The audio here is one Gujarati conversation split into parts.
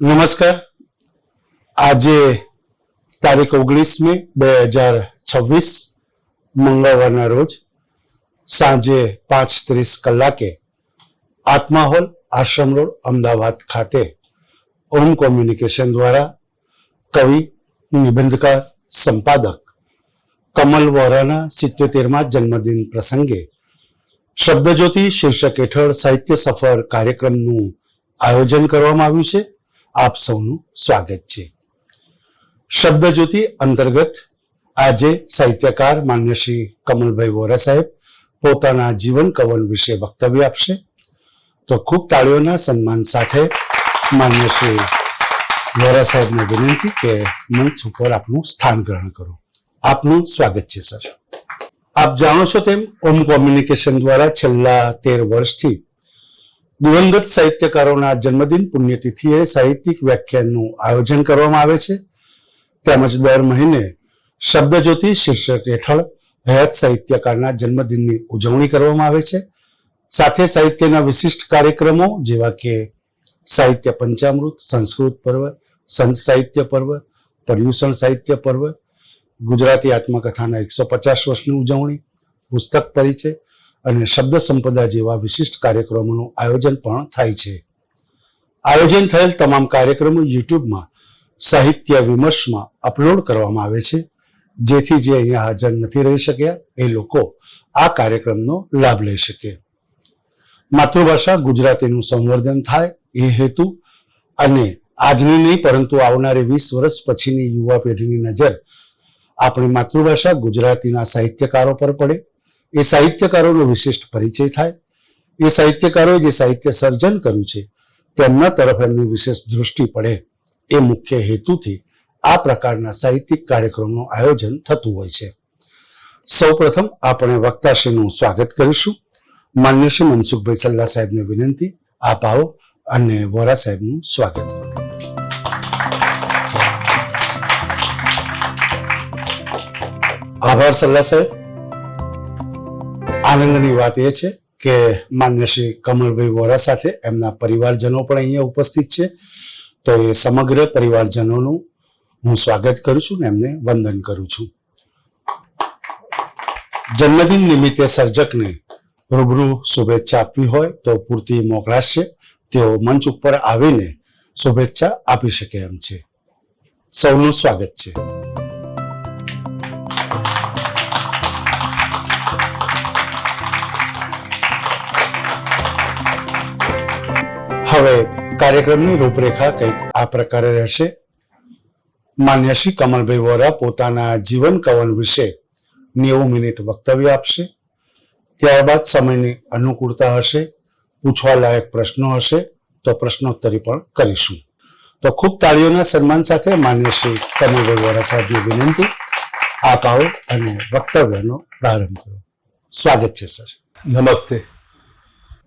નમસ્કાર. આજે તારીખ 19 મે 2026 મંગળવારના રોજ સાંજે 5:30 કલાકે આત્મા હોલ, આશ્રમ રોડ, અમદાવાદ ખાતે ઓમ કોમ્યુનિકેશન દ્વારા કવિ, નિબંધકાર, સંપાદક કમલ વોરાના 77મા જન્મદિન પ્રસંગે શબ્દજ્યોતિ શીર્ષક હેઠળ સાહિત્ય સફર કાર્યક્રમનું આયોજન કરવામાં આવ્યું છે. આપ સૌનું સ્વાગત છે. શબ્દજ્યોતિ અંતર્ગત આજે સાહિત્યકાર માન્ય શ્રી કમલભાઈ વોરા સાહેબ પોતાના જીવન કવન વિશે વક્તવ્ય આપશે. તો ખૂબ તાળીઓના સન્માન સાથે માન્ય શ્રી વોરા સાહેબને વિનંતી કે મંચ ઉપર આપનું સ્થાન ગ્રહણ કરો. આપનું સ્વાગત છે સર. આપ જાણો છો તેમ ઓમ કોમ્યુનિકેશન દ્વારા છેલ્લા 13 વર્ષથી દિવંગત સાહિત્યકારોના જન્મદિન પુણ્યતિથિએ સાહિત્યિક વ્યાખ્યાનનું આયોજન કરવામાં આવે છે. તેમજ દર મહિને શબ્દજ્યોતિ શીર્ષક હેઠળ હયાત સાહિત્યકારના જન્મદિનની ઉજવણી કરવામાં આવે છે. સાથે સાહિત્યના વિશિષ્ટ કાર્યક્રમો જેવા કે સાહિત્ય પંચામૃત, સંસ્કૃત પર્વ, સંત સાહિત્ય પર્વ, પર્યુષણ સાહિત્ય પર્વ, ગુજરાતી આત્મકથાના 150 વર્ષની ઉજવણી, પુસ્તક પરિચય અને શબ્દ સંપદા જેવા વિશિષ્ટ કાર્યક્રમોનું આયોજન પણ થાય છે. આયોજન થયેલ તમામ કાર્યક્રમો યુટ્યુબમાં સાહિત્ય વિમર્શમાં અપલોડ કરવામાં આવે છે, જેથી જે અહીંયા હાજર નથી રહી શક્યા એ લોકો આ કાર્યક્રમનો લાભ લઈ શકે. માતૃભાષા ગુજરાતીનું સંવર્ધન થાય એ હેતુ અને આજની નહીં પરંતુ આવનારી 20 વર્ષ પછીની યુવા પેઢીની નજર આપણી માતૃભાષા ગુજરાતીના સાહિત્યકારો પર પડે, એ સાહિત્યકારોનો વિશિષ્ટ પરિચય થાય, એ સાહિત્યકારોએ જે સાહિત્ય સર્જન કર્યું છે તેમના તરફ એમની વિશેષ દૃષ્ટિ પડે, એ મુખ્ય હેતુથી આ પ્રકારના સાહિત્યિક કાર્યક્રમનું આયોજન થતું હોય છે. સૌપ્રથમ આપણે વક્તાશ્રીનું સ્વાગત કરીશું. માન્ય શ્રી મનસુખભાઈ સલ્લા સાહેબને વિનંતી, આપ આવો અને વોરા સાહેબનું સ્વાગત કરો. આભાર સલ્લા સાહેબ. આનંદની વાત એ છે કે માન્ય શ્રી કમલભાઈ વોરા સાથે એમના પરિવારજનો પણ અહીંયા ઉપસ્થિત છે. તો એ સમગ્ર પરિવારજનોનું હું સ્વાગત કરું છું ને એમને વંદન કરું છું. જન્મદિન નિમિત્તે સર્જકને રૂબરૂ શુભેચ્છા આપવી હોય તો પૂરતી મોકળાશ છે. તેઓ મંચ ઉપર આવીને શુભેચ્છા આપી શકે એમ છે. સૌનું સ્વાગત છે. હવે કાર્યક્રમની રૂપરેખા કંઈક આ પ્રકારે રહેશે. માન્ય શ્રી કમલભાઈ વોરા પોતાના જીવન કવન વિશે 90 મિનિટ વક્તવ્ય આપશે. ત્યારબાદ સમયની અનુકૂળતા હશે, પૂછવા લાયક પ્રશ્નો હશે તો પ્રશ્નોત્તરી પણ કરીશું. તો ખૂબ તાળીઓના સન્માન સાથે માન્ય શ્રી કમલભાઈ વોરા સાહેબની વિનંતી, આપ આવો અને વક્તવ્યનો પ્રારંભ કરો. સ્વાગત છે સર. નમસ્તે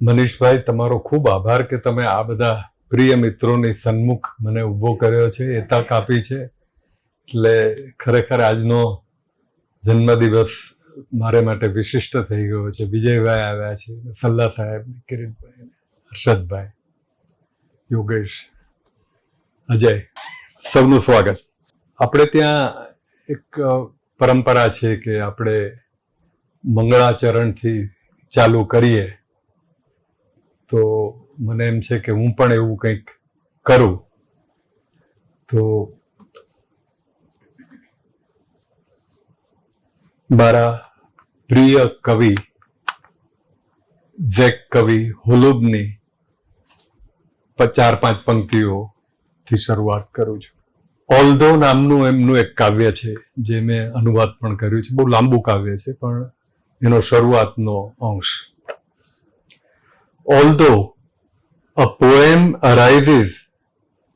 મનીષભાઈ, તમારો ખૂબ આભાર કે તમે આ બધા પ્રિય મિત્રોની સન્મુખ મને ઊભો કર્યો છે, એ તક આપી છે. એટલે ખરેખર આજનો જન્મદિવસ મારે માટે વિશિષ્ટ થઈ ગયો છે. વિજયભાઈ આવ્યા છે, સલ્લા સાહેબ, કિરીટભાઈ, હર્ષદભાઈ, યોગેશ, અજય, સૌનું સ્વાગત. આપણે ત્યાં એક પરંપરા છે કે આપણે મંગળાચરણથી ચાલુ કરીએ, તો મને એમ છે કે હું પણ એવું કંઈક કરું. તો મારા પ્રિય કવિ ઝેક કવિ હુલુબની 4-5 પંક્તિઓથી શરૂઆત કરું છું. ઓલ્ધો નામનું એમનું એક કાવ્ય છે જે મેં અનુવાદ પણ કર્યું છે. બહુ લાંબુ કાવ્ય છે પણ એનો શરૂઆતનો અંશ. Although a poem arises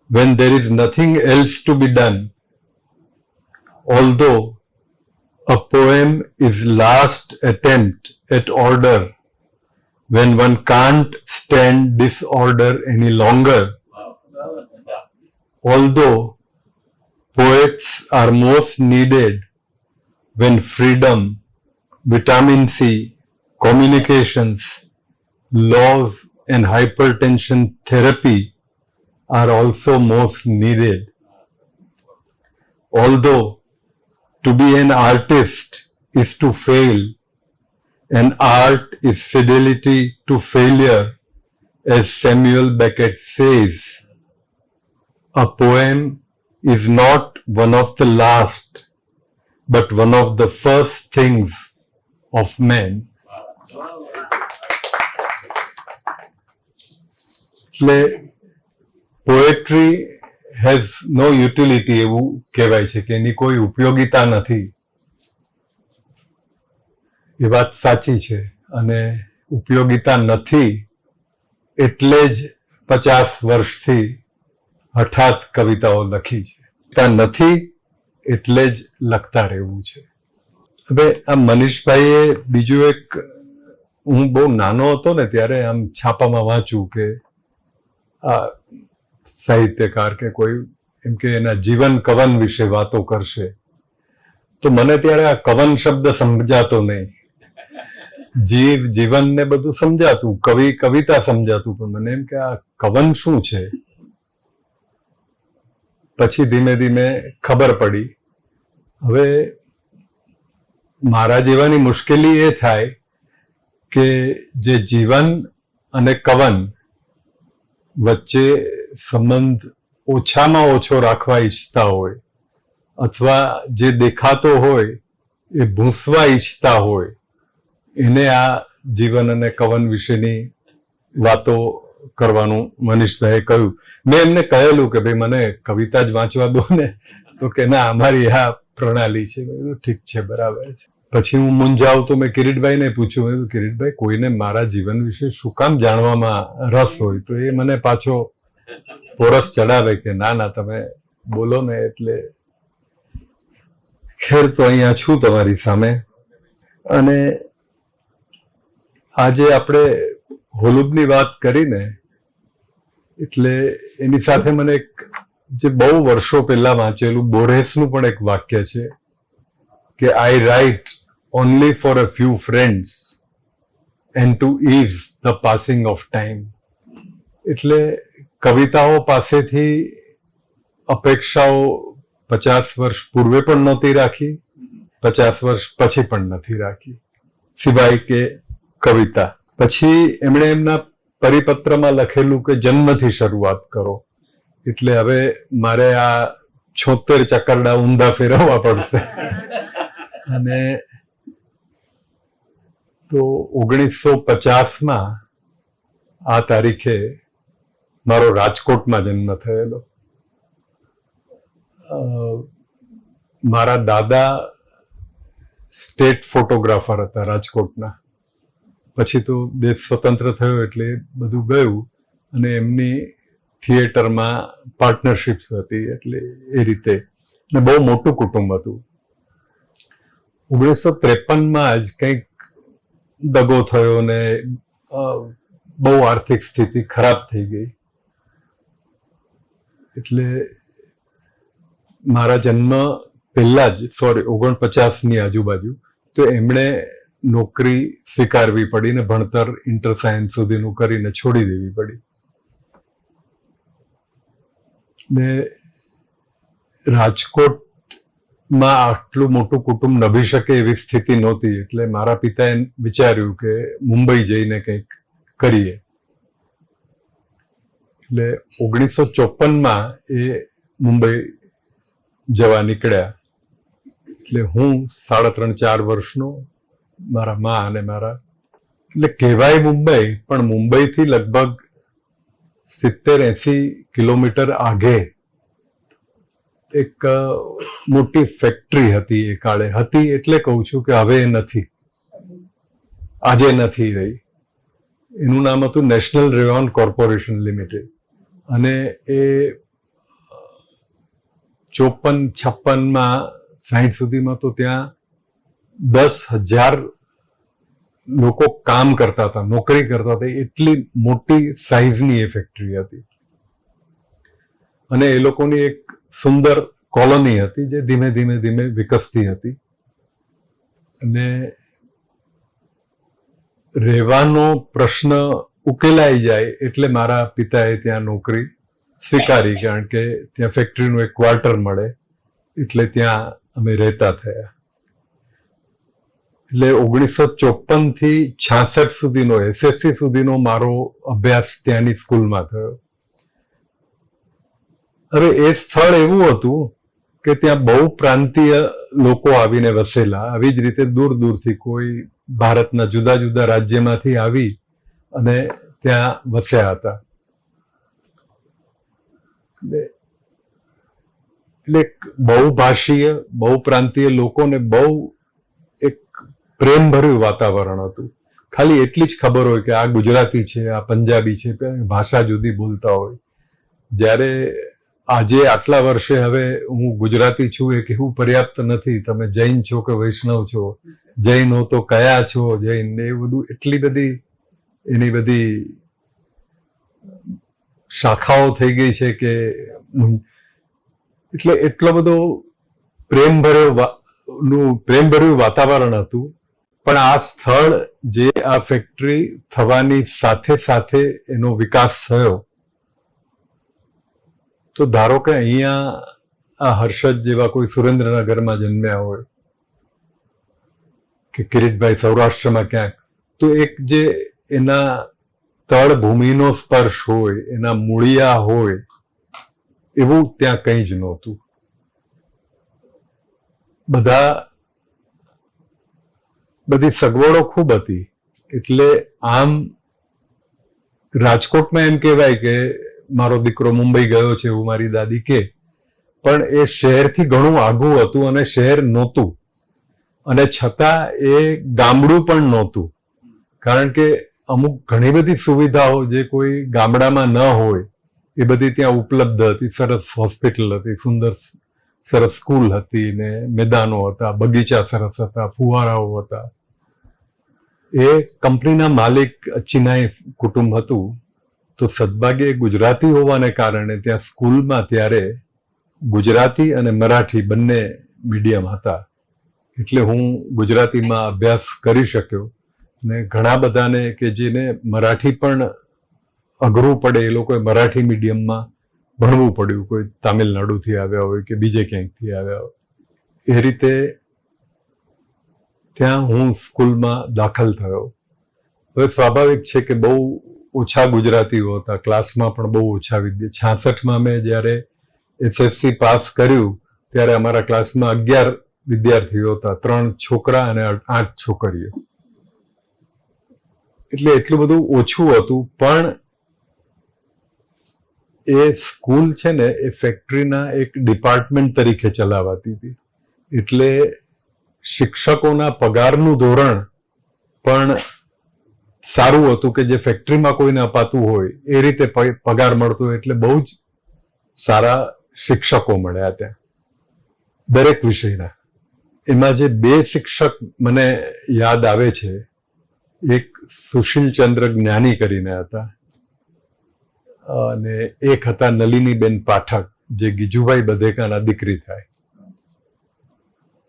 when there is nothing else to be done, although a poem is last attempt at order when one can't stand disorder any longer, although poets are most needed when freedom, vitamin C, communications, laws and hypertension therapy are also most needed. Although to be an artist is to fail, and art is fidelity to failure, as Samuel Beckett says, a poem is not one of the last, but one of the first things of man. એટલે પોએટ્રી હેઝ નો યુટિલિટી એવું કહેવાય છે કે એની કોઈ ઉપયોગિતા નથી. એ વાત સાચી છે, અને ઉપયોગિતા નથી એટલે જ 50 વર્ષથી હઠાત કવિતાઓ લખી છે. નથી એટલે જ લખતા રહેવું છે. હવે આ મનીષભાઈએ બીજું એક, હું બહુ નાનો હતો ને ત્યારે આમ છાપામાં વાંચું કે આ સાહિત્યકાર કે કોઈ એમ કે એના જીવન કવન વિશે વાતો કરશે, તો મને ત્યારે આ કવન શબ્દ સમજાતો નહીં. જીવન ને બધું સમજાતું, કવિતા સમજાતું, પણ મને એમ કે આ કવન શું છે. પછી ધીમે ધીમે ખબર પડી. હવે મારા જેવાની મુશ્કેલી એ થાય કે જે જીવન અને કવન વચ્ચે સંબંધ ઓછામાં ઓછો રાખવા ઈચ્છતા હોય, અથવા જે દેખાતો હોય એ ભૂંસવા ઈચ્છતા હોય, એને આ જીવન અને કવન વિશેની વાતો કરવાનું મનીષભાઈએ કહ્યું. મેં એમને કહેલું કે ભાઈ મને કવિતા જ વાંચવા દો ને, તો કે ના, અમારી આ પ્રણાલી છે. ઠીક છે, બરાબર છે. પછી હું મૂંઝાવ તો મેં કિરીટભાઈને પૂછ્યું, મેં કીધું કિરીટભાઈ, કોઈને મારા જીવન વિશે શું કામ જાણવામાં રસ હોય? તો એ મને પાછો પોરસ ચડાવે કે ના ના, તમે બોલો ને. એટલે ખેર, તો અહીંયા છું તમારી સામે. અને આજે આપણે હોલુબની વાત કરીને એટલે એની સાથે મને એક જે બહુ વર્ષો પહેલા વાંચેલું બોરેસનું પણ એક વાક્ય છે કે I write only for a few friends and to is the passing of time. એટલે કવિતાઓ પાસેથી અપેક્ષાઓ 50 વર્ષ પૂર્વે પણ નહોતી રાખી, 50 વર્ષ પછી પણ નથી રાખી, સિવાય કે કવિતા. પછી એમણે એમના પરિપત્રમાં લખેલું કે જન્મથી શરૂઆત કરો. એટલે હવે મારે આ 76 ચકરડા ઊંધા ફેરવવા પડશે. અને તો 1950માં આ તારીખે મારો રાજકોટમાં જન્મ થયેલો. મારા દાદા સ્ટેટ ફોટોગ્રાફર હતા રાજકોટના. પછી તો દેશ સ્વતંત્ર થયો એટલે બધું ગયું, અને એમની થિયેટરમાં પાર્ટનરશિપ્સ હતી, એટલે એ રીતે. અને બહુ મોટું કુટુંબ હતું. 1953માં જ કંઈક દગો થયો ને બહુ આર્થિક સ્થિતિ ખરાબ થઈ ગઈ. એટલે મારા જન્મ પહેલા જ 49ની આજુબાજુ તો એમણે નોકરી સ્વીકારવી પડી ને ભણતર ઇન્ટર સાયન્સ સુધીનું કરીને છોડી દેવી પડી. ને રાજકોટમાં આટલું મોટું કુટુંબ નભી શકે એવી સ્થિતિ નહોતી. એટલે મારા પિતાએ વિચાર્યું કે મુંબઈ જઈને કંઈક કરીએ. એટલે 1954માં એ મુંબઈ જવા નીકળ્યા. એટલે હું 3.5-4 વર્ષનો, મારા મા અને મારા, એટલે કહેવાય મુંબઈ, પણ મુંબઈથી લગભગ 70-80 કિલોમીટર આગે એક મોટી ફેક્ટરી હતી. એ કાળે હતી, એટલે કહું છું કે હવે એ નથી, આજે નથી રહી. એનું નામ હતું નેશનલ રેયોન કોર્પોરેશન લિમિટેડ. અને એ 54-56માં 60 સુધીમાં તો ત્યાં 10,000 લોકો કામ કરતા હતા, નોકરી કરતા હતા. એટલી મોટી સાઇઝની એ ફેક્ટરી હતી. અને એ લોકોની એક સુંદર કોલોની હતી જે ધીમે ધીમે ધીમે વિકસતી હતી. અને રહેવાનો પ્રશ્ન ઉકેલાઈ જાય એટલે મારા પિતાએ ત્યાં નોકરી સ્વીકારી, કારણ કે ત્યાં ફેક્ટરીનું એક ક્વાર્ટર મળે એટલે ત્યાં અમે રહેતા થયા. એટલે 1954 થી 66 સુધીનો SSC સુધીનો મારો અભ્યાસ ત્યાંની સ્કૂલમાં થયો. હવે એ સ્થળ એવું હતું કે ત્યાં બહુ પ્રાંતીય લોકો આવીને વસેલા. આવી જ રીતે દૂર દૂરથી કોઈ ભારતના જુદા જુદા રાજ્યમાંથી આવી અને ત્યાં વસ્યા હતા. એટલે બહુભાષીય, બહુપ્રાંતીય લોકોને બહુ એક પ્રેમભર્યું વાતાવરણ હતું. ખાલી એટલી જ ખબર હોય કે આ ગુજરાતી છે, આ પંજાબી છે, ભાષા જુદી બોલતા હોય. જ્યારે આજે આટલા વર્ષે હવે હું ગુજરાતી છું એ કહેવું પર્યાપ્ત નથી. તમે જૈન છો કે વૈષ્ણવ છો, જૈન હો તો કયા છો જૈન, એ બધું એટલી બધી એની બધી શાખાઓ થઈ ગઈ છે કે એટલે એટલો બધો પ્રેમભર્યું વાતાવરણ હતું. પણ આ સ્થળ જે આ ફેક્ટરી થવાની સાથે સાથે એનો વિકાસ થયો, તો ધારો કે અહીંયા આ હર્ષદ જેવા કોઈ સુરેન્દ્રનગરમાં જન્મ્યા હોય કે કિરીટભાઈ સૌરાષ્ટ્રમાં ક્યાંક, તો એક જે એના તળ ભૂમિનો સ્પર્શ હોય, એના મૂળિયા હોય, એવું ત્યાં કંઈ જ નહોતું. બધી સગવડો ખૂબ હતી. એટલે આમ રાજકોટમાં એમ કહેવાય કે મારો દીકરો મુંબઈ ગયો છે એવું મારી દાદી કે, પણ એ શહેરથી ઘણું આઘું હતું અને શહેર નહોતું, અને છતાં એ ગામડું પણ નહોતું. કારણ કે અમુક ઘણી બધી સુવિધાઓ જે કોઈ ગામડામાં ન હોય એ બધી ત્યાં ઉપલબ્ધ હતી. સરસ હોસ્પિટલ હતી, સુંદર સરસ સ્કૂલ હતી, ને મેદાનો હતા, બગીચા સરસ હતા, ફુવારાઓ હતા. એ કંપનીના માલિક ચિનાઈ કુટુંબ હતું. તો સદભાગ્યે ગુજરાતી હોવાને કારણે ત્યાં સ્કૂલમાં ત્યારે ગુજરાતી અને મરાઠી બંને મીડિયમ હતા. એટલે હું ગુજરાતીમાં અભ્યાસ કરી શક્યો. ને ઘણા બધાને કે જેને મરાઠી પણ અઘરું પડે એ લોકોએ મરાઠી મીડિયમમાં ભણવું પડ્યું. કોઈ તામિલનાડુથી આવ્યા હોય કે બીજે ક્યાંકથી આવ્યા હોય. એ રીતે ત્યાં હું સ્કૂલમાં દાખલ થયો. હવે સ્વાભાવિક છે કે બહુ ઓછા ગુજરાતીઓ હતા, ક્લાસમાં પણ બહુ ઓછા 66માં મેં જ્યારે SSC પાસ કર્યું ત્યારે અમારા ક્લાસમાં 11 વિદ્યાર્થીઓ હતા, 3 છોકરા અને 8 છોકરીઓ. એટલે એટલું બધું ઓછું હતું. પણ એ સ્કૂલ છે ને એ ફેક્ટરીના એક ડિપાર્ટમેન્ટ તરીકે ચલાવાતી હતી. એટલે શિક્ષકોના પગારનું ધોરણ પણ સારું હતું કે જે ફેક્ટરીમાં કોઈને અપાતું હોય એ રીતે પગાર મળતો. એટલે બહુ જ સારા શિક્ષકો મળ્યા ત્યાં દરેક વિષયના. એમાં જે 2 શિક્ષક મને યાદ આવે છે, એક સુશીલચંદ્ર જ્ઞાની કરીને હતા અને એક હતા નલિનીબેન પાઠક, જે ગીજુભાઈ બધેકાના દીકરી થાય,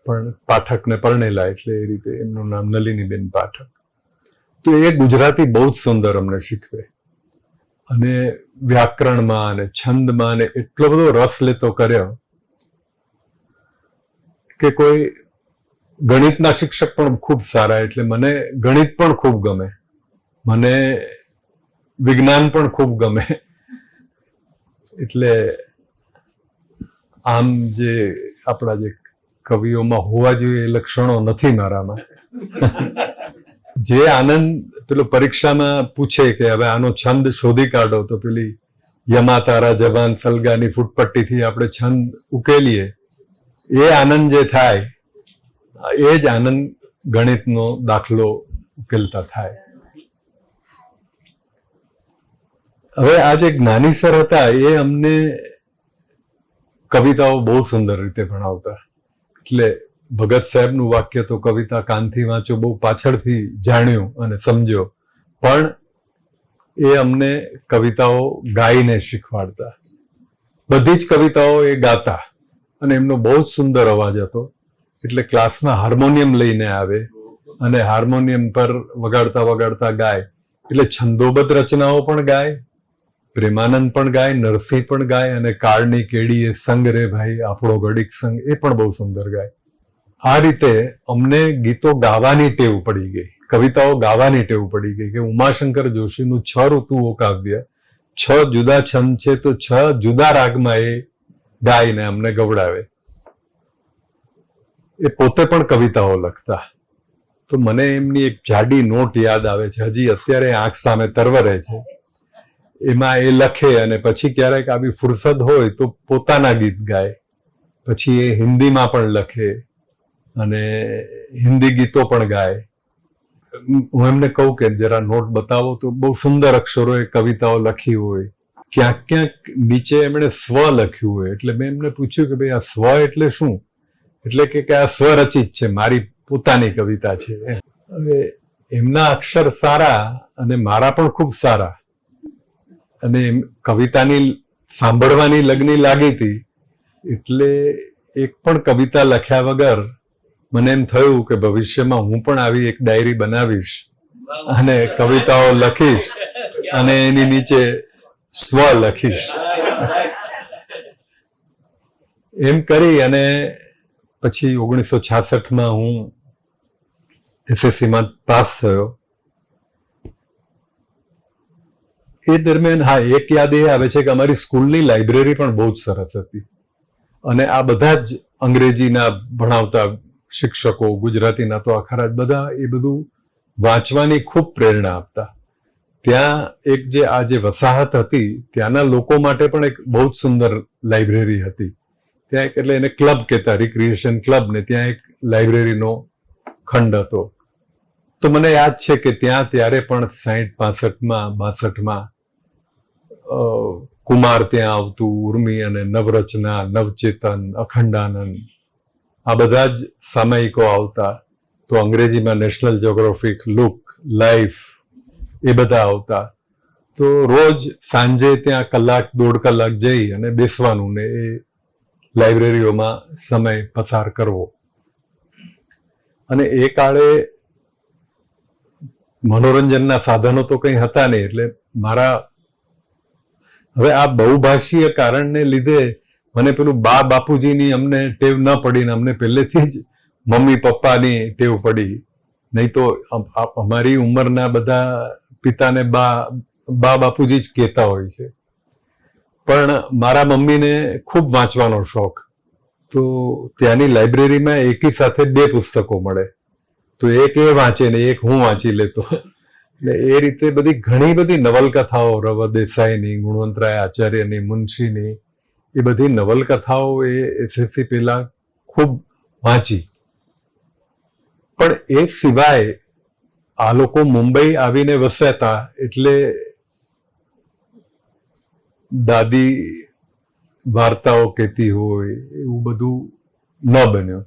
પણ પાઠકને પરણેલા એટલે એ રીતે એમનું નામ નલિનીબેન પાઠક. તો એ ગુજરાતી બહુ જ સુંદર અમને શીખવે અને વ્યાકરણમાં અને છંદમાં ને એટલો બધો રસ લેતો કર્યો કે કોઈ ગણિતના શિક્ષક પણ ખૂબ સારા. એટલે મને ગણિત પણ ખૂબ ગમે, મને વિજ્ઞાન પણ ખૂબ ગમે. એટલે આમ જે આપણા જે કવિઓમાં હોવા જોઈએ એ લક્ષણો નથી મારામાં. જે આનંદ પેલો પરીક્ષામાં પૂછે કે હવે આનો છંદ શોધી કાઢો, તો પેલી યમા તારા જવાન સલગાની ફૂટપટ્ટીથી આપણે છંદ ઉકેલીએ, એ આનંદ જે થાય એ જ આનંદ ગણિતનો દાખલો ઉકેલતા થાય. હવે આ જે જ્ઞાની સર હતા એ અમને કવિતાઓ બહુ સુંદર રીતે ભણાવતા. એટલે ભગત સાહેબનું વાક્ય તો કવિતા કાનથી વાંચો બહુ પાછળથી જાણ્યું અને સમજ્યો, પણ એ અમને કવિતાઓ ગાઈને શીખવાડતા. બધી જ કવિતાઓ એ ગાતા અને એમનો બહુ જ સુંદર અવાજ હતો. એટલે ક્લાસમાં હાર્મોનિયમ લઈને આવે અને હાર્મોનિયમ પર વગાડતા વગાડતા ગાય. એટલે છંદોબદ્ધ રચનાઓ પણ ગાય પ્રેમાનંદ પણ ગાય, નરસિંહ પણ ગાય, અને કાળની કેડી એ સંગ રે ભાઈ આપણો ઘડીક સંગ એ પણ બહુ સુંદર ગાય. આ રીતે અમને ગીતો ગાવાની ટેવ પડી ગઈ, કવિતાઓ ગાવાની ટેવ પડી ગઈ કે ઉમાશંકર જોશીનું 6 ઋતુઓ કાવ્ય 6 જુદા છંદ છે તો 6 જુદા રાગમાં એ ગાઈને અમને ગવડાવે. એ પોતે પણ કવિતાઓ લખતા. તો મને એમની એક જાડી નોટ યાદ આવે છે, હજી અત્યારે આંખ સામે તરવરે છે. એમાં એ લખે અને પછી ક્યારેક આવી ફુરસદ હોય તો પોતાના ગીત ગાય. પછી એ હિન્દીમાં પણ લખે અને હિન્દી ગીતો પણ ગાય. હું એમને કહું કે જરા નોટ બતાવો, તો બહુ સુંદર અક્ષરોએ કવિતાઓ લખી હોય. ક્યાંક ક્યાંક નીચે એમણે સ્વ લખ્યું હોય. એટલે મેં એમને પૂછ્યું કે ભાઈ આ સ્વ એટલે શું? એટલે કે આ સ્વરચિત છે, મારી પોતાની કવિતા છે. હવે એમના અક્ષર સારા અને મારા પણ ખૂબ સારા, અને કવિતાની સાંભળવાની લગની લાગી હતી. એટલે એક પણ કવિતા લખ્યા વગર મને એમ થયું કે ભવિષ્યમાં હું પણ આવી એક ડાયરી બનાવીશ અને કવિતાઓ લખીશ અને એની નીચે સ્વ લખીશ. એમ કરી અને પછી 1966માં હું SSCમાં પાસ થયો. એ દરમિયાન હા, એક યાદ એ આવે છે કે અમારી સ્કૂલની લાઇબ્રેરી પણ બહુ જ સરસ હતી, અને આ બધા જ અંગ્રેજીના ભણાવતા શિક્ષકો, ગુજરાતીના તો આખરા જ બધા એ બધું વાંચવાની ખૂબ પ્રેરણા આપતા. ત્યાં એક જે આ જે વસાહત હતી ત્યાંના લોકો માટે પણ એક બહુ જ સુંદર લાઇબ્રેરી હતી. ત્યાં એક એટલે એને ક્લબ કહેતા, રિક્રિએશન ક્લબ, ને ત્યાં એક લાઇબ્રેરીનો ખંડ હતો. તો મને યાદ છે કે ત્યાં ત્યારે પણ 60, 65માં કુમાર ત્યાં આવતું, ઉર્મી અને નવરચના, નવચેતન, અખંડાનંદ, આ બધા જ સામયિકો આવતા. તો અંગ્રેજીમાં નેશનલ જ્યોગ્રાફિક, લુક, લાઈફ, એ બધા આવતા. તો રોજ સાંજે ત્યાં 1-1.5 કલાક જઈ અને બેસવાનું ને એ લાઇબ્રેરીઓમાં સમય પસાર કરવો. અને એ કાળે મનોરંજનના સાધનો તો કંઈ હતા નહીં. એટલે મારા હવે આ બહુભાષીય કારણને લીધે મને પેલું બા બાપુજીની અમને ટેવ ન પડીને અમને પહેલેથી જ મમ્મી પપ્પાની ટેવ પડી. નહીં તો અમારી ઉંમરના બધા પિતાને બા બાપુજી જ કહેતા હોય છે. પણ મારા મમ્મીને ખૂબ વાંચવાનો શોખ. તો ત્યાંની લાઇબ્રેરીમાં એકી સાથે 2 પુસ્તકો મળે, તો એક એ વાંચે ને એક હું વાંચી લેતો. એટલે એ રીતે બધી ઘણી બધી નવલકથાઓ, રવ દેસાઈની, ગુણવંતરાય આચાર્યની, મુનશીની, એ બધી નવલકથાઓ એ SSC પહેલા ખૂબ વાંચી. પણ એ સિવાય આ લોકો મુંબઈ આવીને વસ્યા એટલે દાદી વાર્તાઓ કહેતી હોય એવું બધું ન બન્યું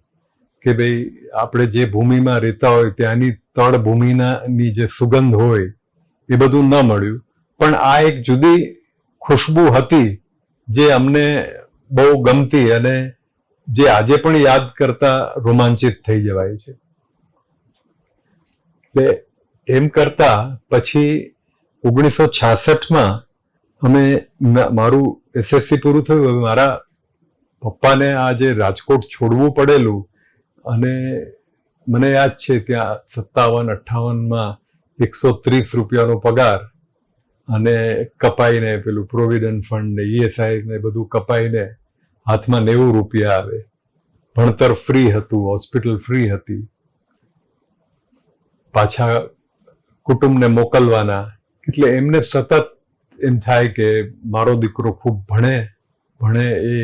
કે ભાઈ આપણે જે ભૂમિમાં રહેતા હોય ત્યાંની તળ ભૂમિની જે સુગંધ હોય એ બધું ન મળ્યું. પણ આ એક જુદી ખુશ્બુ હતી જે અમને બહુ ગમતી અને જે આજે પણ યાદ કરતા રોમાંચિત થઈ જવાય છે. એટલે એમ કરતા પછી 1966માં અમે મારું SSC પૂરું થયું. હવે મારા પપ્પાને આ જે રાજકોટ છોડવું પડેલું, અને મને યાદ છે ત્યાં 57-58માં 130 રૂપિયાનો પગાર, અને કપાઈને પેલું પ્રોવિડન્ટ ફંડ ને ESI ને બધું કપાઈને હાથમાં 90 રૂપિયા આવે. ભણતર ફ્રી હતું, હોસ્પિટલ ફ્રી હતી, પાછા કુટુંબને મોકલવાના. એટલે એમને સતત એમ થાય કે મારો દીકરો ખૂબ ભણે એ.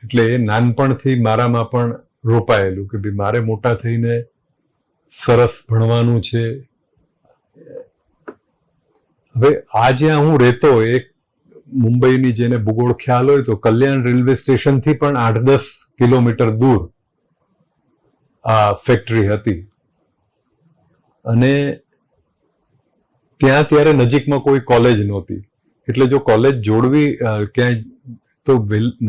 એટલે એ નાનપણથી મારામાં પણ રોપાયેલું કે ભાઈ મારે મોટા થઈને સરસ ભણવાનું છે. હવે આ જ્યાં હું રહેતો, એક મુંબઈની જેને ભૂગોળ ખ્યાલ હોય તો કલ્યાણ રેલવે સ્ટેશનથી પણ 8-10 કિલોમીટર દૂર આ ફેક્ટરી હતી. અને ત્યાં ત્યારે નજીકમાં કોઈ કોલેજ નહોતી. એટલે જો કોલેજ જોડવી ક્યાંય તો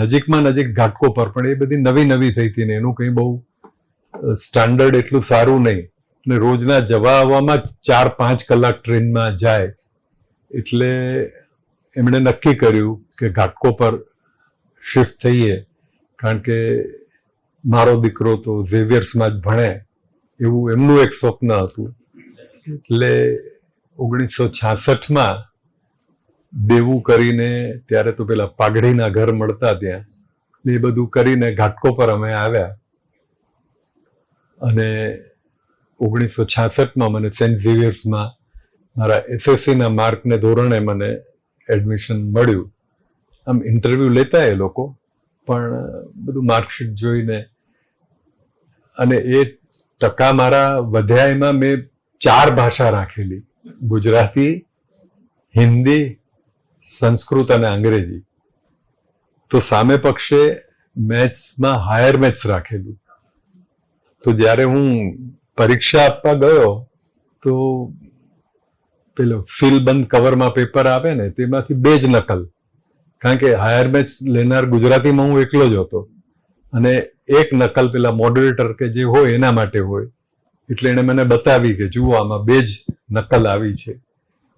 નજીકમાં નજીક ઘાટકોપર, પણ એ બધી નવી થઈ હતી ને એનું કંઈ બહુ સ્ટાન્ડર્ડ એટલું સારું નહીં. અને રોજના જવા આવવામાં 4-5 કલાક ટ્રેનમાં જાય. એટલે એમણે નક્કી કર્યું કે ઘાટકોપર શિફ્ટ થઈએ, કારણ કે મારો દીકરો તો ઝેવિયર્સમાં જ ભણે એવું એમનું એક સ્વપ્ન હતું. એટલે 1966માં દેવું કરીને, ત્યારે તો પેલા પાઘડીના ઘર મળતા ત્યાં, એ બધું કરીને ઘાટકોપર અમે આવ્યા. અને 1966માં મને સેન્ટ ઝેવિયર્સમાં મારા એસએસસીના માર્કને ધોરણે મને એડમિશન મળ્યું. આમ ઇન્ટરવ્યૂ લેતા એ લોકો, પણ બધું માર્કશીટ જોઈને, અને એ ટકા મારા વધ્યા એમાં મેં 4 ભાષા રાખેલી: ગુજરાતી, હિન્દી, સંસ્કૃત અને અંગ્રેજી. તો સામે પક્ષે મેથ્સમાં હાયર મેથ્સ રાખેલું. તો જ્યારે હું પરીક્ષા આપવા ગયો તો પેલો સીલબંધ કવરમાં પેપર આવે ને, તેમાંથી 2 જ નકલ, કારણ કે હાયર મેથ્સ લેનાર ગુજરાતીમાં હું એકલો જ હતો, અને 1 નકલ પેલા મોડરેટર કે જે હોય એના માટે હોય. એટલે એણે મને બતાવી કે જુઓ આમાં 2 જ નકલ આવી છે.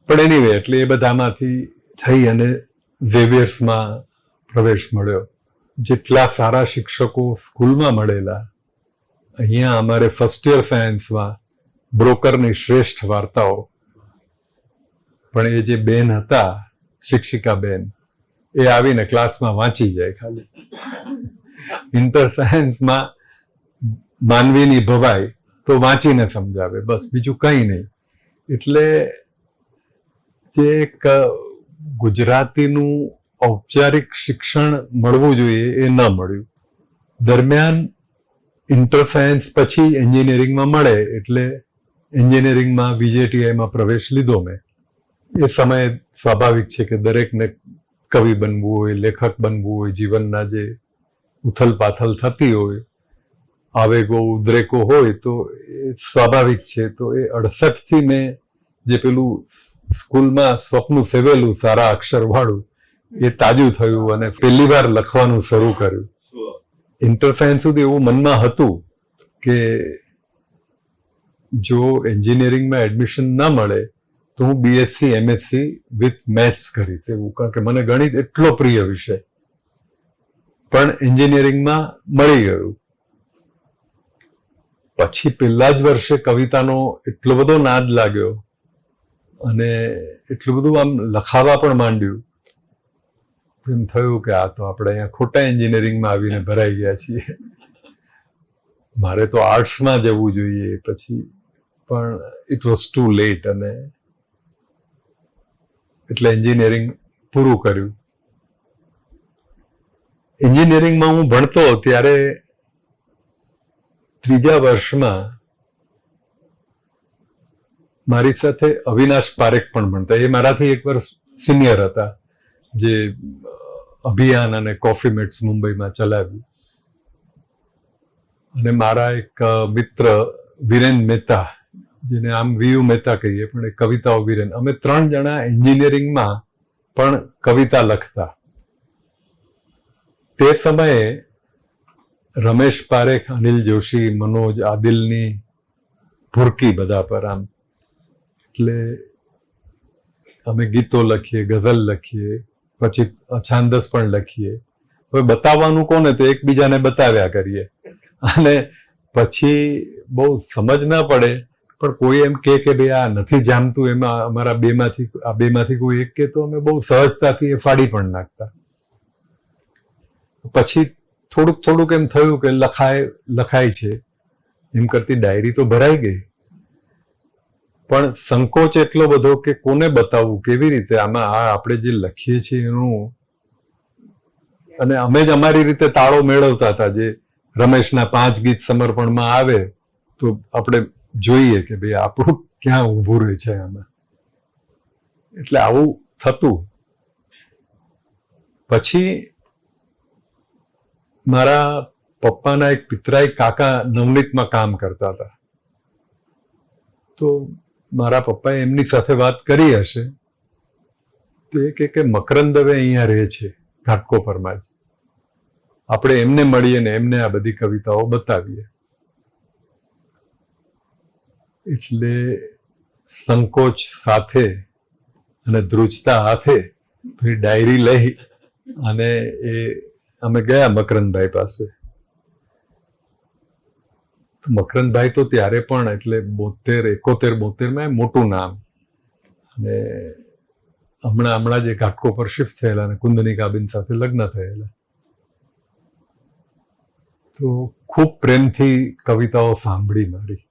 પણ એનીવે, એટલે એ બધામાંથી થઈ અને ઝેવિયર્સમાં પ્રવેશ મળ્યો. જેટલા સારા શિક્ષકો સ્કૂલમાં મળેલા, અહીંયા અમારે ફર્સ્ટ યર સાયન્સમાં બ્રોકરની શ્રેષ્ઠ વાર્તાઓ. પણ એ જે બેન હતા, શિક્ષિકા બેન, એ આવીને ક્લાસમાં વાંચી જાય ખાલી. ઇન્ટર સાયન્સમાં માનવીની ભવાઈ તો વાંચીને સમજાવે, બસ બીજું કંઈ નહીં. એટલે જે એક ગુજરાતીનું ઔપચારિક શિક્ષણ મળવું જોઈએ એ ન મળ્યું. દરમિયાન ઇન્ટર સાયન્સ પછી એન્જિનિયરિંગમાં મળે, એટલે એન્જિનિયરિંગમાં VJTIમાં પ્રવેશ લીધો મેં. એ સમયે સ્વાભાવિક છે કે દરેકને કવિ બનવું હોય, લેખક બનવું હોય, જીવનના જે ઉથલ પાથલ થતી હોય, આવેગો ઉદ્રેકો હોય, તો એ સ્વાભાવિક છે. તો એ 68થી મેં જે પેલું સ્કૂલમાં સ્વપ્ન સેવેલું સારા અક્ષર વાળું, એ તાજું થયું અને પહેલી વાર લખવાનું શરૂ કર્યું. ઇન્ટર સાયન્સ સુધી એવું મનમાં હતું કે જો એન્જિનિયરિંગમાં એડમિશન ના મળે તો હું BSc MSc વિથ મેથ્સ કરીશ એવું, કારણ કે મને ગણિત એટલો પ્રિય વિષય. પણ એન્જિનિયરિંગમાં મળી ગયું. પછી પહેલા જ વર્ષે કવિતાનો એટલો બધો નાદ લાગ્યો અને એટલું બધું આમ લખાવા પણ માંડ્યું, એમ થયું કે આ તો આપણે અહીંયા ખોટા એન્જિનિયરિંગમાં આવીને ભરાઈ ગયા છીએ. મારે તો આર્ટ્સમાં જવું જોઈએ પછી, પણ ઇટ વોઝ ટુ લેટ. અને એટલે એન્જિનિયરિંગ પૂરું કર્યું. એન્જિનિયરિંગમાં હું ભણતો ત્યારે 3જા વર્ષમાં મારી સાથે અવિનાશ પારેખ પણ ભણતા. એ મારાથી 1 વર્ષ સિનિયર હતા, જે અભિયાન અને કોફી મેટ્સ મુંબઈમાં ચલાવ્યું. અને મારા એક મિત્ર વિરેન મહેતા, જેને આમ VU મહેતા કહીએ, પણ એ કવિતાઓ વિરેન, અમે 3 જણા એન્જિનિયરિંગમાં પણ કવિતા લખતા. તે સમયે રમેશ પારેખ, અનિલ જોશી, મનોજ, આદિલની ભૂરકી બધા પર આમ. એટલે અમે ગીતો લખીએ, ગઝલ લખીએ, પછી છાંદસ પણ લખીએ. હવે બતાવવાનું કોને, તો એકબીજાને બતાવ્યા કરીએ. અને પછી બહુ સમજ ના પડે, પણ કોઈ એમ કે ભાઈ આ નથી જામતું, એમાં અમારા બેમાંથી કોઈ એક કે, તો અમે બહુ સહજતાથી એ ફાડી પણ નાખતા. પછી થોડુંક એમ થયું કે લખાય છે, એમ કરતી ડાયરી તો ભરાઈ ગઈ. પણ સંકોચ એટલો બધો કે કોને બતાવવું, કેવી રીતે આમાં આ આપણે જે લખીએ છીએ એનું. અને અમે જ અમારી રીતે તાળો મેળવતા હતા. જે રમેશના 5 ગીત સમર્પણમાં આવે તો આપણે જોઈએ કે ભાઈ આપણું ક્યાં ઊભું રહે છે આમાં. એટલે આવું થતું. પછી મારા પપ્પાના એક પિતરાઈ કાકા નવનીતમાં કામ કરતા હતા. તો મારા પપ્પાએ એમની સાથે વાત કરી હશે, તો એ કે મકરંદ હવે અહીંયા રહે છે ઘાટકોપરમાં જ, આપણે એમને મળીએ ને એમને આ બધી કવિતાઓ બતાવીએ. એટલે સંકોચ સાથે અને ધ્રુજતા હાથે પછી ડાયરી લઈ અને એ અમે ગયા મકરંદભાઈ પાસે. મકરંદભાઈ તો ત્યારે પણ એટલે 72 માં મોટું નામ, અને હમણાં જે ઘાટકો પર શિફ્ટ થયેલા અને કુંદનિકાબેન સાથે લગ્ન થયેલા. તો ખૂબ પ્રેમથી કવિતાઓ સાંભળી મારી.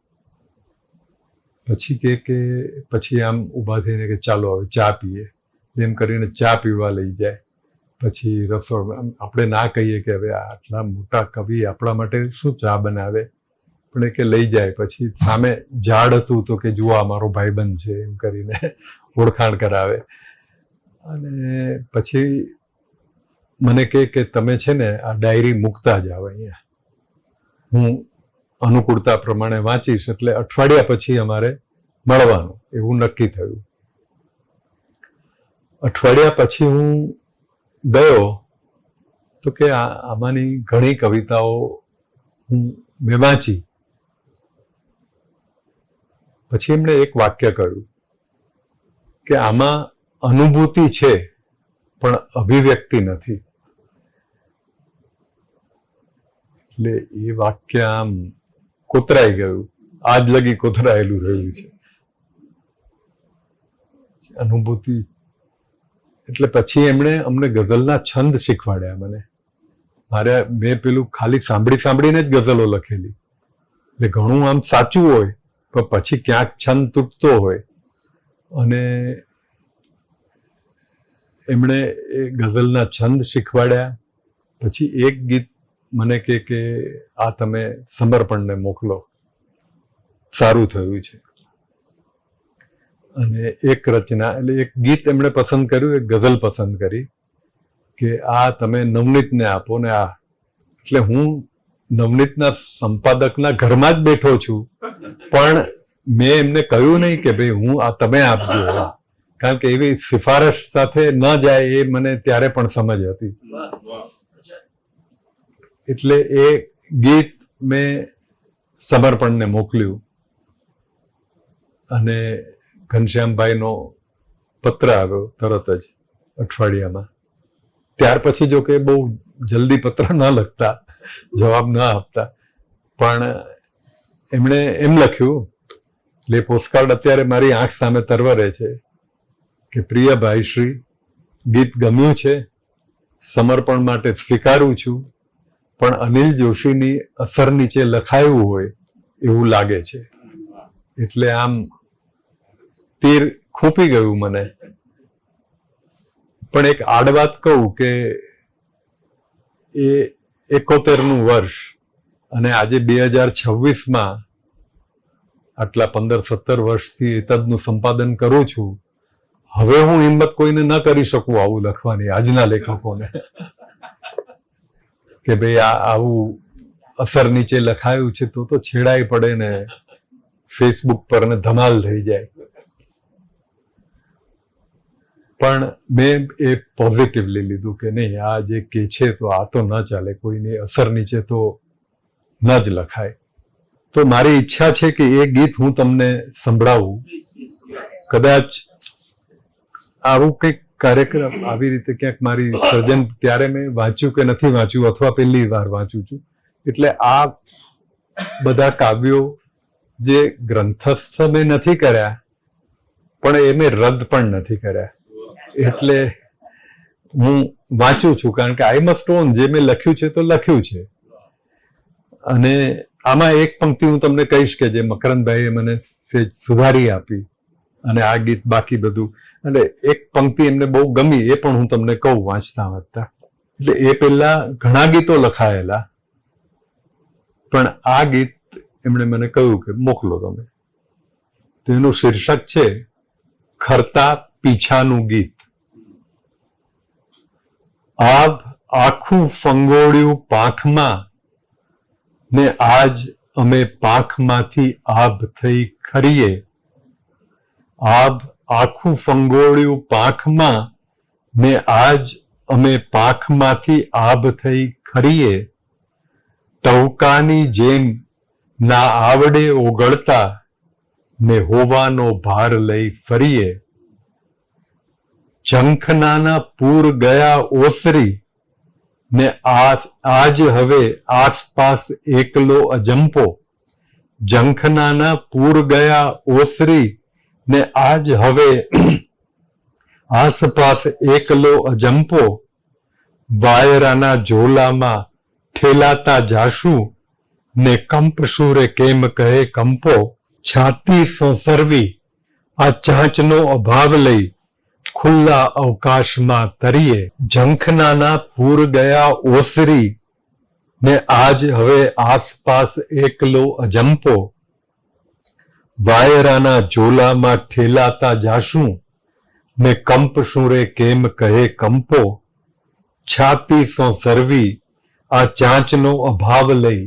પછી કે પછી આમ ઊભા થઈને કે ચાલો હવે ચા પીએ, એમ કરીને ચા પીવા લઈ જાય. પછી રસોઈ, આપણે ના કહીએ કે હવે આટલા મોટા કવિ આપણા માટે શું ચા બનાવે, પણ એ કે લઈ જાય. પછી સામે ઝાડ હતું તો કે જુઓ મારો ભાઈબંધ છે એમ કરીને ઓળખાણ કરાવે. અને પછી મને કે તમે છે ને આ ડાયરી મૂકતા જાઓ અહીંયા, હું અનુકૂળતા પ્રમાણે વાંચીશ. એટલે અઠવાડિયા પછી અમારે મળવાનું એવું નક્કી થયું. અઠવાડિયા પછી હું ગયો તો કે આમાંની ઘણી કવિતાઓ મેં વાંચી. પછી એમણે એક વાક્ય કહ્યું કે આમાં અનુભૂતિ છે પણ અભિવ્યક્તિ નથી. એટલે એ વાક્ય આમ કોતરાઈ ગયું, આજ લગી કોતરાયેલું રહ્યું છે. અનુભૂતિ એટલે પછી એમણે અમને ગઝલના છંદ શીખવાડ્યા મને. મેં પેલું ખાલી સાંભળીને જ ગઝલો લખેલી, એટલે ઘણું આમ સાચું હોય પણ પછી ક્યાંક છંદ તૂટતો હોય. અને એમણે એ ગઝલના છંદ શીખવાડ્યા. પછી એક ગીત મને કે આ તમે સમર્પણને મોકલો, સારું થયું છે. અને એક રચના એટલે એક ગીત એમણે પસંદ કર્યું, એક ગઝલ પસંદ કરી કે આ તમે નવનીતને આપો. ને આ એટલે હું નવનીતના સંપાદકના ઘરમાં જ બેઠો છું, પણ મેં એમને કહ્યું નહીં કે ભાઈ હું આ તમે આપજો, કારણ કે એવી સિફારશ સાથે ન જાય એ મને ત્યારે પણ સમજ હતી. એટલે એ ગીત મેં સમર્પણને મોકલ્યું. અને ઘનશ્યામભાઈનો પત્ર આવ્યો તરત જ અઠવાડિયામાં. ત્યાર પછી જો કે બહુ જલ્દી પત્ર ન લખતા, જવાબ ન આપતા, પણ એમણે એમ લખ્યું, એટલે પોસ્ટકાર્ડ અત્યારે મારી આંખ સામે તરવરે છે કે પ્રિય ભાઈશ્રી, ગીત ગમ્યું છે, સમર્પણ માટે સ્વીકારું છું, પણ અનિલ જોશીની અસર નીચે લખાયું હોય એવું લાગે છે. એટલે આમ તીર ખૂંપી ગયું મને. પણ એક આડ વાત કહું કે એ 71નું વર્ષ અને આજે 2026માં આટલા 15-17 વર્ષથી એ તદનું સંપાદન કરું છું. હવે હું હિંમત કોઈને ન કરી શકું આવું લખવાની, આજના લેખકોને, કે ભાઈ આવું અસર નીચે લખાયું છે તો છેડાઈ પડે ને ફેસબુક પર ને ધમાલ થઈ જાય. પણ મેં એ પોઝિટિવલી લીધું કે નહીં, આ જે કે છે તો આ તો ન ચાલે, કોઈની અસર નીચે તો ન જ લખાય. તો મારી ઈચ્છા છે કે એ ગીત હું તમને સંભળાવું. કદાચ આવું કંઈક કાર્યક્રમ આવી રીતે ક્યાંક મારી સર્જન, ત્યારે મેં વાંચ્યું કે નથી વાંચ્યું અથવા પહેલી વાર વાંચું છું. એટલે આ બધા કાવ્યો જે ગ્રંથસ્થ મેં નથી કર્યા પણ એ મેં રદ પણ નથી કર્યા. એટલે હું વાંચું છું, કારણ કે આઈ મસ્ટ ઓન, જે મેં લખ્યું છે તો લખ્યું છે. અને આમાં એક પંક્તિ હું તમને કહીશ કે જે મકરંદભાઈએ મને સુધારી આપી, અને આ ગીત બાકી બધું. અને એક પંક્તિ એમને બહુ ગમી, એ પણ હું તમને કહું વાંચતા વાંચતા. એટલે એ પહેલા ઘણા ગીતો લખાયેલા, પણ આ ગીત એમણે મને કહ્યું કે મોકલો તમે. તેનું શીર્ષક છે ખરતા પીછાનું ગીત. આભ આખું ફંગોળ્યું પાંખમાં ને આજ અમે પાંખમાંથી આભ થઈ ખરીએ. આભ આખું ફંગોળ્યું પાંખમાં ને આજ અમે પાંખમાંથી આભ થઈ ખરીએ. ટહુકાની જેમ ના આવડે ઓગળતા ને હોવાનો ભાર લઈ ફરીએ. ઝંખનાના પૂર ગયા ઓસરી ને આજ હવે આસપાસ એકલો અજંપો. ઝંખનાના પૂર ગયા ઓસરી ને આજ હવે આસપાસ એકલો અજંપો. વાયરાના ઝોલામાં ઠેલાતા જાશું ને કંપશું રે કેમ કહે કંપો. છાતી સોસરવી આ ચાંચનો અભાવ લઈ ખુલ્લા અવકાશમાં તરીએ. ઝંખનાના પૂર ગયા ઓસરી ને આજ હવે આસપાસ એકલો અજંપો. વાયરાના ઝોલામાં ઠેલાતા જાશું ને કંપશું રે કેમ કહે કંપો. છાતી સોસરવી આ ચાંચનો અભાવ લઈ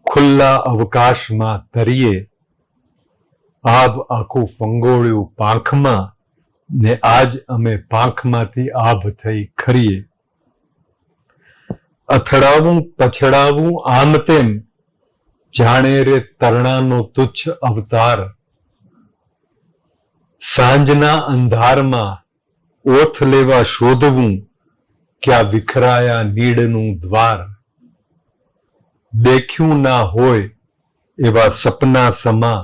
ખુલ્લા અવકાશમાં તરીએ. આબ આખું ફંગોળ્યું પાંખમાં ને આજ અમે પાંખમાંથી આભ થઈ ખરીએ. અથડાવું પછડાવું આમ તેમ જાણે રે તરણાનો તુચ્છ અવતાર. સાંજના અંધારમાં ઓથ લેવા શોધવું ક્યાં વિખરાયા નીડનું દ્વાર. દેખ્યું ના હોય એવા સપના સમા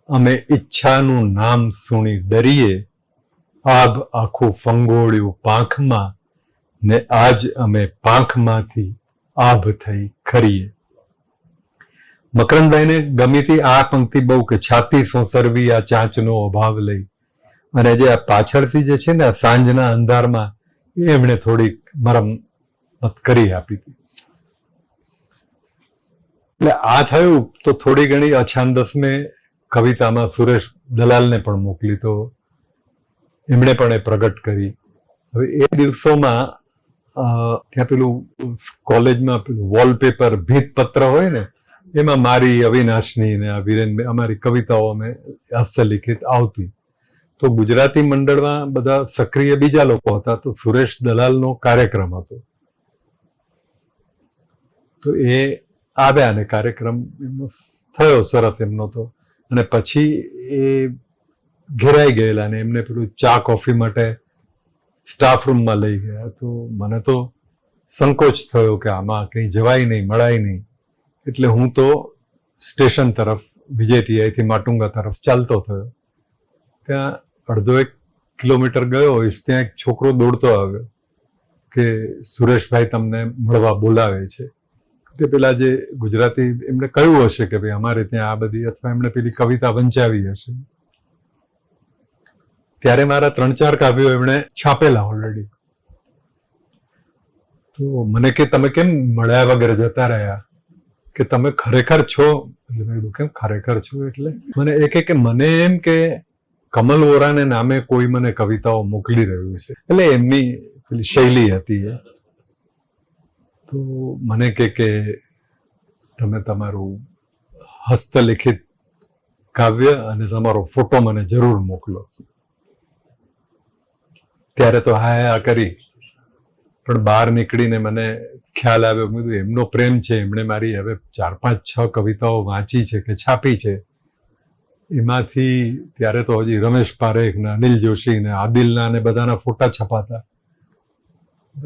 અમે ઈચ્છાનું નામ સુણી ડરીએ. આબ આખું ફંગોળ્યું પાંખમાં ને આજ અમે પાંખમાંથી આભ થઈ ખરીએ. મકરંદભાઈને ગમી હતી આ પંક્તિ બહુ, કે છાતી સોસરવી આ ચાંચનો અભાવ લઈ. અને જે આ પાછળથી જે છે ને આ સાંજના અંધારમાં, એ એમણે થોડીક મરમત કરી આપી હતી. એટલે આ થયું તો થોડી ઘણી અછાંદસ મેં કવિતામાં સુરેશ દલાલને પણ મોકલી, તો એમણે પણ એ પ્રગટ કરી. હવે એ દિવસોમાં ત્યાં પેલું કોલેજમાં પેલું વોલપેપર ભીતપત્ર હોય ને, એમાં મારી, અવિનાશની ને આ વિરેન અમારી કવિતાઓ અમે હસ્તલિખિત આવતી. તો ગુજરાતી મંડળમાં બધા સક્રિય બીજા લોકો હતા, તો સુરેશ દલાલનો કાર્યક્રમ હતો. તો એ આવ્યા ને કાર્યક્રમ એમનો થયો સરસ એમનો તો. અને પછી એ ઘેરાઈ ગયેલા ને એમને પેલું ચા કોફી માટે સ્ટાફ રૂમમાં લઈ ગયા. તો મને તો સંકોચ થયો કે આમાં કંઈ જવાય નહીં, મળાય નહીં. એટલે હું તો સ્ટેશન તરફ વિજયટીઆઈથી માટુંગા તરફ ચાલતો થયો. ત્યાં 1.5 કિલોમીટર ગયો હોઈશ, ત્યાં એક છોકરો દોડતો આવ્યો કે સુરેશભાઈ તમને મળવા બોલાવે છે. તે પેલા જે ગુજરાતી એમને કહ્યું હશે કે ભાઈ અમારે ત્યાં આ બધી, અથવા એમણે પેલી કવિતા વંચાવી હશે. ત્યારે મારા 3-4 કાવ્યો એમણે છાપેલા ઓલરેડી. તો મને કે તમે કેમ મળ્યા વગર જતા રહ્યા, કે તમે ખરેખર છો? એટલે મેં કીધું કેમ ખરેખર છો? એટલે મને એ કે મને એમ કે કમલ વોરાને નામે કોઈ મને કવિતાઓ મોકલી રહ્યું છે. એટલે એમની પેલી શૈલી હતી એ. તો મને કે તમે તમારું હસ્તલિખિત કાવ્ય અને તમારો ફોટો મને જરૂર મોકલો. ત્યારે તો હા કરી, પણ બહાર નીકળીને મને ખ્યાલ આવ્યો, મેં કીધું એમનો પ્રેમ છે, એમણે મારી હવે 4-5-6 કવિતાઓ વાંચી છે કે છાપી છે. એમાંથી ત્યારે તો હજી રમેશ પારેખ ને અનિલ જોશી ને આદિલના ને બધાના ફોટા છપાતા.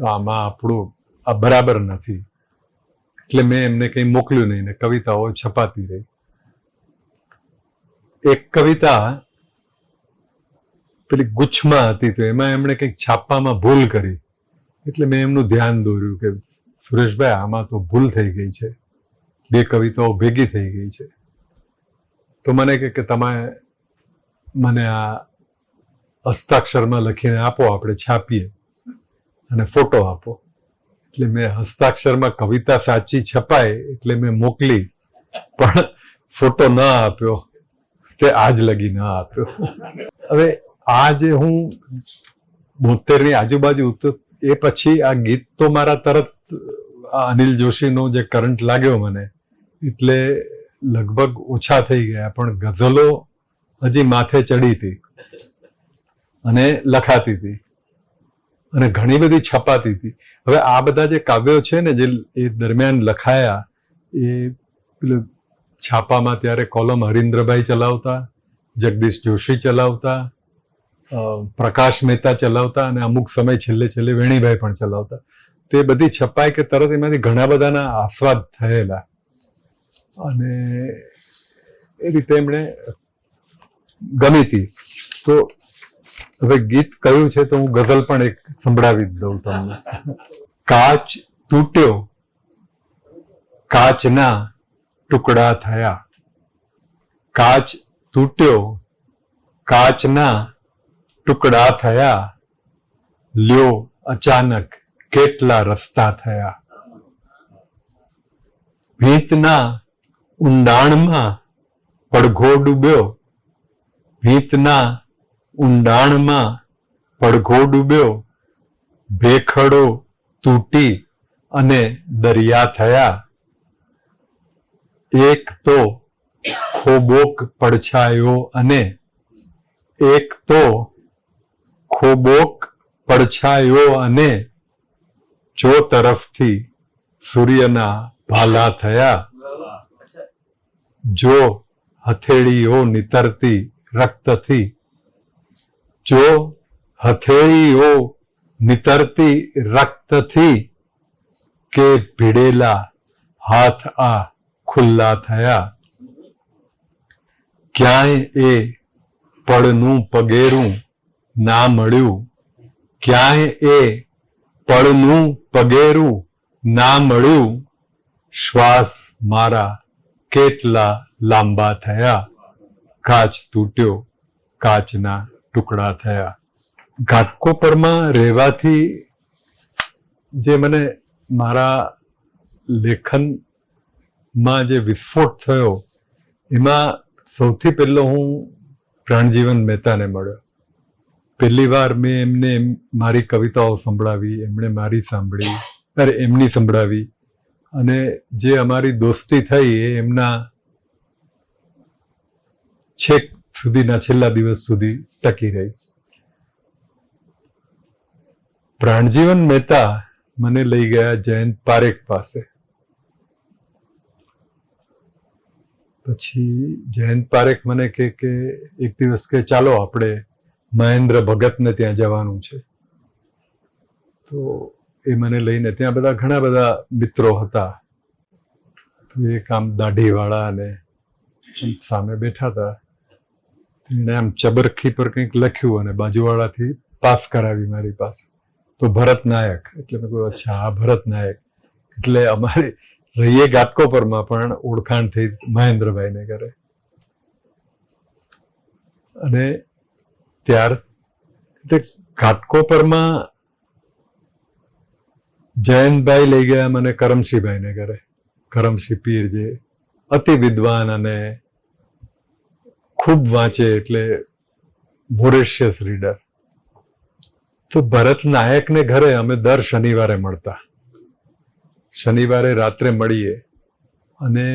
આમાં આપણું આ બરાબર નથી, એટલે મેં એમને કંઈ મોકલ્યું નહીં ને કવિતાઓ છપાતી રહી. એક કવિતા પેલી ગુચ્છમાં હતી, તો એમાં એમણે કંઈક છાપવામાં ભૂલ કરી. એટલે મેં એમનું ધ્યાન દોર્યું કે સુરેશભાઈ આમાં તો ભૂલ થઈ ગઈ છે, 2 કવિતાઓ ભેગી થઈ ગઈ છે. તો મને કે તમે મને આ હસ્તાક્ષરમાં લખીને આપો, આપણે છાપીએ, અને ફોટો આપો. એટલે મેં હસ્તાક્ષરમાં કવિતા સાચી છપાય એટલે મેં મોકલી, પણ ફોટો ન આપ્યો, તે આજ લગી ન આપ્યો. હવે આ જે હું 72ની આજુબાજુ, તો એ પછી આ ગીત તો મારા તરત અનિલ જોશીનો જે કરંટ લાગ્યો મને, એટલે લગભગ ઓછા થઈ ગયા. પણ ગઝલો હજી માથે ચડી હતી અને લખાતી હતી અને ઘણી બધી છપાતી હતી. હવે આ બધા જે કાવ્યો છે ને, જે એ દરમિયાન લખાયા, એ પેલું છાપામાં ત્યારે કોલમ હરીન્દ્રભાઈ ચલાવતા, જગદીશ જોશી ચલાવતા, પ્રકાશ મહેતા ચલાવતા અને અમુક સમય છેલ્લે વેણીભાઈ પણ ચલાવતા. તે બધી છપાઈ કે તરત એમાંથી ઘણા બધાના આસ્વાદ થયેલા અને એ રીતે એમણે ગમી હતી. તો હવે ગીત કયું છે તો હું ગઝલ પણ એક સંભળાવી જ દઉં તમને. કાચ તૂટ્યો, કાચના ટુકડા થયા. કાચ તૂટ્યો, કાચના ટુકડા થયા. લ્યો અચાનક કેટલા રસ્તા થયા. ભીતના ઊંડાણમાં પડઘો ડૂબ્યો. ભીતના ઊંડાણમાં પડઘો ડૂબ્યો. ભેખડો તૂટી અને દરિયા થયા. એક તો ખોબોક પડછાયો અને એક તો ખોબોક પડછાયો અને જો તરફથી સૂર્યના ભાલા થયા. જો હથેળીઓ નીતરતી રક્તથી, જો હથેળીઓ નીતરતી રક્તથી કે ભીડેલા હાથ આ ખુલ્લા થયા. ક્યાંય એ પડનું પગેરું ના મળ્યું. ક્યાંય એ પડનું પગેરું ના મળ્યું. શ્વાસ મારા કેટલા લાંબા થયા. કાચ તૂટ્યો, કાચના ટુકડા થયા. ઘાટકોપરમાં રહેવાથી જે મને મારા લેખનમાં જે વિસ્ફોટ થયો એમાં સૌથી પહેલો હું પ્રાણજીવન મહેતાને મળ્યો. પહેલી વાર મેં એમને મારી કવિતાઓ સંભળાવી, એમણે મારી સાંભળી, એમની સંભળાવી અને જે અમારી દોસ્તી થઈ એ એમના છેક સુધીના છેલ્લા દિવસ સુધી ટકી રહી. પ્રાણજીવન મહેતા મને લઈ ગયા જયંત પારેખ પાસે. પછી જયંત પારેખ મને કે એક દિવસ કે ચાલો આપણે મહેન્દ્ર ભગતને ત્યાં જવાનું છે. તો એ મને લઈને ત્યાં બધા ઘણા બધા મિત્રો હતા. તો એક આમ દાઢીવાળા અને સામે બેઠા હતા. એને આમ ચબરખી પર કંઈક લખ્યું અને બાજુવાળાથી પાસ કરાવી મારી પાસે. તો ભરત નાયક એટલે મેં કહ્યું અચ્છા આ ભરત નાયક એટલે અમારી રહીએ ઘાટકોપરમાં પણ ઓળખાણ થઈ મહેન્દ્રભાઈને ઘરે. અને ત્યાર ઘાટકોપરમાં જયંતભાઈ લઈ ગયા મને કરમસિંહભાઈને ઘરે. કરમસિંહ પીર જે અતિ વિદ્વાન અને ખૂબ વાંચે એટલે વોરેશિયસ રીડર. તો ભરત નાયકને ઘરે અમે દર શનિવારે મળતા. શનિવારે રાત્રે મળીએ અને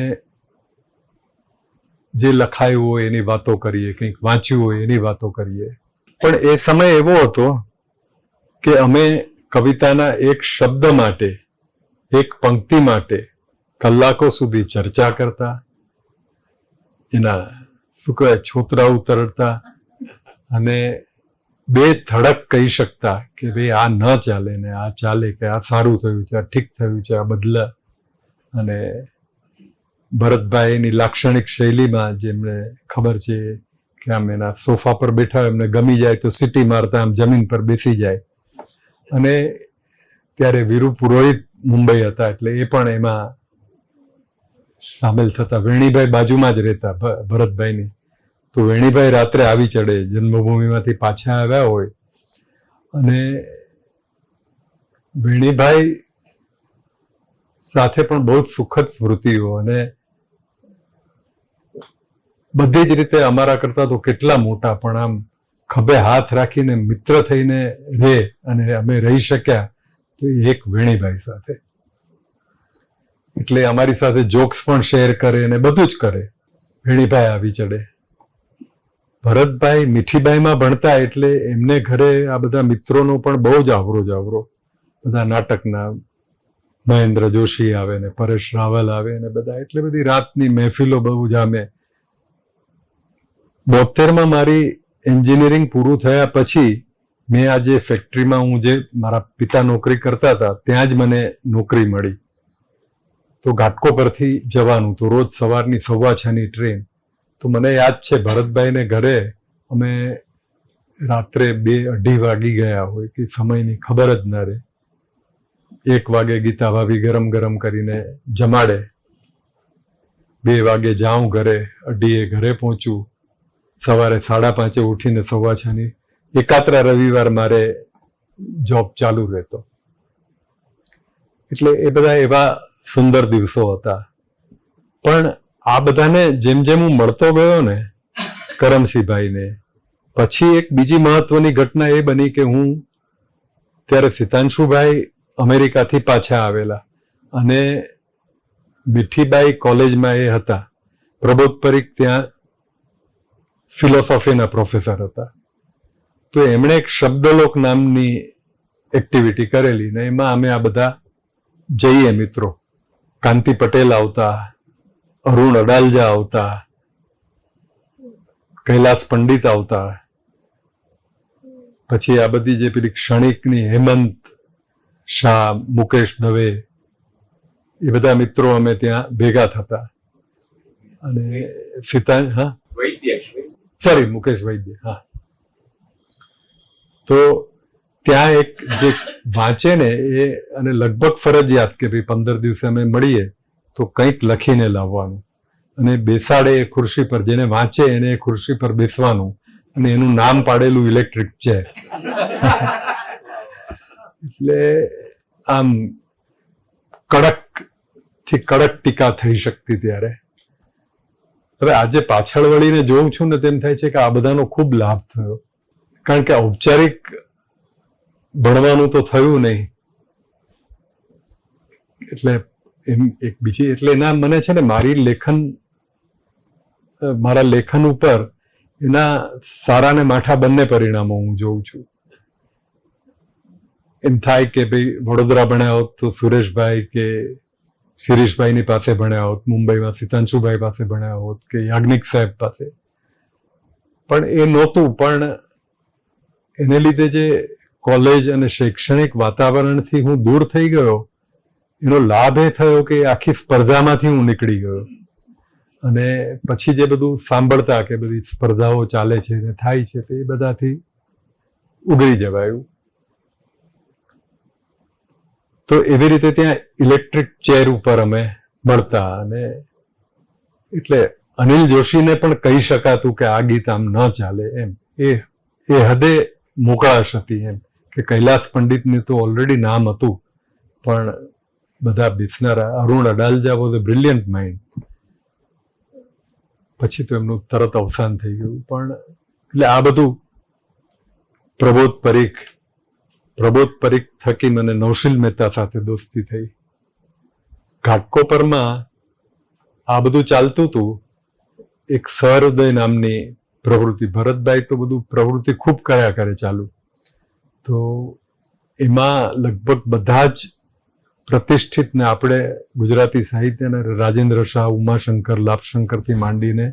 જે લખાયું હોય એની વાતો કરીએ, કંઈક વાંચ્યું હોય એની વાતો કરીએ. પણ એ સમય એવો હતો કે અમે કવિતાના એક શબ્દ માટે, એક પંક્તિ માટે કલાકો સુધી ચર્ચા કરતા, એના શું કહેવાય છોતરા ઉતરતા અને બે ધડક કહી શકતા કે ભાઈ આ ન ચાલે ને આ ચાલે, કે આ સારું થયું છે, આ ઠીક થયું છે, આ બદલા. અને ભરતભાઈની લાક્ષણિક શૈલીમાં જેમને ખબર છે કે આમ એના સોફા પર બેઠા એમને ગમી જાય તો સીટી મારતા આમ જમીન પર બેસી જાય. અને ત્યારે વીરુ પુરોહિત મુંબઈ હતા એટલે એ પણ એમાં સામેલ થતા. વેણીભાઈ બાજુમાં જ રહેતા ભરતભાઈની. તો વેણીભાઈ રાત્રે આવી ચડે, જન્મભૂમિમાંથી પાછા આવ્યા હોય અને વેણીભાઈ સાથે પણ બહુ જ સુખદ સ્મૃતિઓ અને બધી જ રીતે અમારા કરતા તો કેટલા મોટા પણ આમ ખભે હાથ રાખીને મિત્ર થઈને રહે અને અમે રહી શક્યા તો એક વેણીભાઈ સાથે. એટલે અમારી સાથે જોક્સ પણ શેર કરે અને બધું જ કરે. વેણીભાઈ આવી ચડે. ભરતભાઈ મીઠીબાઈમાં ભણતા એટલે એમને ઘરે આ બધા મિત્રોનો પણ બહુ જ આવરો બધા નાટકના મહેન્દ્ર જોશી આવે ને પરેશ રાવલ આવે ને બધા, એટલે બધી રાતની મહેફિલો બહુ જામે. 72માં મારી એન્જિનિયરિંગ પૂરું થયા પછી મેં આ જે ફેક્ટરીમાં હું જે મારા પિતા નોકરી કરતા હતા ત્યાં જ મને નોકરી મળી. તો ઘાટકો પરથી જવાનું, તો રોજ સવારની 6:15ની ટ્રેન. તો મને યાદ છે ભરતભાઈને ઘરે અમે રાત્રે 2-2:30 વાગી ગયા હોય કે સમયની ખબર જ ન રહે. 1 વાગે ગીતા ભાભી ગરમ ગરમ કરીને જમાડે, 2 વાગે જાઉં ઘરે, 2:30 ઘરે પહોંચું, સવારે 5:30 ઉઠીને 6:15ની એકાત્રા રવિવાર મારે જોબ ચાલુ રહેતો. એટલે એ બધા એવા સુંદર દિવસો હતા. પણ આ બધાને જેમ જેમ હું મળતો ગયો ને કરમસિંહભાઈને, પછી એક બીજી મહત્વની ઘટના એ બની કે હું ત્યારે સિતાંશુભાઈ અમેરિકાથી પાછા આવેલા અને મીઠીબાઈ કોલેજમાં એ હતા, પ્રબોધ પરીખ ત્યાં ફિલોસોફીના પ્રોફેસર હતા. તો એમણે એક શબ્દલોક નામની એક્ટિવિટી કરેલી ને એમાં અમે આ બધા જઈએ મિત્રો. કાંતિ પટેલ આવતા, અરુણ અડાલજા આવતા, કૈલાસ પંડિત આવતા, પછી આ બધી જે પેલી ક્ષણિકની હેમંત શાહ, મુકેશ દવે, એ બધા મિત્રો અમે ત્યાં ભેગા થતા. અને મુકેશ વૈદ્ય, હા. તો ત્યાં એક જે વાંચે ને એ, અને લગભગ ફરજિયાત કે ભાઈ 15 દિવસે અમે મળીએ તો કંઈક લખીને લાવવાનું અને બેસાડે એ ખુરશી પર, જેને વાંચે એને એ ખુરશી પર બેસવાનું અને એનું નામ પાડેલું ઇલેક્ટ્રિક ચેર. એટલે આમ કડક થી કડક ટીકા થઈ શકતી ત્યારે. હવે આજે પાછળ વળીને જોઉં છું ને તેમ થાય છે કે આ બધાનો ખૂબ લાભ થયો, કારણ કે ઔપચારિક ભણવાનું તો થયું નહીં. એટલે એમ એક બીજી, એટલે એના મને છે ને મારા લેખન ઉપર એના સારા ને માઠા બંને પરિણામો હું જોઉં છું. એમ થાય કે ભાઈ વડોદરા ભણ્યા હોત તો સુરેશભાઈ કે શિરીષભાઈની પાસે ભણ્યા હોત, મુંબઈમાં સિતાંશુભાઈ પાસે ભણ્યા હોત કે યાજ્ઞિક સાહેબ પાસે, પણ એ નહોતું. પણ એને લીધે જે કોલેજ અને શૈક્ષણિક વાતાવરણથી હું દૂર થઈ ગયો, એનો લાભ એ થયો કે આખી સ્પર્ધામાંથી હું નીકળી ગયો. અને પછી જે બધું સાંભળતા કે બધી સ્પર્ધાઓ ચાલે છે ને થાય છે, તે બધાથી ઉગરી જવાયું. તો એવી રીતે ત્યાં ઇલેક્ટ્રિક ચેર ઉપર અમે મળતા. અને એટલે અનિલ જોશીને પણ કહી શકાતું કે આ ગીત આમ ન ચાલે એમ, એ હદે મોકળાશ હતી એમ, કે કૈલાસ પંડિતને તો ઓલરેડી નામ હતું, પણ બધા બેસનારા. Arun Adalja was a brilliant mind. પછી તો એમનું તરત અવસાન થઈ ગયું. પણ એટલે આ બધું પ્રબોધ પરીખ થકી મને નૌશીલ મહેતા સાથે દોસ્તી થઈ. ઘાટકોપરમાં આ બધું ચાલતું હતું. એક સહૃદય નામની પ્રવૃત્તિ, ભરતભાઈ તો બધું પ્રવૃત્તિ ખૂબ કર્યા કરે ચાલુ. તો એમાં લગભગ બધા જ પ્રતિષ્ઠિત ને આપણે ગુજરાતી સાહિત્યના રાજેન્દ્ર શાહ, ઉમાશંકર, લાભશંકરથી માંડીને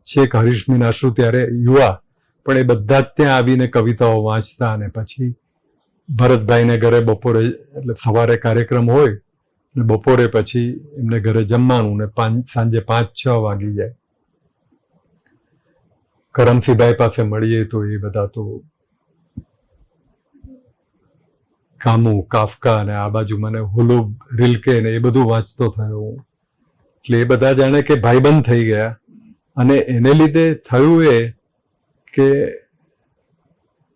છેક હરીશ મીનાશુ ત્યારે યુવા, પણ એ બધા જ ત્યાં આવીને કવિતાઓ વાંચતા. અને પછી ભરતભાઈને ઘરે બપોરે, એટલે સવારે કાર્યક્રમ હોય ને બપોરે પછી એમને ઘરે જમવાનું ને સાંજે 5-6 વાગી જાય. કરમસિંહભાઈ પાસે મળીએ તો એ બધા તો કામુ, કાફકા અને આ બાજુ મને હુલુબ, રિલ્કે ને એ બધું વાંચતો થયો. એટલે એ બધા જાણે કે ભાઈબંધ થઈ ગયા. અને એને લીધે થયું એ કે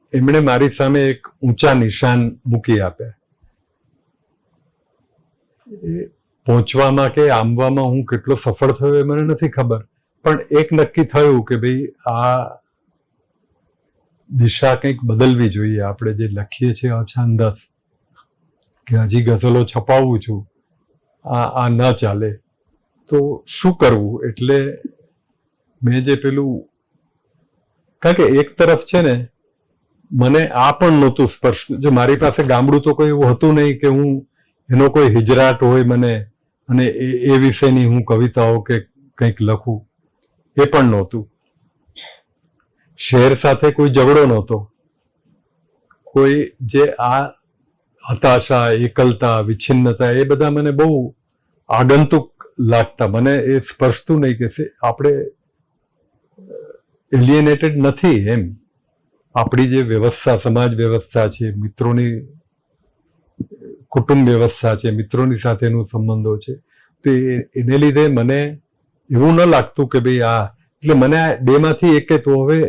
એમણે મારી સામે એક ઊંચા નિશાન મૂકી આપ્યા. એ પહોંચવામાં કે આંબવામાં હું કેટલો સફળ થયો એ મને નથી ખબર, પણ એક નક્કી થયું કે ભાઈ આ દિશા કંઈક બદલવી જોઈએ. આપણે જે લખીએ છીએ અછાંદસ કે હજી ગઝલો છપાવું છું, આ ન ચાલે, તો શું કરવું? એટલે મેં જે પેલું, કારણ કે એક તરફ છે ને મને આ પણ નહોતું સ્પર્શતું. જો મારી પાસે ગામડું તો કોઈ એવું હતું નહીં કે હું એનો કોઈ હિજરાટ હોય મને અને એ વિશેની હું કવિતાઓ કે કંઈક લખું, એ પણ નહોતું. શહેર સાથે કોઈ ઝઘડો નહોતો, કોઈ જે આ હતાશા, એકલતા, વિચ્છિન્નતા એ બધા મને બહુ આગંતુક લાગતા. મને એ સ્પર્શતું નહીં કે આપણે એલિયનેટેડ નથી એમ. આપણી જે વ્યવસ્થા, સમાજ વ્યવસ્થા છે, મિત્રોની કુટુંબ વ્યવસ્થા છે, મિત્રોની સાથેનું સંબંધો છે, તો એને લીધે મને એવું ન લાગતું કે ભાઈ આ, એટલે મને આ બેમાંથી એકે તો હવે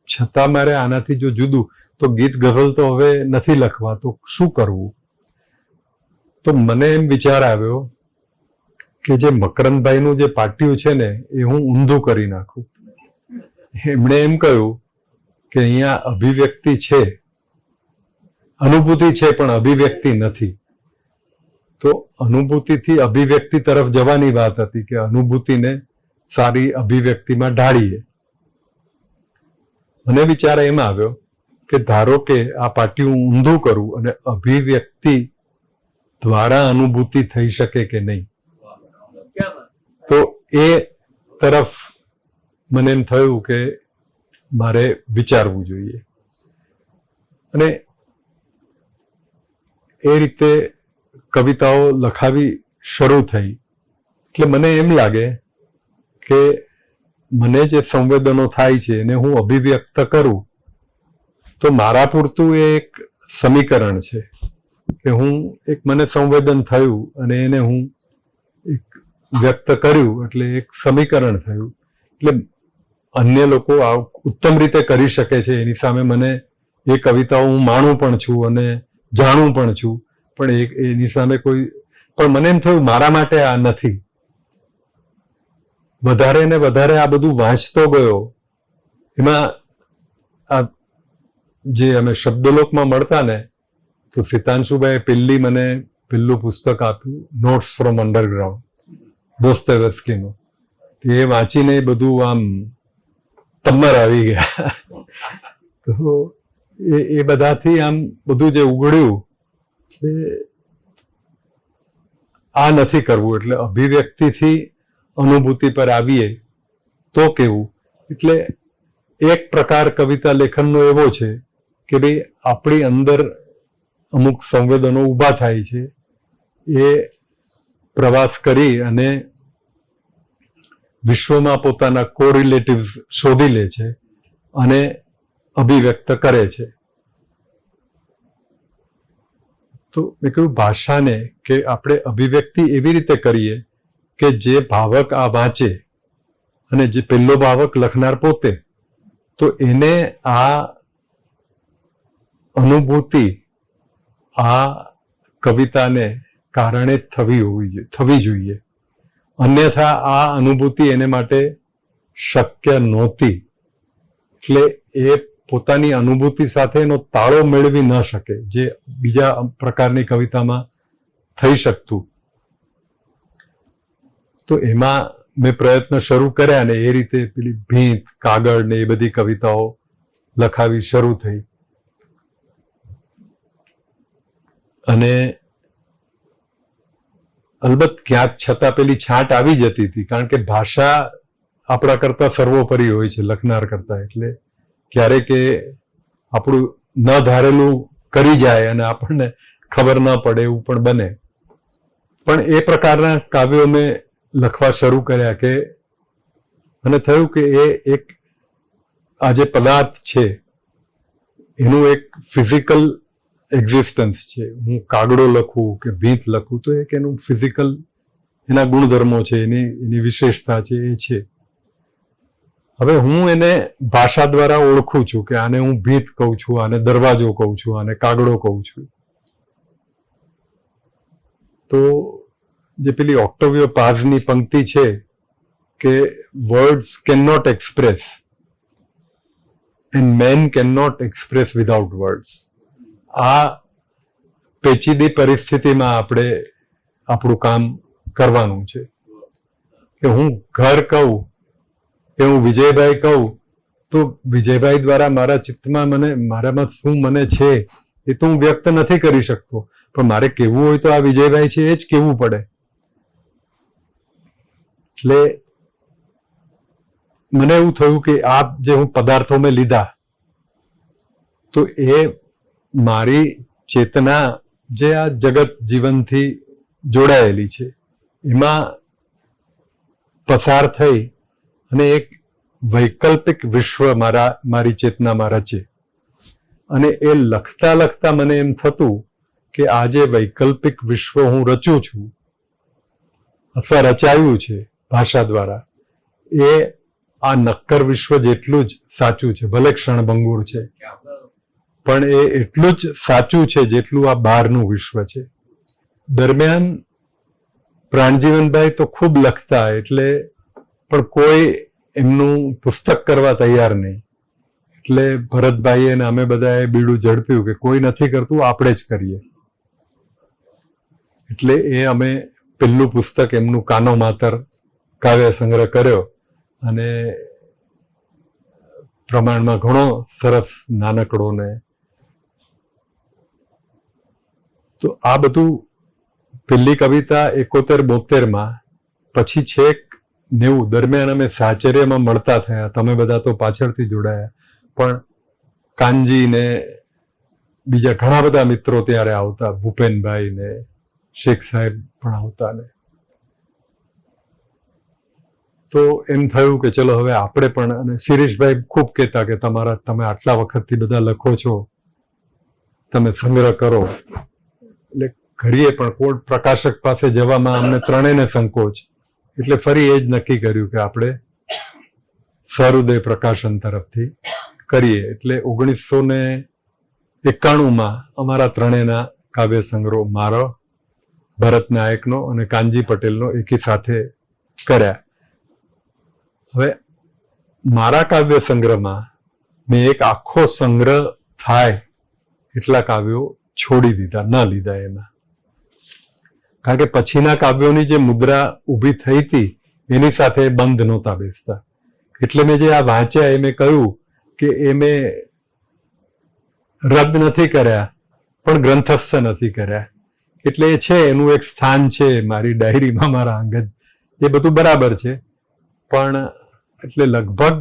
છતાં મારે આનાથી જો જુદું, તો ગીત ગઝલ તો હવે નથી લખવા, તો શું કરવું? તો મને એમ વિચાર આવ્યો કે જે મકરંદભાઈનું જે પાટિયું છે ને એ હું ઊંધું કરી નાખું. એમણે એમ કહ્યું કે અહીંયા અભિવ્યક્તિ છે, અનુભૂતિ છે, પણ અભિવ્યક્તિ નથી. તો અનુભૂતિથી અભિવ્યક્તિ તરફ જવાની વાત હતી કે અનુભૂતિને સારી અભિવ્યક્તિમાં ઢાળીએ. મને વિચાર એમ આવ્યો કે ધારો કે આ પાટિયું ઊંધું કરું અને અભિવ્યક્તિ દ્વારા અનુભૂતિ થઈ શકે કે નહીં, તો એ તરફ મને એમ થયું કે મારે વિચારવું જોઈએ. અને એ રીતે કવિતાઓ લખાવી શરૂ થઈ. એટલે મને એમ લાગે કે મને જે સંવેદનો થાય છે એને હું અભિવ્યક્ત કરું, તો મારા પૂરતું એ એક સમીકરણ છે કે હું એક મને સંવેદન થયું અને એને હું એક વ્યક્ત કર્યું, એટલે એક સમીકરણ થયું. એટલે અન્ય લોકો આ ઉત્તમ રીતે કરી શકે છે એની સામે મને એ કવિતાઓ હું માણું પણ છું અને જાણું પણ છું, પણ એની સામે કોઈ, પણ મને એમ થયું મારા માટે આ નથી. વધારે ને વધારે આ બધું વાંચતો ગયો. એમાં આ જે અમે શબ્દલોકમાં મળતા ને, તો સિતાંશુભાઈએ પહેલું પુસ્તક આપ્યું, નોટ્સ ફ્રોમ અંડરગ્રાઉન્ડ, દોસ્તોયેવસ્કીનું. એ વાંચીને બધું આમ તમ્મર આવી ગયા. તો એ બધાથી આમ બધું જે ઉઘડ્યું કે આ નથી કરવું, એટલે અભિવ્યક્તિથી અનુભૂતિ પર આવીએ તો કેવું. એટલે એક પ્રકાર કવિતા લેખનનો એવો છે કે ભાઈ આપણી અંદર અમુક સંવેદનો ઊભા થાય છે, એ પ્રવાસ કરી અને વિશ્વમાં પોતાના કોરિલેટિવ્સ શોધી લે છે અને અભિવ્યક્ત કરે છે. તો મેં કહ્યું ભાષાને કે આપણે અભિવ્યક્તિ એવી રીતે કરીએ કે જે ભાવક આ વાંચે અને જે પહેલો ભાવક લખનાર પોતે, તો એને આ અનુભૂતિ આ કવિતાને કારણે થવી જોઈએ. અન્યથા આ અનુભૂતિ એને માટે શક્ય નહોતી. એટલે એ પોતાની અનુભૂતિ સાથે એનો તાળો મેળવી ન શકે, જે બીજા પ્રકારની કવિતામાં થઈ શકતું. તો એમાં મેં પ્રયત્ન શરૂ કર્યા ને એ રીતે પેલી ભીંત, કાગળ ને એ બધી કવિતાઓ લખાવી શરૂ થઈ. અને અલબત્ત ક્યાંક છતાં પેલી છાંટ આવી જતી હતી, કારણ કે ભાષા આપણા કરતા સર્વોપરી હોય છે લખનાર કરતા. એટલે ક્યારેક એ આપણું ન ધારેલું કરી જાય અને આપણને ખબર ન પડે એવું પણ બને. પણ એ પ્રકારના કાવ્યો મેં લખવા શરૂ કર્યા કે મને થયું કે એ એક આ જે પદાર્થ છે એનું એક ફિઝિકલ એક્ઝિસ્ટન્સ છે. હું કાગડો લખું કે ભીંત લખું તો એક એનું ફિઝિકલ એના ગુણધર્મો છે, એની વિશેષતા છે, એ છે. હવે હું એને ભાષા દ્વારા ઓળખું છું કે આને હું ભીંત કહું છું, આને દરવાજો કહું છું, આને કાગડો કહું છું. તો જે પેલી ઓક્ટેવિયો પાઝની પંક્તિ છે કે words can not express and man can not express without words. આ પેચીદી પરિસ્થિતિમાં આપણે આપણું કામ કરવાનું છે કે હું ઘર કહું કે હું વિજયભાઈ કહું, તો વિજયભાઈ દ્વારા મારા ચિત્તમાં મારામાં શું મને છે એ તો હું વ્યક્ત નથી કરી શકતો, પણ મારે કહેવું હોય તો આ વિજયભાઈ છે એ જ કહેવું પડે. એટલે મને એવું થયું કે આ જે હું પદાર્થો મેં લીધા તો એ મારી ચેતના જે આ જગત જીવનથી જોડાયેલી છે એમાં પસાર થઈ અને એક વૈકલ્પિક વિશ્વ મારી ચેતનામાં રચે. અને એ લખતા લખતા મને એમ થતું કે આ જે વૈકલ્પિક વિશ્વ હું રચું છું અથવા રચાયું છે ભાષા દ્વારા એ આ નક્કર વિશ્વ જેટલું જ સાચું છે. ભલે ક્ષણભંગુર છે પણ એ એટલું જ સાચું છે જેટલું આ બહારનું વિશ્વ છે. દરમિયાન પ્રાણજીવનભાઈ તો ખૂબ લખતા એટલે પણ કોઈ એમનું પુસ્તક કરવા તૈયાર નહીં. એટલે ભરતભાઈએ અને અમે બધાએ બીડું ઝડપ્યું કે કોઈ નથી કરતું, આપણે જ કરીએ. એટલે એ અમે પહેલું પુસ્તક એમનું કાનો માતર કાવ્ય સંગ્રહ કર્યો અને પ્રમાણમાં ઘણો સરસ નાનકડો ને. તો આ બધું પહેલી કવિતા 71-72 પછી છેક 90 દરમિયાન અમે સાચર્યમાં મળતા થયા. તમે બધા તો પાછળથી જોડાયા પણ કાનજી ને બીજા ઘણા બધા મિત્રો ત્યારે આવતા, ભૂપેનભાઈ ને શેખ સાહેબ પણ આવતા ને. તો એમ થયું કે ચલો હવે આપણે પણ, અને શિરીષભાઈ ખૂબ કહેતા કે તમે આટલા વખતથી બધા લખો છો, તમે સંગ્રહ કરો. એટલે કરીએ પણ કોણ પ્રકાશક પાસે જવામાં અમને ત્રણેયને સંકોચ. એટલે ફરી એ જ નક્કી કર્યું કે આપણે સહૃદય પ્રકાશન તરફથી કરીએ. એટલે 1991 અમારા ત્રણેયના કાવ્ય સંગ્રહ, મારો, ભરત નાયકનો અને કાનજી પટેલનો એકી સાથે કર્યા. હવે મારા કાવ્ય સંગ્રહમાં મેં એક આખો સંગ્રહ થાય એટલા કાવ્યો છોડી દીધા, ન લીધા એમાં. કારણ કે પછીના કાવ્યોની જે મુદ્રા ઊભી થઈ હતી એની સાથે બંધ નહોતા બેસતા. એટલે મેં જે આ વાંચ્યા એ મેં કહ્યું કે એ મેં રદ નથી કર્યા પણ ગ્રંથસ્થ નથી કર્યા. એટલે એ છે, એનું એક સ્થાન છે મારી ડાયરીમાં, મારા અંગત, એ બધું બરાબર છે. પણ એટલે લગભગ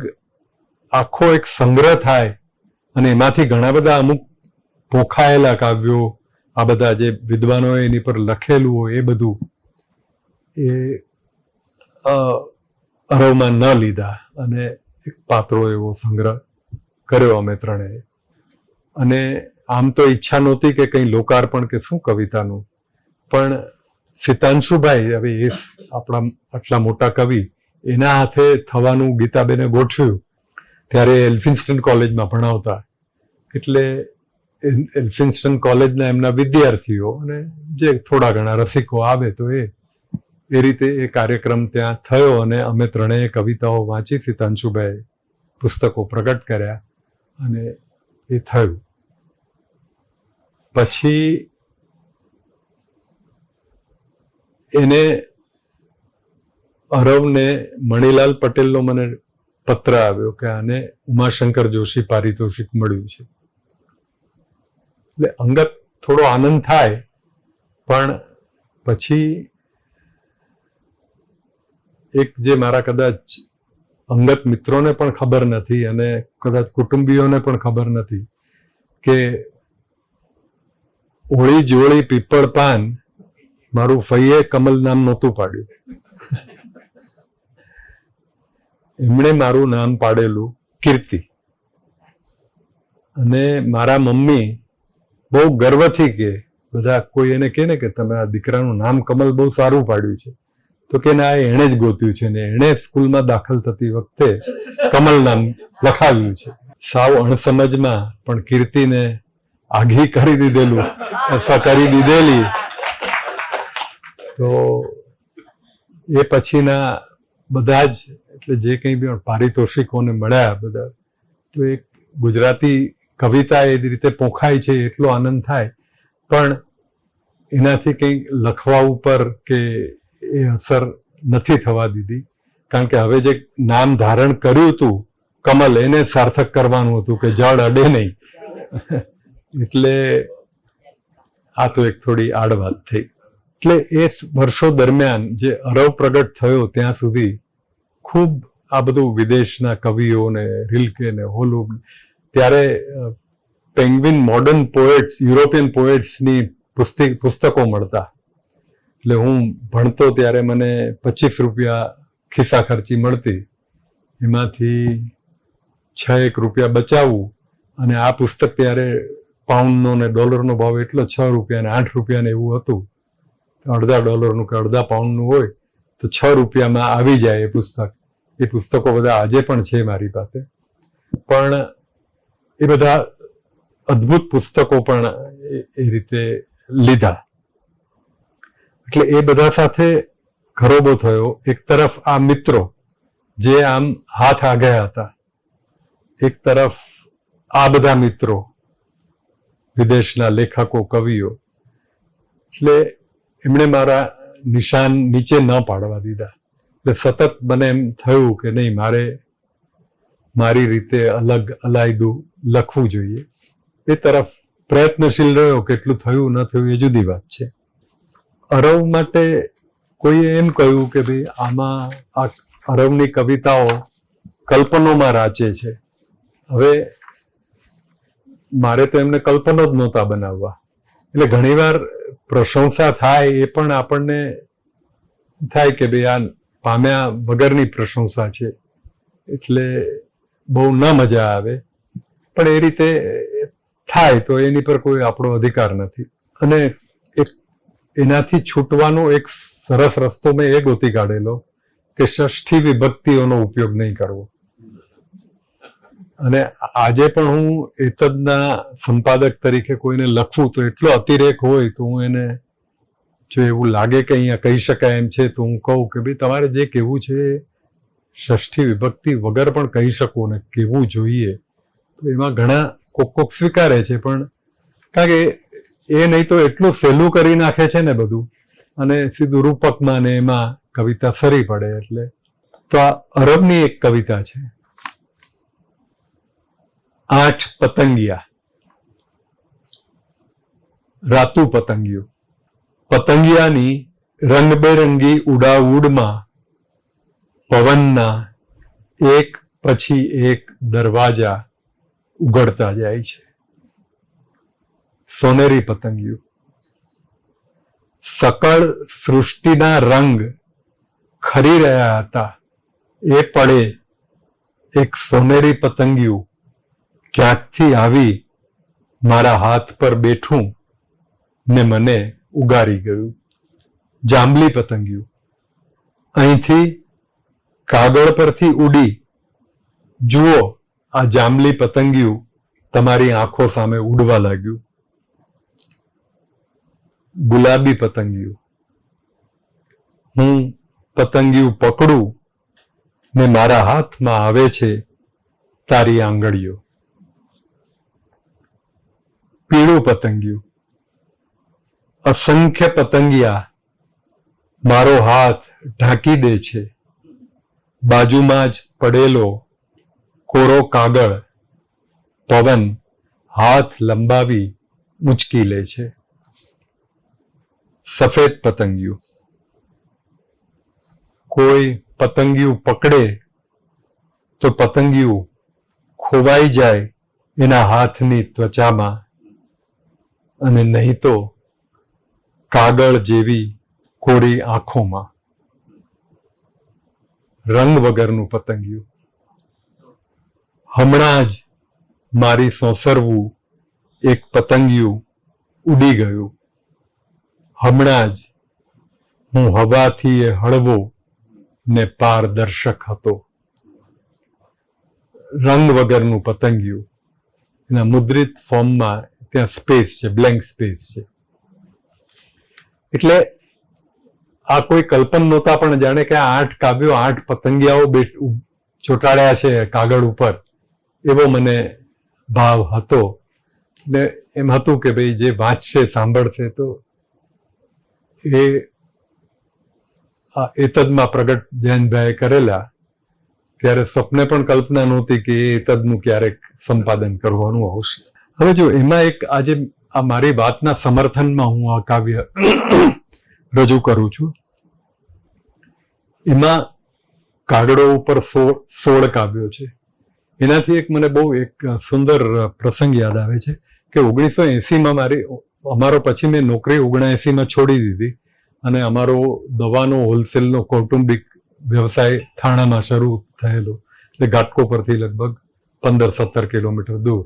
આખો એક સંગ્રહ થાય અને એમાંથી ઘણા બધા અમુક પોખાયેલા કાવ્યો, આ બધા જે વિદ્વાનોએ એની પર લખેલું હોય એ બધું એ અરવમાં ન લીધા અને એક પાતળો એવો સંગ્રહ કર્યો અમે ત્રણેય. અને આમ તો ઈચ્છા નહોતી કે કંઈ લોકાર્પણ કે શું કવિતાનું, પણ સિતાંશુભાઈ, હવે એ આપણા આટલા મોટા કવિ, એના હાથે થવાનું ગીતાબેને ગોઠવ્યું. ત્યારે એલ્ફિન્સ્ટન કોલેજમાં ભણાવતા, એટલે એલ્ફિન્સ્ટન કોલેજના એમના વિદ્યાર્થીઓ અને જે થોડા ઘણા રસિકો આવે તો એ રીતે એ કાર્યક્રમ ત્યાં થયો અને અમે ત્રણેય કવિતાઓ વાંચી, સિતાંશુભાઈ પુસ્તકો પ્રગટ કર્યા અને એ થયું. પછી એને અરવને મણીલાલ પટેલનો મને પત્ર આવ્યો કે આને ઉમાશંકર જોશી પારિતોષિક મળ્યું છે. એટલે અંગત થોડો આનંદ થાય, પણ પછી એક જે મારા કદાચ અંગત મિત્રોને પણ ખબર નથી અને કદાચ કુટુંબીઓને પણ ખબર નથી કે ઓળી જોળી પીપળ પાન મારું ફઈએ કમલ નામ નહોતું પાડ્યું. એમણે મારું નામ પાડેલું કીર્તિ. અને મારા મમ્મી બહુ ગર્વથી કે, બધા કોઈ એને કહે ને કે તમે આ દીકરાનું નામ કમલ બહુ સારું પાડ્યું છે, તો કે ના, એણે જ ગોત્યું છે ને એણે સ્કૂલમાં દાખલ થતી વખતે કમલ નામ લખાવ્યું છે. સાવ અણસમજમાં પણ કીર્તિને આઘી કરી દીધેલું અથવા કરી દીધેલી. તો એ પછીના બધા જ, એટલે જે કંઈ બી પારિતોષિકોને મળ્યા બધા, તો એક ગુજરાતી કવિતા એ રીતે પોખાય છે એટલો આનંદ થાય. પણ એનાથી કંઈ લખવા ઉપર કે એ અસર નથી થવા દીધી. કારણ કે હવે જે નામ ધારણ કર્યું હતું કમલ, એને સાર્થક કરવાનું હતું કે જળ અડે નહીં. એટલે આ તો એક થોડી આડ વાત થઈ. એટલે એ વર્ષો દરમિયાન જે અરવ પ્રગટ થયો ત્યાં સુધી ખૂબ આ બધું વિદેશના કવિઓ ને રિલ્કે ને હોલુબ, ત્યારે પેંગ્વિન મોડર્ન પોએટ્સ, યુરોપિયન પોએટ્સની પુસ્તકો મળતા. એટલે હું ભણતો ત્યારે મને 25 રૂપિયા ખિસ્સા ખર્ચી મળતી, એમાંથી 6 રૂપિયા બચાવવું, અને આ પુસ્તક ત્યારે પાઉન્ડનો ને ડોલરનો ભાવ એટલો 6 રૂપિયા ને 8 રૂપિયા ને એવું હતું. અડધા ડોલરનું કે અડધા પાઉન્ડનું હોય તો 6 રૂપિયામાં આવી જાય એ પુસ્તક. એ પુસ્તકો બધા આજે પણ છે મારી પાસે. પણ એ બધા અદ્ભુત પુસ્તકો પણ એ રીતે લીધા. એટલે એ બધા સાથે ખરોબો થયો. એક તરફ આ મિત્રો જે આમ હાથ આગ્યા હતા, એક તરફ આ બધા મિત્રો વિદેશના લેખકો, કવિઓ. એટલે એમણે મારા નિશાન નીચે ન પાડવા દીધા. એટલે સતત મને એમ થયું કે નહીં, મારે મારી રીતે અલગ અલાયદું લખવું જોઈએ. એ તરફ પ્રયત્નશીલ રહ્યો. કેટલું થયું ન થયું એ જુદી વાત છે. અરવ માટે કોઈએ એમ કહ્યું કે ભાઈ આમાં આ અરવની કવિતાઓ કલ્પનોમાં રાચે છે. હવે મારે તો એમને કલ્પનો જ નહોતા બનાવવા. એટલે ઘણીવાર પ્રશંસા થાય એ પણ આપણને થાય કે ભાઈ આ પામ્યા વગરની પ્રશંસા છે, એટલે બહુ ન મજા આવે. પણ એ રીતે થાય તો એની પર કોઈ આપણો અધિકાર નથી. અને એનાથી છૂટવાનો એક સરસ રસ્તો મેં એ ગોતી કાઢેલો કે ષષ્ઠી વિભક્તિઓનો ઉપયોગ નહીં કરવો. અને આજે પણ હું એતદના સંપાદક તરીકે કોઈને લખું તો એટલો અતિરેક હોય તો હું એને, જો એવું લાગે કે અહીંયા કહી શકાય એમ છે તો હું કહું કે ભાઈ તમારે જે કહેવું છે ષષ્ઠી વિભક્તિ વગર પણ કહી શકો ને કહેવું જોઈએ. તો એમાં ઘણા કોક સ્વીકારે છે, પણ કારણ કે એ નહીં તો એટલું સહેલું કરી નાખે છે ને બધું, અને સીધું રૂપકમાં ને એમાં કવિતા સરી પડે. એટલે તો આ અરબની એક કવિતા છે, 8 પતંગિયા. રાતુ પતંગિયું. પતંગિયાની રંગબેરંગી ઉડાઉડમાં પવનના એક પછી એક દરવાજા ઉઘડતા જાય છે. સોનેરી પતંગિયું. સકળ સૃષ્ટિના રંગ ખરી રહ્યા હતા એ પળે એક સોનેરી પતંગિયું ક્યાંકથી આવી મારા હાથ પર બેઠું ને મને ઉગારી ગયું. જાંબલી પતંગિયું. અહીંથી કાગળ પરથી ઉડી જુઓ, આ જાંબલી પતંગિયું તમારી આંખો સામે ઉડવા લાગ્યું. ગુલાબી પતંગિયું. હું પતંગિયું પકડું ને મારા હાથમાં આવે છે તારી આંગળીઓ. પીળું પતંગિયું. અસંખ્ય પતંગિયા મારો હાથ ઢાંકી દે છે. બાજુમાં જ પડેલો કોરો કાગળ પવન હાથ લંબાવી ઉંચકી લે છે. સફેદ પતંગિયું. કોઈ પતંગિયું પકડે તો પતંગિયું ખોવાઈ જાય એના હાથની ત્વચામાં, અને નહીં તો કાગળ જેવી કોરી આંખોમાં. રંગ વગરનું પતંગિયું. હમણાં જ મારી સોસરવું એક પતંગિયું ઉડી ગયું. હમણાં જ હું હવાથી એ હળવો ને પારદર્શક હતો. રંગ વગરનું પતંગિયું. એના મુદ્રિત ફોર્મમાં ત્યાં સ્પેસ છે, બ્લેન્ક સ્પેસ છે. એટલે આ કોઈ કલ્પન નહોતા, પણ જાણે કે 8 કાવ્યો 8 પતંગિયાઓ ચોંટાડ્યા છે કાગળ ઉપર, એવો મને ભાવ હતો. ને એમ હતું કે ભાઈ જે વાંચશે, સાંભળશે તો એ એતદમાં પ્રગટ જયંતભાઈએ કરેલા, ત્યારે સ્વપ્ને પણ કલ્પના નહોતી કે એ એતદનું ક્યારેક સંપાદન કરવાનું આવશે. હવે જો એમાં એક આજે આ મારી વાતના સમર્થનમાં હું આ કાવ્ય રજૂ કરું છું. એમાં કાગડો ઉપર 16 કાવ્યો છે. એનાથી એક મને બહુ એક સુંદર પ્રસંગ યાદ આવે છે કે 1980માં અમારો પછી મેં નોકરી 79માં છોડી દીધી અને અમારો દવાનો હોલસેલનો કૌટુંબિક વ્યવસાય થાણામાં શરૂ થયેલો, એટલે ઘાટકો પરથી લગભગ 15-17 કિલોમીટર દૂર.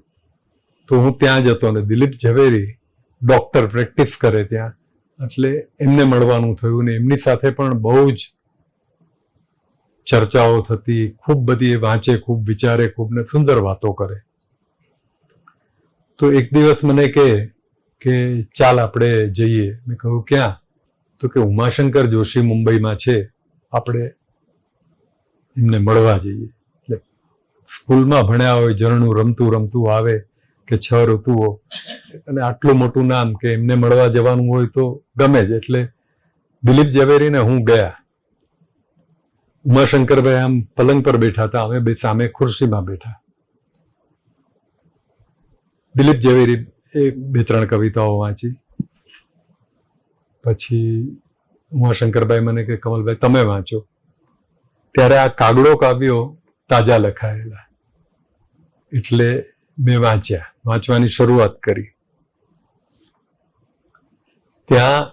તો હું ત્યાં જતો અને દિલીપ ઝવેરી ડોક્ટર પ્રેક્ટિસ કરે ત્યાં, એટલે એમને મળવાનું થયું ને એમની સાથે પણ બહુ જ ચર્ચાઓ થતી, ખૂબ બધી એ વાંચે, ખૂબ વિચારે, ખૂબ ને સુંદર વાતો કરે. તો એક દિવસ મને કે ચાલ આપણે જઈએ. મેં કહ્યું ક્યાં? તો કે ઉમાશંકર જોશી મુંબઈમાં છે, આપણે એમને મળવા જઈએ. એટલે સ્કૂલમાં ભણ્યા હોય, ઝરણું રમતું રમતું આવે કે 6 ઋતુઓ અને આટલું મોટું નામ કે એમને મળવા જવાનું હોય તો ગમે જ. એટલે દિલીપ ઝવેરીને હું ગયા. ઉમાશંકરભાઈ આમ પલંગ પર બેઠા હતા, અમે બે સામે ખુરશીમાં બેઠા. દિલીપ ઝવેરી એ 2-3 કવિતાઓ વાંચી. પછી ઉમાશંકરભાઈ મને કે કમલભાઈ તમે વાંચો. ત્યારે આ કાગડો કાવ્યો તાજા લખાયેલા, એટલે મેં વાંચવાની શરૂઆત કરી. ત્યાં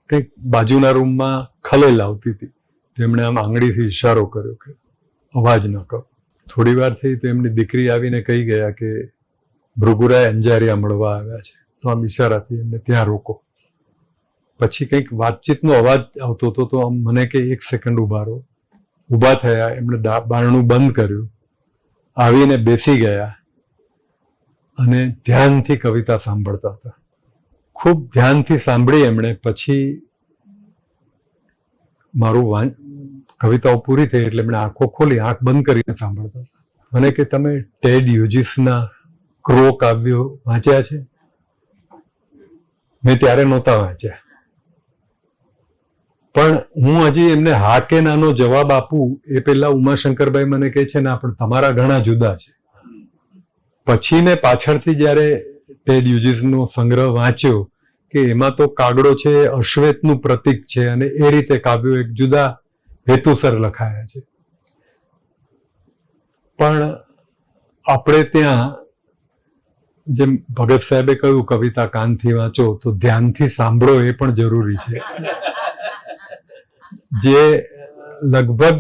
કંઈક બાજુના રૂમમાં ખલેલ આવતી હતી, તો એમણે આમ આંગળીથી ઇશારો કર્યો કે અવાજ ન કરો. થોડી વાર થઈ તો એમની દીકરી આવીને કહી ગયા કે ભૃગુરાય અંજારિયા મળવા આવ્યા છે, તો આમ ઇશારાથી એમને ત્યાં રોકો. પછી કંઈક વાતચીતનો અવાજ આવતો હતો, તો આમ મને કે 1 સેકન્ડ ઊભા રહો. ઊભા થયા, એમણે બારણું બંધ કર્યું, આવીને બેસી ગયા અને ધ્યાનથી કવિતા સાંભળતા હતા. ખૂબ ધ્યાનથી સાંભળી એમણે. પછી મારું કવિતાઓ પૂરી થઈ એટલે એમણે આંખો ખોલી, આંખ બંધ કરીને સાંભળતા હતા. મને કે તમે ટેડ હ્યુજીસના ક્રો કાવ્યો વાંચ્યા છે? મેં ત્યારે નહોતા વાંચ્યા, પણ હું હજી એમને હા કે નાનો જવાબ આપું એ પહેલા ઉમાશંકરભાઈ મને કહે છે ના પણ તમારા ઘણા જુદા છે. પછી મેં પાછળથી જ્યારે ટેડ હ્યુજીસનો સંગ્રહ વાંચ્યો કે એમાં તો કાગડો છે અશ્વેતનું પ્રતીક છે અને એ રીતે કાવ્યો એક જુદા હેતુસર લખાયા છે. પણ આપણે ત્યાં જેમ ભગત સાહેબે કહ્યું કવિતા કાનથી વાંચો, તો ધ્યાનથી સાંભળો એ પણ જરૂરી છે, જે લગભગ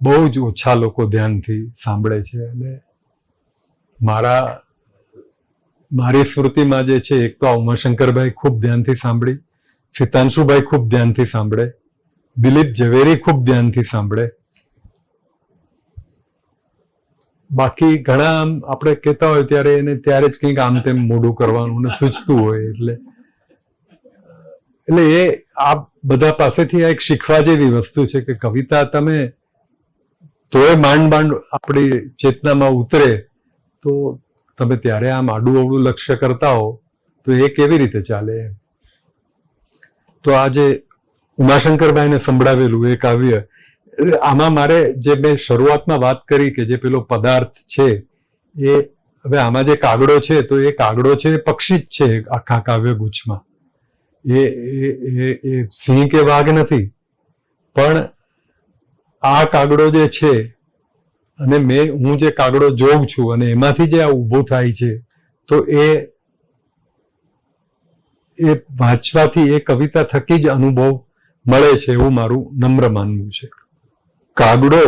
બહુ જ ઓછા લોકો ધ્યાનથી સાંભળે છે. અને મારી સ્મૃતિમાં જે છે, એક તો આ ઉમાશંકરભાઈ ખૂબ ધ્યાનથી સાંભળી, સિતાંશુભાઈ ખૂબ ધ્યાનથી સાંભળે, દિલીપ ઝવેરી ખૂબ ધ્યાનથી સાંભળે. બાકી ઘણા આમ આપણે કહેતા હોય ત્યારે એને ત્યારે જ કંઈક આમ તેમ મોઢું કરવાનું ને સૂચતું હોય. એટલે એ આ બધા પાસેથી આ એક શીખવા જેવી વસ્તુ છે કે કવિતા તમે તોય માંડ આપણી ચેતનામાં ઉતરે તો તમે ત્યારે આમ આડું અવળું લક્ષ્ય કરતા હો તો એ કેવી રીતે ચાલે. તો આ જે ઉમાશંકરભાઈને સંભળાવેલું એ કાવ્ય, આમાં મારે જે મેં શરૂઆતમાં વાત કરી કે જે પેલો પદાર્થ છે એ હવે આમાં જે કાગડો છે તો એ કાગડો છે પક્ષી જ છે આખા કાવ્ય ગુચ્છમાં. એ સિંહ કે વાઘ નથી, પણ આ કાગડો જે છે અને હું જે કાગડો જોઉં છું અને એમાંથી જે આ ઊભો થાય છે, તો એ વાંચવાથી એ કવિતા થકી જ અનુભવ મળે છે એવું મારું નમ્ર માનવું છે. કાગડો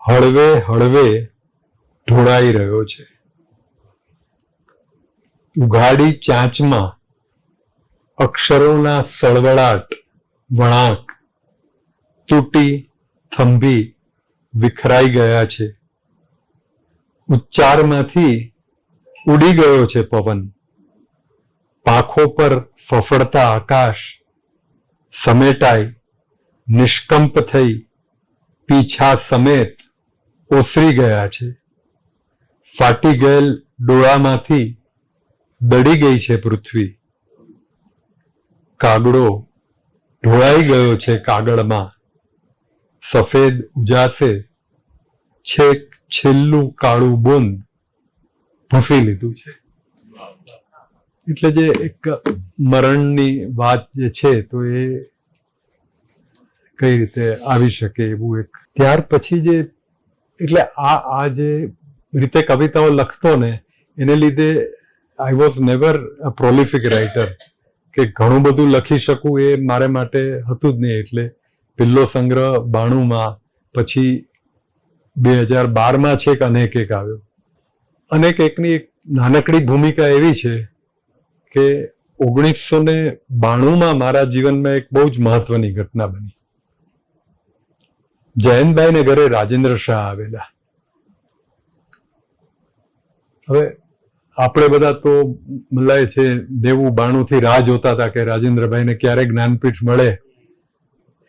હળવે હળવે ઢોળાઈ રહ્યો છે, ઉઘાડી ચાંચમાં અક્ષરોના સળવળાટ વળાંક તૂટી થંભી વિખરાઈ ગયા છે. ઉચ્ચારમાંથી ઉડી ગયો છે પવન, પાંખો પર ફફડતા આકાશ સમેટાઈ નિષ્કંપ થઈ પીછા સમેત ઓસરી ગયા છે. ફાટી ગયેલ ડોળામાંથી દડી ગઈ છે પૃથ્વી. કાગડો ઢોળાઈ ગયો છે કાગળમાં, સફેદ ઉજાસે છેક છેલ્લું કાળું બુંદ ભૂંસી લીધું છે. એટલે જે એક મરણની વાત જે છે તો એ કઈ રીતે આવી શકે એવું એક. ત્યાર પછી જે એટલે આ જે રીતે કવિતાઓ લખતો ને એને લીધે I was never a prolific writer, કે ઘણું બધું લખી શકું એ મારે માટે હતું જ નહીં. એટલે પહેલો સંગ્રહ 92માં, પછી 2012માં છેક અનેક એક આવ્યો. અનેક એકની એક નાનકડી ભૂમિકા એવી છે કે 1992માં મારા જીવનમાં એક બહુ જ મહત્વની ઘટના બની. જયંતભાઈને ઘરે રાજેન્દ્ર શાહ આવેલા. હવે આપણે બધા તો મલાય છે 90-92 થી રાહ જોતા હતા કે રાજેન્દ્રભાઈને ક્યારે જ્ઞાનપીઠ મળે.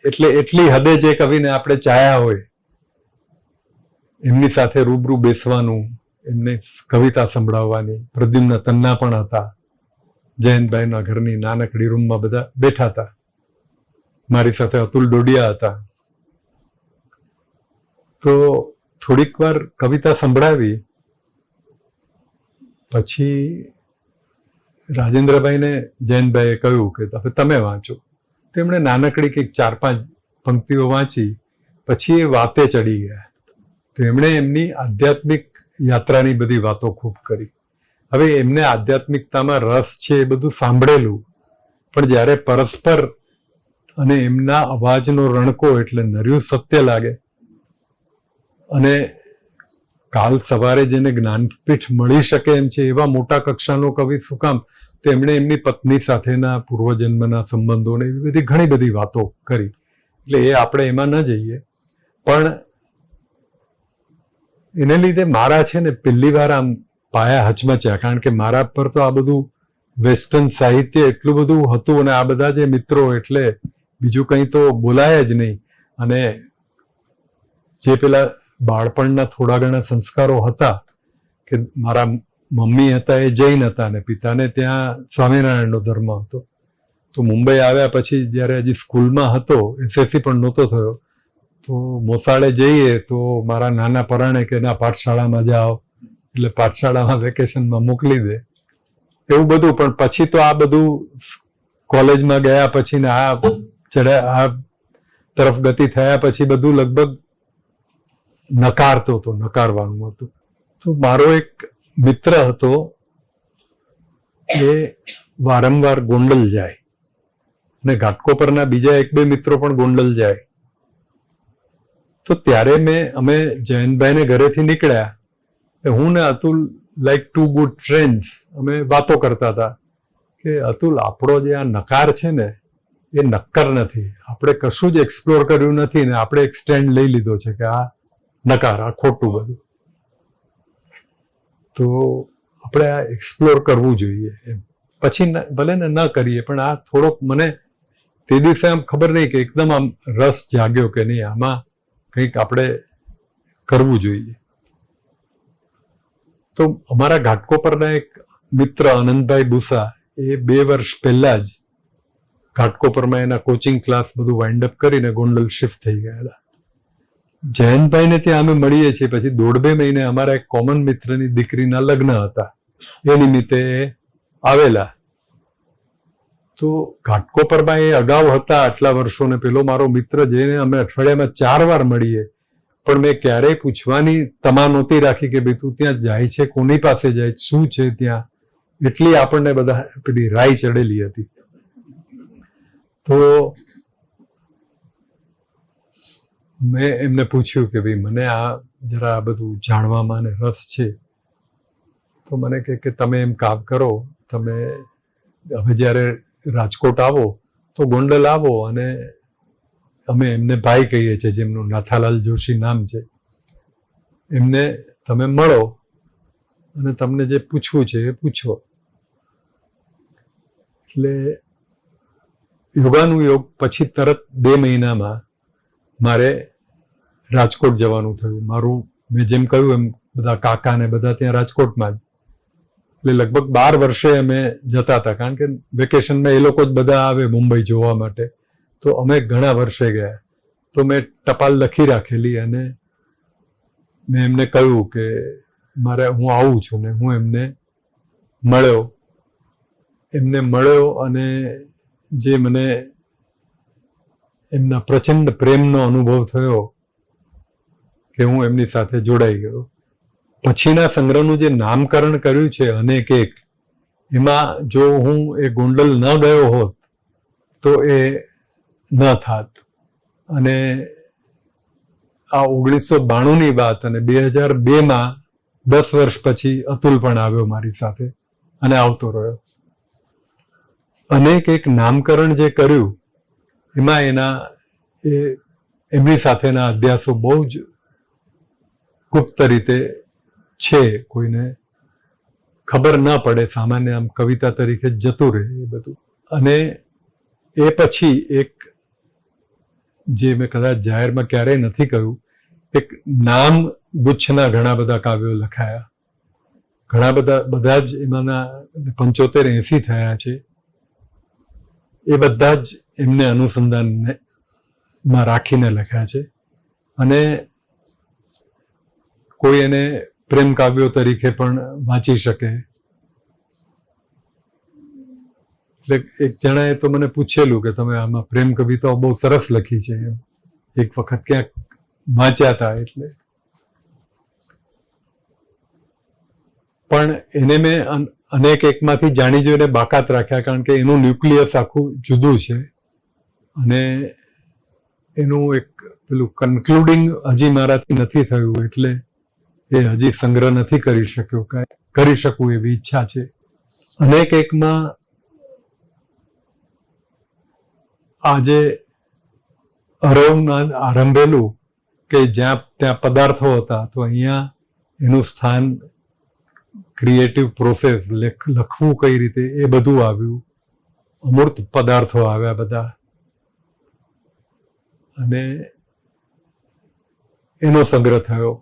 એટલે એટલી હદે જે કવિને આપણે ચાહ્યા હોય એમની સાથે રૂબરૂ બેસવાનું, એમને કવિતા સંભળાવવાની. પ્રદ્યુમ્ન તન્ના પણ હતા. જયંતભાઈના ઘરની નાનકડી રૂમમાં બધા બેઠા હતા. મારી સાથે અતુલ ડોડિયા હતા. તો થોડીક વાર કવિતા સંભળાવી પછી રાજેન્દ્રભાઈને જયંતભાઈએ કહ્યું કે હવે તમે વાંચો. તેમણે નાનકડી કંઈક 4-5 પંક્તિઓ વાંચી, પછી એ વાતે ચડી ગયા. તો એમણે એમની આધ્યાત્મિક યાત્રાની બધી વાતો ખૂબ કરી. હવે એમને આધ્યાત્મિકતામાં રસ છે એ બધું સાંભળેલું, પણ જ્યારે પરસ્પર અને એમના અવાજનો રણકો એટલે નર્યું સત્ય લાગે. અને કાલ સવારે જેને જ્ઞાનપીઠ મળી શકે એમ છે એવા મોટા કક્ષાનો કવિ શું કામ? તો એમણે એમની પત્ની સાથેના પૂર્વજન્મના સંબંધોને એવી બધી ઘણી બધી વાતો કરી. એટલે એ આપણે એમાં ન જઈએ, પણ એને લીધે મારા છે ને પહેલી વાર આમ પાયા હચમચ્યા. કારણ કે મારા પર તો આ બધું વેસ્ટર્ન સાહિત્ય એટલું બધું હતું, અને આ બધા જે મિત્રો એટલે બીજું કંઈ તો બોલાય જ નહીં. અને જે પેલા બાળપણના થોડા ઘણા સંસ્કારો હતા કે મારા મમ્મી હતા એ જૈન હતા અને પિતાને ત્યાં સ્વામિનારાયણનો ધર્મ હતો. તો મુંબઈ આવ્યા પછી જ્યારે હજી સ્કૂલમાં હતો, SSC પણ નહોતો થયો, તો મોસાળે જઈએ તો મારા નાના પરાણે કે ના પાઠશાળામાં જાઓ, એટલે પાઠશાળામાં વેકેશનમાં મોકલી દે એવું બધું. પણ પછી તો આ બધું કોલેજમાં ગયા પછી ને આ તરફ ગતિ થયા પછી બધું લગભગ નકારતો હતો, નકારવાનું હતું. તો મારો એક મિત્ર હતો, એ વારંવાર ગોંડલ જાય, અને ઘાટકોપરના બીજા 1-2 મિત્રો પણ ગોંડલ જાય. તો ત્યારે અમે જયંતભાઈને ઘરેથી નીકળ્યા, હું ને અતુલ લાઈક 2 ગુડ ફ્રેન્ડ્સ, અમે વાતો કરતા હતા કે અતુલ, આપણો જે આ નકાર છે ને એ નક્કર નથી. આપણે કશું જ એક્સપ્લોર કર્યું નથી ને આપણે એક સ્ટેન્ડ લઈ લીધો છે કે આ નકાર, આ ખોટું બધું. તો આપણે આ એક્સપ્લોર કરવું જોઈએ એમ. પછી ભલે ને ન કરીએ, પણ આ થોડોક મને તે દિવસે આમ ખબર નહીં કે એકદમ આમ રસ જાગ્યો કે નહીં, આમાં કંઈક આપણે કરવું જોઈએ. તો અમારા ઘાટકોપરના એક મિત્ર અનંતભાઈ બુસા, એ 2 વર્ષ પહેલા જ ઘાટકોપરમાં એના કોચિંગ ક્લાસ બધું વાઇન્ડ અપ કરીને ગોંડલ શિફ્ટ થઈ ગયેલા. જયંતભાઈને ત્યાં અમે મળીએ છીએ. પછી 1.5-2 મહિને અમારા એક કોમન મિત્રની દીકરીના લગ્ન હતા, એ નિમિત્તે આવેલા. તો ઘાટકોપરમાં એ અગાઉ હતા આટલા વર્ષોને પેલો મારો મિત્ર, જેને અમે અઠવાડિયામાં 4 વાર મળીએ, પણ મેં ક્યારેય પૂછવાની તમા નહોતી રાખી કે ભાઈ તું ત્યાં જાય છે, કોની પાસે જાય, શું છે ત્યાં. એટલી આપણને બધા પેલી રાઈ ચડેલી હતી. તો મેં એમને પૂછ્યું કે ભાઈ મને આ જરા આ બધું જાણવામાં ને રસ છે. તો મને કે તમે એમ કામ કરો, તમે હવે જ્યારે રાજકોટ આવો તો ગોંડલ આવો, અને અમે એમને ભાઈ કહીએ છીએ જેમનું નાથાલાલ જોશી નામ છે, એમને તમે મળો અને તમને જે પૂછવું છે એ પૂછો. એટલે યોગાનું યોગ પછી તરત 2 મહિનામાં મારે રાજકોટ જવાનું થયું. મારું મેં જેમ કહ્યું એમ બધા કાકા ને બધા ત્યાં રાજકોટમાં જ. એટલે લગભગ 12 વર્ષે અમે જતા હતા, કારણ કે વેકેશનમાં એ લોકો જ બધા આવે મુંબઈ જોવા માટે. તો અમે ઘણા વર્ષે ગયા. તો મેં ટપાલ લખી રાખેલી અને મેં એમને કહ્યું કે હું આવું છું, ને હું એમને મળ્યો અને જે મને એમના પ્રચંડ પ્રેમનો અનુભવ થયો કે હું એમની સાથે જોડાઈ ગયો. પછીના સંગ્રહનું જે નામકરણ કર્યું છે અનેક એક, એમાં જો હું એ ગોંડલ ન ગયો હોત તો એ ન થાત. અને આ 1992ની વાત અને 2002માં 10 વર્ષ પછી અતુલ પણ આવ્યો મારી સાથે અને આવતો રહ્યો. અનેક એક નામકરણ જે કર્યું એમાં એમની સાથેના અભ્યાસો બહુ જ ગુપ્ત રીતે છે, કોઈને ખબર ન પડે, સામાન્ય આમ કવિતા તરીકે જતું રહે એ બધું. અને એ પછી એક જે મેં કદાચ જાહેરમાં ક્યારેય નથી કહ્યું, એક નામ ગુચ્છના ઘણા બધા કાવ્યો લખાયા. ઘણા બધા જ એમાંના 75-80 થયા છે. એ બધા જ એમને અનુસંધાનમાં રાખીને લખ્યા છે. અને કોઈ એને પ્રેમ કાવ્યો તરીકે પણ વાંચી શકે. એટલે એક જણાએ તો મને પૂછેલું કે તમે આમાં પ્રેમ કવિતાઓ બહુ સરસ લખી છે, એમ એક વખત ક્યાંક વાંચ્યા હતા. એટલે પણ એને મેં અનેક એકમાંથી જાણી જોઈને બાકાત રાખ્યા, કારણ કે એનું ન્યુક્લિયસ આખું જુદું છે અને એનું એક પેલું કન્ક્લુડિંગ હજી મારાથી નથી થયું, એટલે એ હજી સંગ્રહ નથી કરી શક્યો. કરી શકું એવી ઈચ્છા છે. અનેક એકમાં આજે અરવમાં આરંભેલું કે જ્યાં ત્યાં પદાર્થો હતા, તો અહીંયા એનું સ્થાન ક્રિએટિવ પ્રોસેસ, લખવું કઈ રીતે, એ બધું આવ્યું. અમૂર્ત પદાર્થો આવ્યા બધા, અને એનો સંગ્રહ થયો.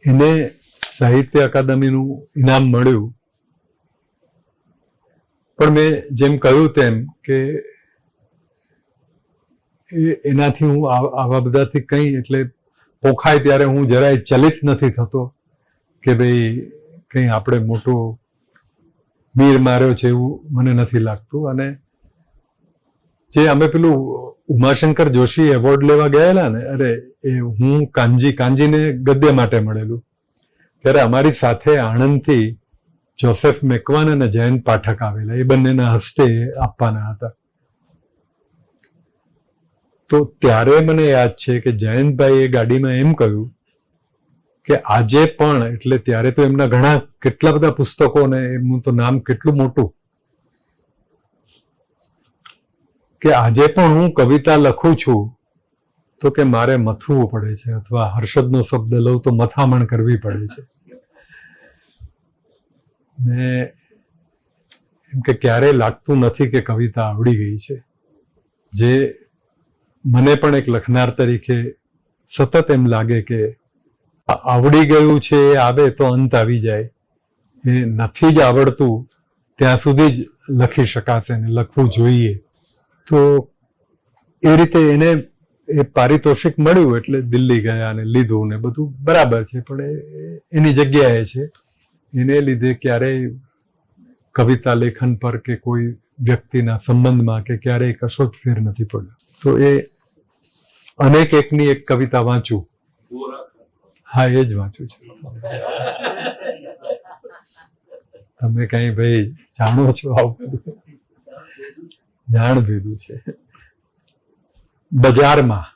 એને સાહિત્ય અકાદમીનું ઇનામ મળ્યું. પણ મેં જેમ કહ્યું તેમ કે એનાથી હું આવા બધાથી કંઈ એટલે પોખાય ત્યારે હું જરાય ચલિત નથી થતો કે ભાઈ કંઈ આપણે મોટો મીર માર્યો છે એવું મને નથી લાગતું. અને જે અમે પેલું ઉમાશંકર જોશી એવોર્ડ લેવા ગયેલા ને, અરે એ હું કાનજીને ગદ્ય માટે મળેલું, ત્યારે અમારી સાથે આણંદથી જોસેફ મેકવાન અને જયંત પાઠક આવેલા. એ બંનેના હસ્તે આપવાના હતા. તો ત્યારે મને યાદ છે કે જયંતભાઈ એ ગાડીમાં એમ કહ્યું કે આજે પણ, એટલે ત્યારે તો એમના ઘણા કેટલા બધા પુસ્તકો ને એમનું તો નામ કેટલું મોટું, કે આજે પણ હું કવિતા લખું છું તો કે મારે મથવું પડે છે, અથવા હર્ષદનો શબ્દ લઉં તો મથામણ કરવી પડે છે. ને એમ કે ક્યારેય લાગતું નથી કે કવિતા આવડી ગઈ છે. જે મને પણ એક લખનાર તરીકે સતત એમ લાગે કે આવડી ગયું છે, એ આવે તો અંત આવી જાય. એ નથી જ આવડતું ત્યાં સુધી જ લખી શકાશે ને લખવું જોઈએ. તો એ રીતે એને એ પારિતોષિક મળ્યું એટલે દિલ્હી ગયા અને લીધું ને બધું બરાબર છે. પણ એની જગ્યાએ છે, એને લીધે ક્યારેય કવિતા લેખન પર કે કોઈ વ્યક્તિના સંબંધમાં કે ક્યારેય કશો જ ફેર નથી પડ્યો. તો એ અનેક એકની એક કવિતા વાંચું. હા, એ જ વાંચું છું. તમે કઈ ભાઈ જાણો છો આવું? જાણ ભેગું છે. બજારમાં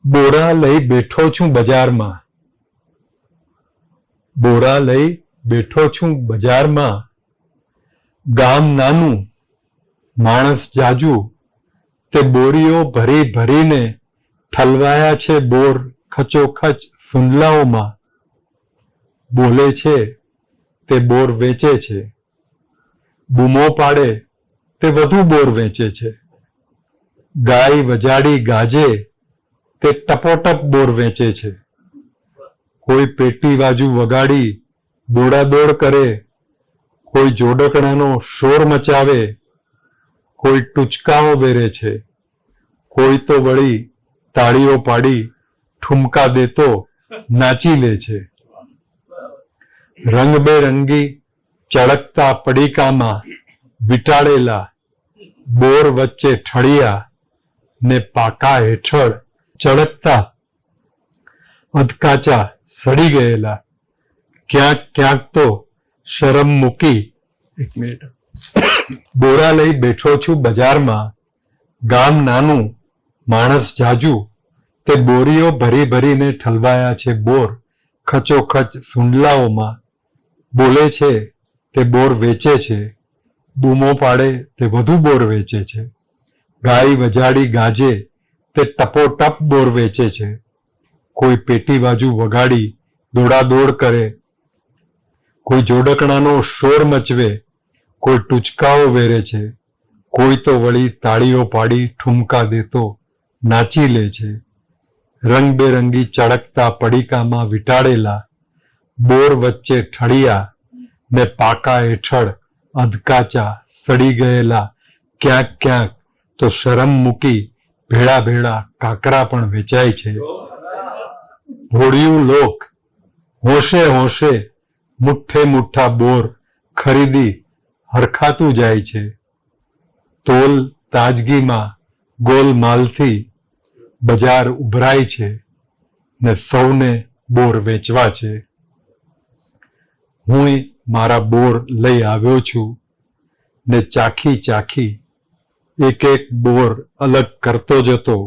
બોરા લઈ બેઠો છું બજારમાં, બોરા લઈ બેઠો છું બજારમાં, ગામ નાનું માણસ જાજુ, તે બોરીઓ ભરી ભરીને ઠલવાયા છે બોર ખચોખચ સુંડલાઓમાં, બોલે છે તે બોર વેચે છે, બૂમો પાડે તે વધુ બોર વેચે છે, ગાય વજાડી ગાજે તે ટપોટપ બોર વેચે છે, કોઈ પેટી બાજુ વગાડી દોડાદોડ કરે, કોઈ જોડકણાનો શોર મચાવે, કોઈ ટૂચકાઓ વેરે છે, કોઈ તો વળી તાળીઓ પાડી ઠુમકા દેતો નાચી લે છે. રંગબેરંગી ચળકતા પડીકામાં વીંટાળેલા બોર વચ્ચે ઠળિયા ને પાકા હેઠળ ચળકતા અધકાચા સડી ગયેલા, ક્યાંક ક્યાંક તો શરમ મૂકી, એક મિનિટ, બોરા લઈ બેઠો છું બજારમાં, ગામ નાનું માણસ જાજુ, તે બોરીઓ ભરી ભરીને ઠલવાયા છે બોર, ખચોખચ સુંડલાઓમાં, બોલે છે તે બોર વેચે છે, બૂમો પાડે તે વધુ બોર વેચે છે, ગાય વજાડી ગાજે તે ટપોટપ બોર વેચે છે, કોઈ પેટી બાજુ વગાડી દોડાદોડ કરે, કોઈ જોડકણાનો શોર મચવે, કોઈ ટૂચકાઓ વેરે છે, કોઈ તો વળી તાળીઓ પાડી ઠુમકા દેતો નાચી લે છે. રંગબેરંગી ચળકતા પડીકામાં વીંટાળેલા બોર વચ્ચે ઠળિયા ને પાકા હેઠળ અધકાચા સડી ગયેલા, ક્યાંક ક્યાંક તો શરમ મૂકી ભેળા ભેળા કાકરા પણ વેચાય છે. ભોળિયું લોક હોશે હોશે મુઠ્ઠે મુઠ્ઠા બોર ખરીદી હરખાતું જાય છે. તોલ તાજગીમાં ગોલમાલથી બજાર ઉભરાય છે ને સૌને બોર વેચવા છે. હું મારા બોર લઈ આવ્યો છું ને ચાખી ચાખી એક એક બોર અલગ કરતો જતો,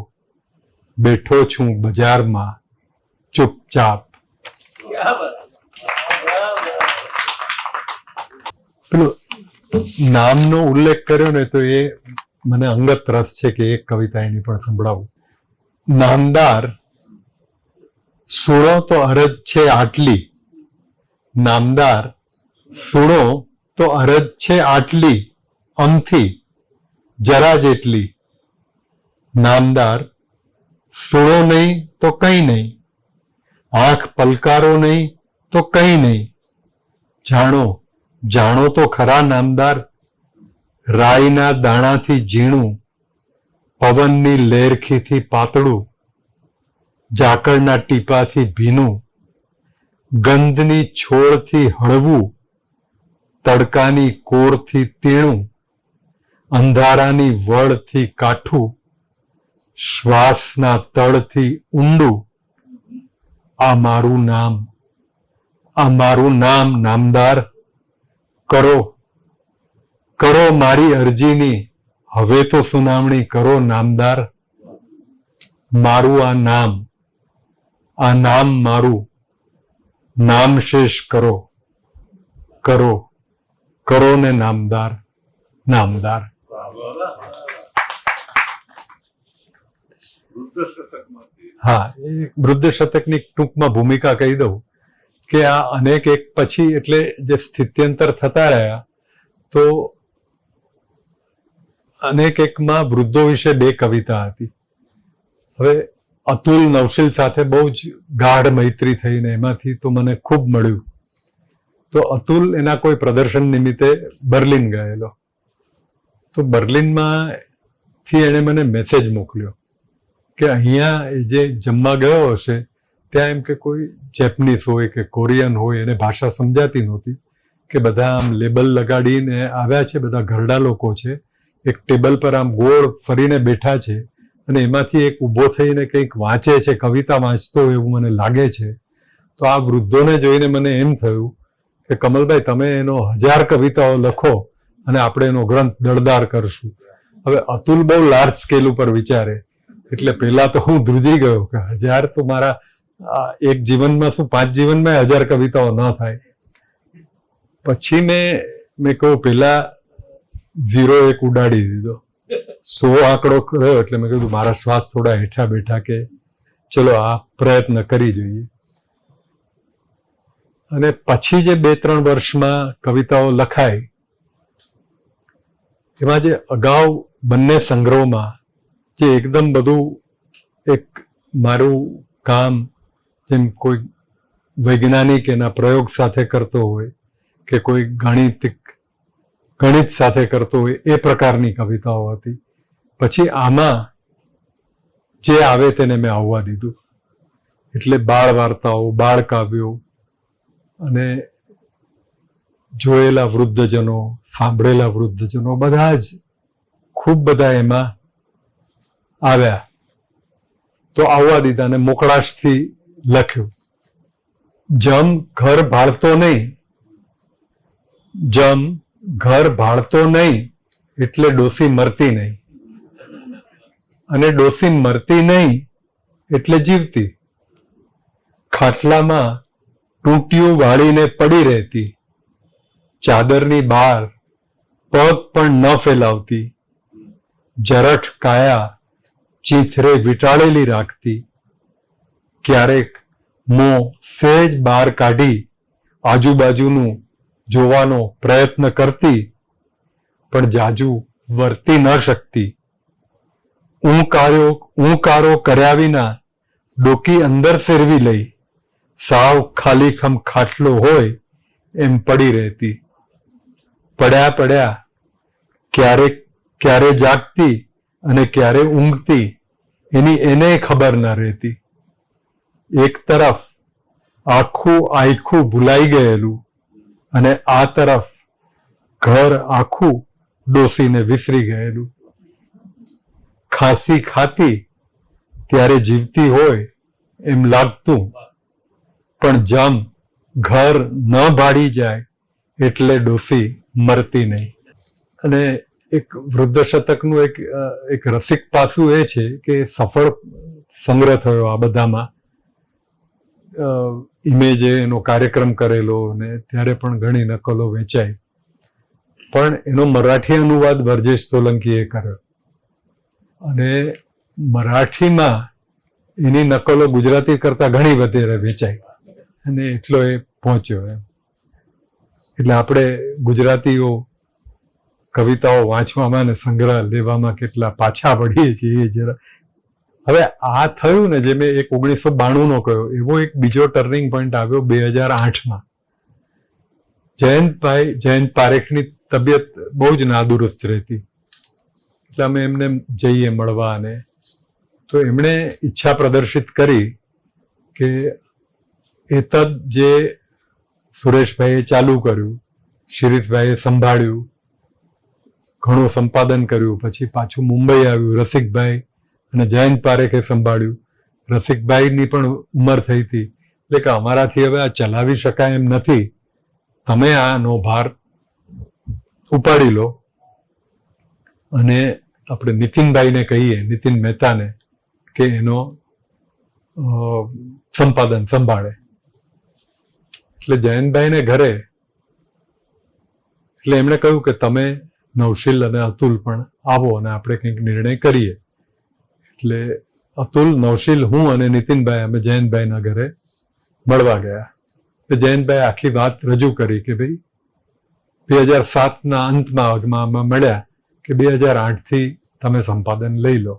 બેઠો છું બજારમાં ચૂપચાપ. પેલું નામનો ઉલ્લેખ કર્યો ને તો એ મને અંગત રસ છે કે એક કવિતા એની પણ સંભળાવું. નામદાર સુણો તો અરજ છે આટલી, નામદાર સુણો તો અરજ છે આટલી, અમથી જરા જેટલી. નામદાર સુણો નહીં તો કંઈ નહીં, આંખ પલકારો નહીં તો કંઈ નહીં. જાણો જાણો તો ખરા નામદાર, રાઈના દાણાથી ઝીણું, પવનની લેરખીથી પાતળું, ઝાકળના ટીપાથી ભીનું, ગંધની છોડથી હળવું, તડકાની કોરથી તીણું, અંધારાની વળથી કાઠું, શ્વાસના તળથી ઊંડું. આ મારું નામ, આ મારું નામ નામદાર. કરો કરો મારી અરજીની હવે તો સુનાવણી કરો નામદાર. મારું આ નામ મારું, નામ શેષ કરો, કરો કરો ને નામદાર, નામદાર. હા, એ વૃદ્ધ શતકની ટૂંકમાં ભૂમિકા કહી દઉં કે આ અનેક એક પછી એટલે જે સ્થિત્યંતર થતા રહ્યા તો અનેક એકમાં વૃદ્ધો વિશે 2 કવિતા હતી. હવે અતુલ નવશીલ સાથે બહુ જ ગાઢ મૈત્રી થઈને એમાંથી તો મને ખૂબ મળ્યું. તો અતુલ એના કોઈ પ્રદર્શન નિમિત્તે બર્લિન ગયેલો, તો બર્લિનમાં થી એણે મને મેસેજ મોકલ્યો કે અહીંયા જે જમવા ગયો હશે ત્યાં એમ કે કોઈ જેપનીઝ હોય કે કોરિયન હોય, એને ભાષા સમજાતી નહોતી, કે બધા આમ લેબલ લગાડીને આવ્યા છે, બધા ઘરડા લોકો છે, એક ટેબલ પર આમ ગોળ ફરીને બેઠા છે અને એમાંથી એક ઊભો થઈને કંઈક વાંચે છે, કવિતા વાંચતો હોય એવું મને લાગે છે. તો આ વૃદ્ધોને જોઈને મને એમ થયું કે કમલભાઈ તમે એનો 1000 કવિતાઓ લખો અને આપણે એનો ગ્રંથ દળદાર કરશું. હવે અતુલ બહુ લાર્જ સ્કેલ ઉપર વિચારે એટલે પેલા તો હું ધ્રુજી ગયો કે 1000 તો મારા એક જીવનમાં શું 5 જીવનમાં 1000 કવિતાઓ ન થાય. પછી મેં કહું પેલા 0 એક ઉડાડી દીધો, 100 આંકડો રહ્યો એટલે મેં કીધું મારા શ્વાસ થોડા હેઠા બેઠા કે ચલો આ પ્રયત્ન કરી જોઈએ. અને પછી જે 2-3 વર્ષમાં કવિતાઓ લખાઈ એમાં જે અગાઉ બંને સંગ્રહોમાં જે એકદમ બધું એક મારું કામ જેમ કોઈ વૈજ્ઞાનિક એના પ્રયોગ સાથે કરતો હોય કે કોઈ ગણિત સાથે કરતો હોય એ પ્રકારની કવિતાઓ હતી. પછી આમાં જે આવે તેને મેં આવવા દીધું, એટલે બાળ વાર્તાઓ, બાળ કાવ્યો અને જોયેલા વૃદ્ધજનો, સાંભળેલા વૃદ્ધજનો બધા જ ખૂબ બધા એમાં આવ્યા. તો આવવા દીધા અને મોકળાશથી લખ્યું. જમ ઘર ભાળતો નહીં, જમ ઘર ભાળતો નહીં એટલે ડોસી મરતી નહીં, અને ડોસી મરતી નહીં એટલે જીવતી. ખાટલામાં ટૂંટિયું વાળીને પડી રહેતી, ચાદરની બહાર પગ પણ ન ફેલાવતી, જરઠ કાયા ચીથરે વીંટાળેલી રાખતી, ક્યારેક મોં સહેજ બહાર કાઢી આજુબાજુનું જોવાનો પ્રયત્ન કરતી, પણ જાજુ વર્તી ન શકતી. ઊંકારો કર્યા વિના ડોકી અંદર ફેરવી લઈ સાવ ખાલીખમ ખાટલો હોય એમ પડી રહેતી. પડ્યા પડ્યા ક્યારે જાગતી અને ક્યારે ઊંઘતી એની એને ખબર ન રહેતી. એક તરફ આખું ભૂલાઈ ગયેલું અને આ તરફ ઘર આખું ડોસીને વિસરી ગયેલું. ખાંસી ખાતી ત્યારે જીવતી હોય એમ લાગતું, પણ જમ ઘર ન ભાડી જાય એટલે ડોસી મરતી નહીં. અને એક વૃદ્ધ શતકનું એક રસિક પાસું એ છે કે સફળ સંગ્રહ થયો આ બધામાં. ઇમેજે એનો કાર્યક્રમ કરેલો અને ત્યારે પણ ઘણી નકલો વેચાઈ, પણ એનો મરાઠી અનુવાદ વર્જેશ સોલંકીએ કર્યો અને મરાઠીમાં એની નકલો ગુજરાતી કરતા ઘણી વધારે વેચાઈ અને એટલો એ પહોંચ્યો એમ. એટલે આપણે ગુજરાતીઓ કવિતાઓ વાંચવામાં અને સંગ્રહ લેવામાં કેટલા પાછા પડીએ છીએ એ જરા. હવે આ થયું ને, જે મેં 1992 નો કહ્યો, એવો એક બીજો ટર્નિંગ પોઈન્ટ આવ્યો 2008માં. જયંત પારેખની તબિયત બહુ જ નાદુરસ્ત રહેતી, એટલે અમે એમને જઈએ મળવા, અને તો એમણે ઈચ્છા પ્રદર્શિત કરી કે એતદ જે સુરેશભાઈએ ચાલુ કર્યું, શિરીષભાઈએ સંભાળ્યું, ઘણું સંપાદન કર્યું, પછી પાછું મુંબઈ આવ્યું, રસિકભાઈ અને જયંત પારેખે સંભાળ્યું. રસિકભાઈની પણ ઉંમર થઈ હતી, એટલે કે અમારાથી હવે આ ચલાવી શકાય એમ નથી, તમે આનો ભાર ઉપાડી લો અને આપણે નીતિનભાઈને કહીએ, નીતિન મહેતાને, કે એનો સંપાદન સંભાળે. એટલે જયંતભાઈને ઘરે, એટલે એમણે કહ્યું કે તમે નવશીલ અને અતુલ પણ આવો અને આપણે કંઈક નિર્ણય કરીએ. એટલે અતુલ, નવશીલ, હું અને નીતિનભાઈ અમે જયંતભાઈના ઘરે મળવા ગયા. જયંતભાઈ આખી વાત રજૂ કરી કે ભાઈ 2007ના અંતમાં અમે મળ્યા કે 2008 થી તમે સંપાદન લઈ લો.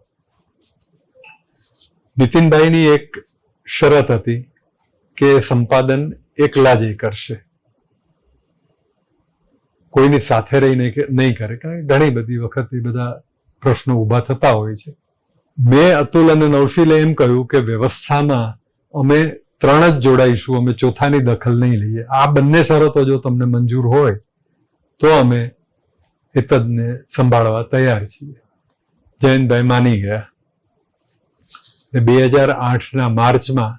નીતિનભાઈની એક શરત હતી કે સંપાદન એકલા જ કરશે, કોઈની સાથે રહીને નહીં કરે, કારણ કે ઘણી બધી વખત એ બધા પ્રશ્નો ઊભા થતા હોય છે. મેં અતુલ અને નવશીલે એમ કહ્યું કે વ્યવસ્થામાં અમે 3 જ જોડાઈશું, અમે ચોથાની દખલ નહીં લઈએ. આ બંને શરતો જો તમને મંજૂર હોય તો અમે એતદને સંભાળવા તૈયાર છીએ. જયંતભાઈ માની ગયા. 2008ના માર્ચમાં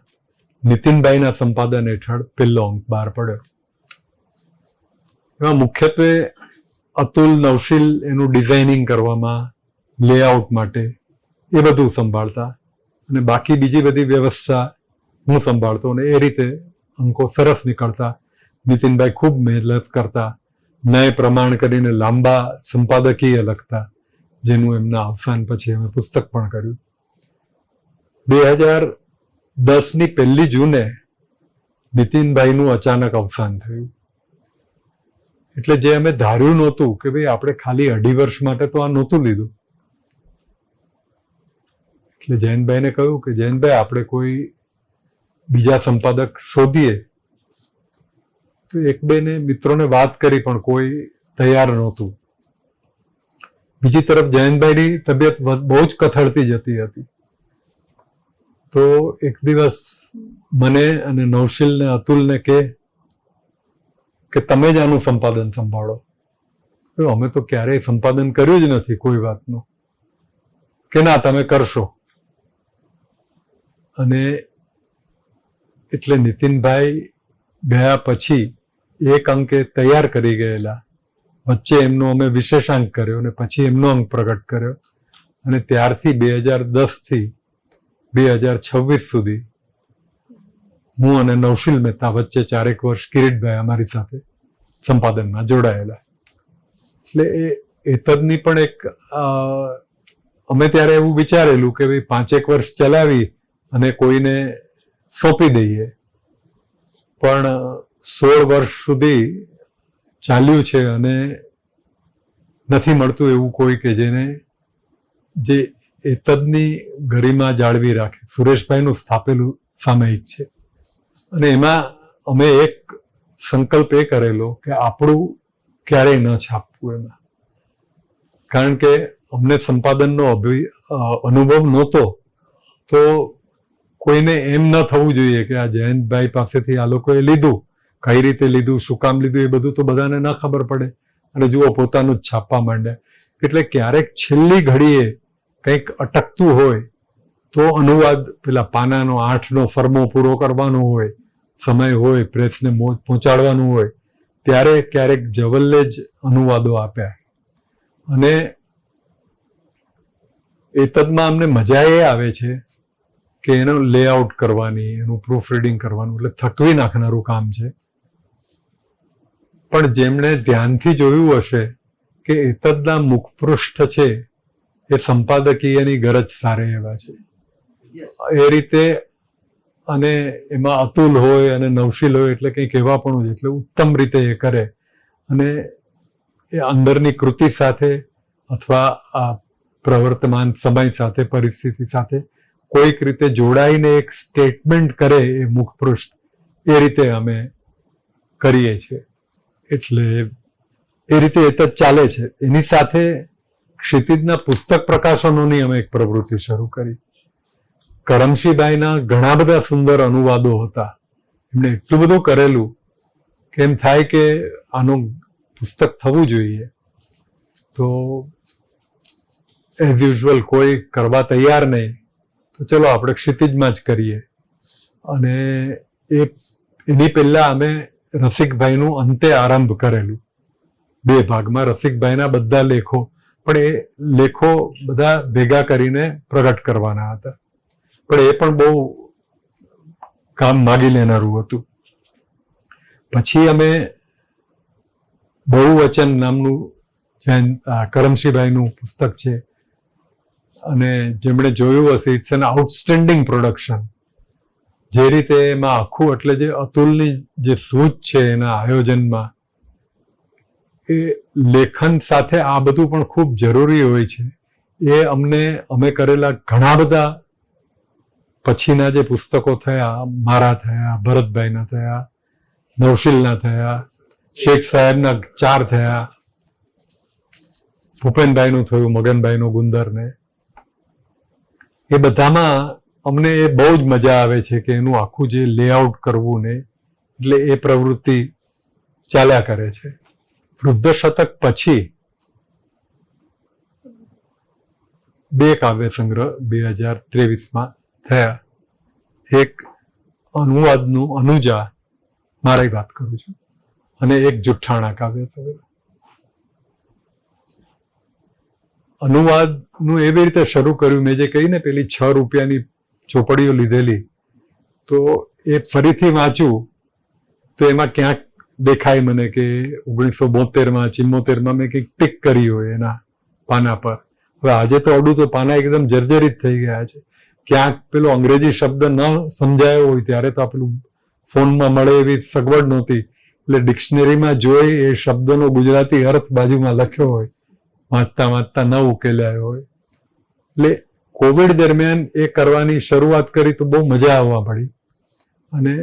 નીતિનભાઈના સંપાદન હેઠળ પહેલો અંક બહાર પડ્યો. એમાં મુખ્યત્વે અતુલ, નવશીલ એનું ડિઝાઇનિંગ કરવામાં, લેઆઉટ માટે એ બધું સંભાળતા, અને બાકી બીજી બધી વ્યવસ્થા હું સંભાળતો, અને એ રીતે અંકો સરસ નીકળતા. નીતિનભાઈ ખૂબ મહેનત કરતા, ન્યાય પ્રમાણ કરીને લાંબા સંપાદકીય લખતા, જેનું એમના અવસાન પછી અમે પુસ્તક પણ કર્યું. 2010ની 1 જૂને નીતિનભાઈનું અચાનક અવસાન થયું. એટલે જે અમે ધાર્યું નહોતું કે ભાઈ આપણે ખાલી 2.5 વર્ષ માટે તો આ નહોતું લીધું. એટલે જયંતભાઈને કહ્યું કે જયંતભાઈ આપણે કોઈ બીજા સંપાદક શોધીએ. તો 1-2 મિત્રોને વાત કરી, પણ કોઈ તૈયાર નહોતું. બીજી તરફ જયંતભાઈની તબિયત બહુ જ કથળતી જતી હતી. તો એક દિવસ મને અને નવશીલને, અતુલને કે કે તમે જ આનું સંપાદન સંભાળો. તો અમે તો ક્યારેય સંપાદન કર્યું જ નથી કોઈ વાતનું, કે ના તમે કરશો. અને એટલે નીતિનભાઈ ગયા પછી એક અંક એ તૈયાર કરી ગયેલા, વચ્ચે એમનો અમે વિશેષાંક કર્યો અને પછી એમનો અંક પ્રગટ કર્યો, અને ત્યારથી 2010 થી 2026 સુધી હું અને નૌશીલ મહેતા વચ્ચે 4 વર્ષ કિરીટભાઈ અમારી સાથે સંપાદનમાં જોડાયેલા. એટલે એ એતદની પણ એક અમે ત્યારે એવું વિચારેલું કે ભાઈ 5 વર્ષ ચલાવી અને કોઈને સોંપી દઈએ, પણ 16 વર્ષ સુધી ચાલ્યું છે અને નથી મળતું એવું કોઈ કે જેને જે એતદની ગરિમા જાળવી રાખે. સુરેશભાઈનું સ્થાપેલું સામયિક છે અને એમાં અમે એક સંકલ્પ એ કરેલો કે આપણું ક્યારેય ન છાપવું એમાં, કારણ કે અમને સંપાદનનો અનુભવ નહોતો, તો કોઈને એમ ન થવું જોઈએ કે આ જયંતભાઈ પાસેથી આ લોકોએ લીધું, કઈ રીતે લીધું, શું કામ લીધું, એ બધું તો બધાને ન ખબર પડે અને જુઓ પોતાનું જ છાપવા માંડે. એટલે ક્યારેક છેલ્લી ઘડીએ કંઈક અટકતું હોય તો અનુવાદ પેલા પાનાનો 8નો ફરમો પૂરો કરવાનો હોય, સમય હોય, પ્રેસને પહોંચાડવાનું હોય, ત્યારે ક્યારેક જવલ્લે જ અનુવાદો આપ્યા. અને એતદમાં અમને મજા એ આવે છે કે એનું લેઆઉટ કરવાની, એનું પ્રૂફ રીડિંગ કરવાનું, એટલે થકવી નાખનારું કામ છે. પણ જેમણે ધ્યાનથી જોયું હશે કે એતદના મુખપૃષ્ઠ છે એ સંપાદકીયની ગરજ સારે એવા છે એ રીતે, અને એમાં અતુલ હોય અને નવશીલ હોય એટલે કંઈક એવા પણ હોય, એટલે ઉત્તમ રીતે એ કરે અને એ અંદરની કૃતિ સાથે અથવા આ પ્રવર્તમાન સમય સાથે, પરિસ્થિતિ સાથે કોઈક રીતે જોડાઈને એક સ્ટેટમેન્ટ કરે એ મુખપૃષ્ઠ, એ રીતે અમે કરીએ છીએ. એટલે એ રીતે એ તો ચાલે છે. એની સાથે ક્ષિતિજના પુસ્તક પ્રકાશનોની અમે એક પ્રવૃત્તિ શરૂ કરી. કરમશીભાઈના ઘણા બધા સુંદર અનુવાદો હતા, એમણે એટલું બધું કરેલું કે એમ થાય કે આનું પુસ્તક થવું જોઈએ. તો એઝ યુઝ્યુઅલ કોઈ કરવા તૈયાર નહીં, તો ચલો આપણે ક્ષિતિજમાં જ કરીએ. અને એની પહેલા અમે રસિકભાઈનું અંતે આરંભ કરેલું 2 ભાગમાં, રસિકભાઈના બધા લેખો, પણ એ લેખો બધા ભેગા કરીને પ્રગટ કરવાના હતા, પણ એ પણ બહુ કામ માગી લેનારું હતું. પછી અમે બહુવચન નામનું કરમશીભાઈનું પુસ્તક છે, અને જેમણે જોયું હશે, ઇટ્સ એન આઉટસ્ટેન્ડિંગ પ્રોડક્શન. જે રીતે એમાં આખું, એટલે જે અતુલની જે સૂઝ છે એના આયોજનમાં, એ લેખન સાથે આ બધું પણ ખૂબ જરૂરી હોય છે. એ અમે કરેલા ઘણા બધા પછીના જે પુસ્તકો થયા, મારા થયા, ભરતભાઈના થયા, નૌશીલના થયા, શેખ સાહેબના 4 થયા, ભૂપેનભાઈનું થયું, મગનભાઈનું ગુંદરને, એ બધામાં અમને એ બહુ જ મજા આવે છે કે એનું આખું જે લેઆઉટ કરવું ને, એટલે એ પ્રવૃત્તિ ચાલ્યા કરે છે. વૃદ્ધ શતક પછી 2 કાવ્ય સંગ્રહ 2023માં થયા. એક અનુવાદનું અનુજા, મારી વાત કરું છું, અને એક જુઠ્ઠાણા કાવ્ય સંગ્રહ. અનુવાદનું એવી રીતે શરૂ કર્યું, મેં જે કહી ને પેલી 6 રૂપિયાની ચોપડીઓ લીધેલી, તો એ ફરીથી વાંચું તો એમાં ક્યાંક દેખાય મને કે 1972માં 74માં મેં કંઈક ટીક કરી હોય એના પાના પર. હવે આજે તો અડું તો પાના એકદમ જર્જરિત થઈ ગયા છે. ક્યાંક પેલો અંગ્રેજી શબ્દ ન સમજાયો હોય, ત્યારે તો પેલું ફોનમાં મળે એવી સગવડ નહોતી, એટલે ડિક્શનરીમાં જોઈ એ શબ્દનો ગુજરાતી અર્થ બાજુમાં લખ્યો હોય, વાંચતા વાંચતા ન ઉકેલાયો હોય. એટલે કોવિડ દરમિયાન એ કરવાની શરૂઆત કરી તો બહુ મજા આવવા પડી, અને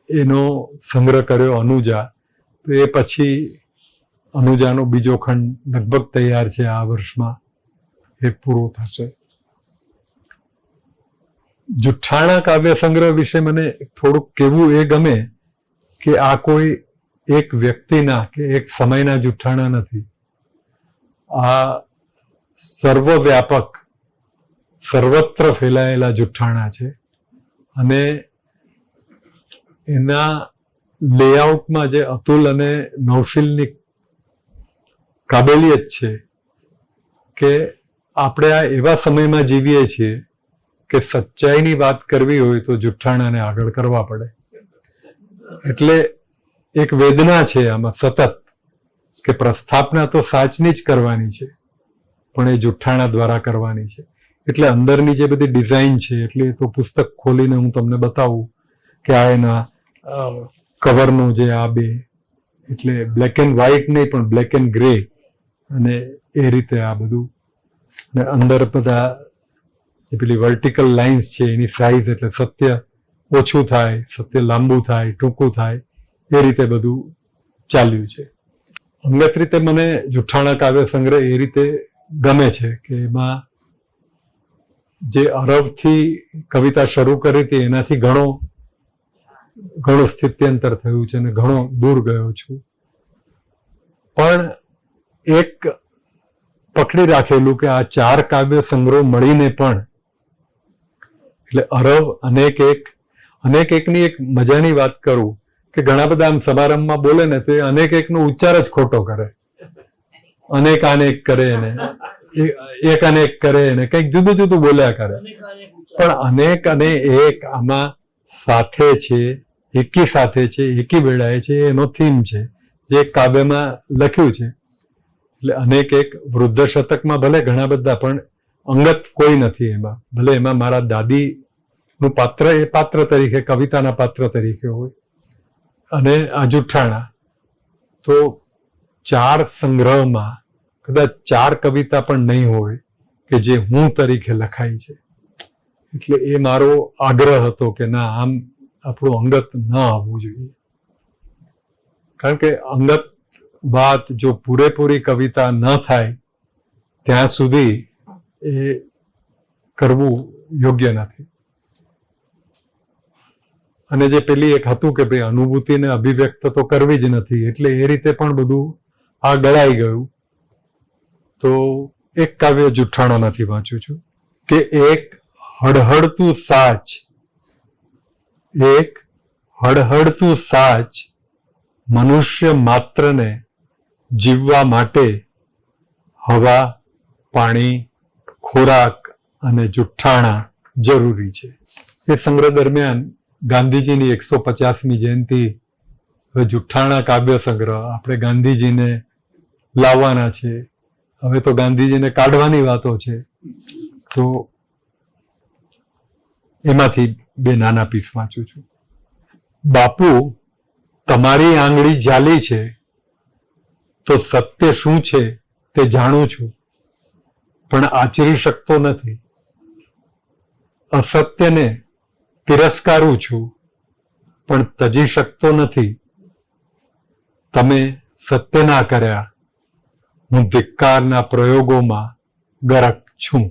એનો સંગ્રહ કર્યો અનુજા. તો એ પછી અનુજાનો બીજો ખંડ લગભગ તૈયાર છે, આ વર્ષમાં એ પૂરો થશે. જુઠ્ઠાણા કાવ્ય સંગ્રહ વિશે મને થોડુંક કહેવું એ ગમે કે આ કોઈ એક વ્યક્તિના કે એક સમયના જુઠ્ઠાણા નથી. આ સર્વવ્યાપક, સર્વત્ર ફેલાયેલા જુઠ્ઠાણા છે. અને એના લેઆઉટમાં જે અતુલ અને નૌશીલની કાબેલિયત છે કે આપણે આ એવા સમયમાં જીવીએ છીએ કે સચ્ચાઈની વાત કરવી હોય તો જુઠ્ઠાણાને આગળ કરવા પડે. એટલે એક વેદના છે આમાં સતત કે પ્રસ્થાપના તો સાચની જ કરવાની છે, પણ એ જુઠ્ઠાણા દ્વારા કરવાની છે. એટલે અંદરની જે બધી ડિઝાઇન છે, એટલે એ તો પુસ્તક ખોલીને હું તમને બતાવું કે આ એના કવરનું જે આ બે, એટલે બ્લેક એન્ડ વ્હાઇટ નહીં પણ બ્લેક એન્ડ ગ્રે, અને એ રીતે આ બધું. ને અંદર બધા જે પેલી વર્ટિકલ લાઇન્સ છે એની સાઇઝ, એટલે સત્ય ઓછું થાય, સત્ય લાંબુ થાય, ટૂંકું થાય, એ રીતે બધું ચાલ્યું છે. અંગત રીતે મને જુઠ્ઠાણા કાવ્ય સંગ્રહ એ રીતે ગમે છે કે એમાં જે અરબથી કવિતા શરૂ કરી હતી એનાથી ઘણું સ્થિત્યંતર થયું છે અને ઘણો દૂર ગયો છું. પણ એક પકડી રાખેલું કે આ 4 કાવ્ય સંગ્રહ મળીને પણ, એટલે અરબ અનેક એકની એક મજાની વાત કરું કે ઘણા બધા આમ સમારંભમાં બોલે ને તો એ અનેક એકનો ઉચ્ચાર જ ખોટો કરે. અનેક કરે ને એક અનેક કરે ને કંઈક જુદું જુદું બોલ્યા કરે. પણ અનેક અને એક આમાં સાથે છે, એકી સાથે છે, એકી વેળાએ છે, એનો થીમ છે જે એક કાવ્યમાં લખ્યું છે. એટલે અનેક એક વૃદ્ધ શતકમાં ભલે ઘણા બધા, પણ અંગત કોઈ નથી એમાં. ભલે એમાં મારા દાદીનું પાત્ર એ પાત્ર તરીકે, કવિતાના પાત્ર તરીકે હોય. અને આ જુઠ્ઠાણા તો 4 સંગ્રહમાં કદાચ 4 કવિતા પણ નહીં હોય કે જે હું તરીકે લખાઈ છે. એટલે એ મારો આગ્રહ હતો કે ના, આમ આપણું અંગત ન આવવું જોઈએ. કારણ કે અંગત વાત જો પૂરેપૂરી કવિતા ન થાય ત્યાં સુધી એ કરવું યોગ્ય નથી. અને જે પેલી એક હતું કે ભાઈ અનુભૂતિને અભિવ્યક્ત તો કરવી જ નથી, એટલે એ રીતે પણ બધું આ ગળાઈ ગયું. તો એક કાવ્ય જુઠ્ઠાણામાંથી વાંચું છું કે એક હળહળતું સાચ મનુષ્ય માત્રને જીવવા માટે હવા, પાણી, ખોરાક અને જુઠ્ઠાણા જરૂરી છે. એ સંગ્રહ દરમિયાન ગાંધીજીની 150મી જયંતિ, જુઠ્ઠાણા કાવ્ય સંગ્રહ આપણે ગાંધીજીને લાવવાના છે. હવે તો ગાંધીજીને કાઢવાની વાતો છે. તો એમાંથી 2 નાના પીસ વાંચું છું. બાપુ, તમારી આંગળી જાલી છે તો સત્ય શું છે તે જાણું છું, પણ આચરી શકતો નથી. અસત્યને તિરસ્કારું છું, પણ તજી શકતો નથી. તમે સત્ય ના કર્યા, હું ધિક્કારના પ્રયોગોમાં ગરક છું.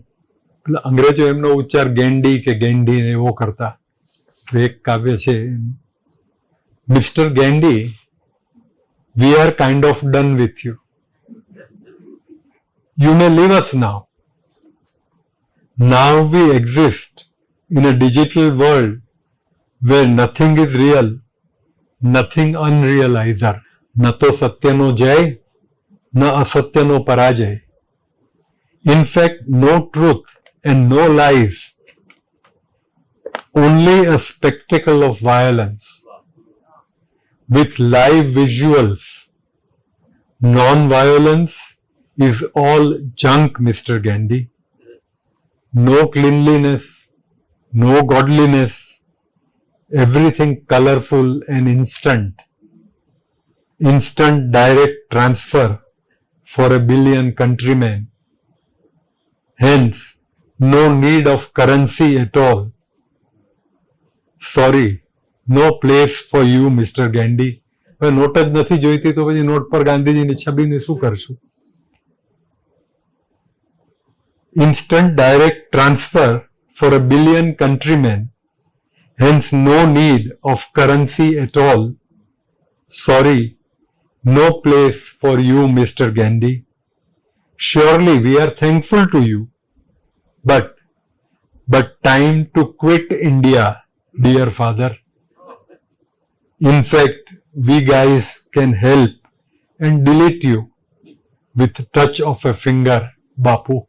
એટલે અંગ્રેજો એમનો ઉચ્ચાર ગેંડી કે ગેંડી એવો કરતા. તો એક કાવ્ય છે, mister ગેંડી, we are kind of done with you. You may leave us now. Now we exist in a digital world where nothing is real, nothing unreal either. ન તો સત્યનો જય, ન અસત્યનો પરાજય. In fact, no truth and no lies, only a spectacle of violence with live visuals. Non-violence is all junk, Mr. Gandhi. No cleanliness, no godliness, everything colorful and instant. Instant direct transfer for 1 billion countrymen. Hence, no need of currency at all. Sorry, no place for you, Mr. Gandhi. હવે નોટ જ નથી જોઈતી તો પછી નોટ પર ગાંધીજીની છબીને શું કરશું? Instant direct transfer for 1 billion countrymen. Hence, no need of currency at all. Sorry, No place for you, Mr. Gandhi. Surely we are thankful to you. But time to quit India, dear father. In fact, we guys can help and delete you with touch of a finger, Bapu.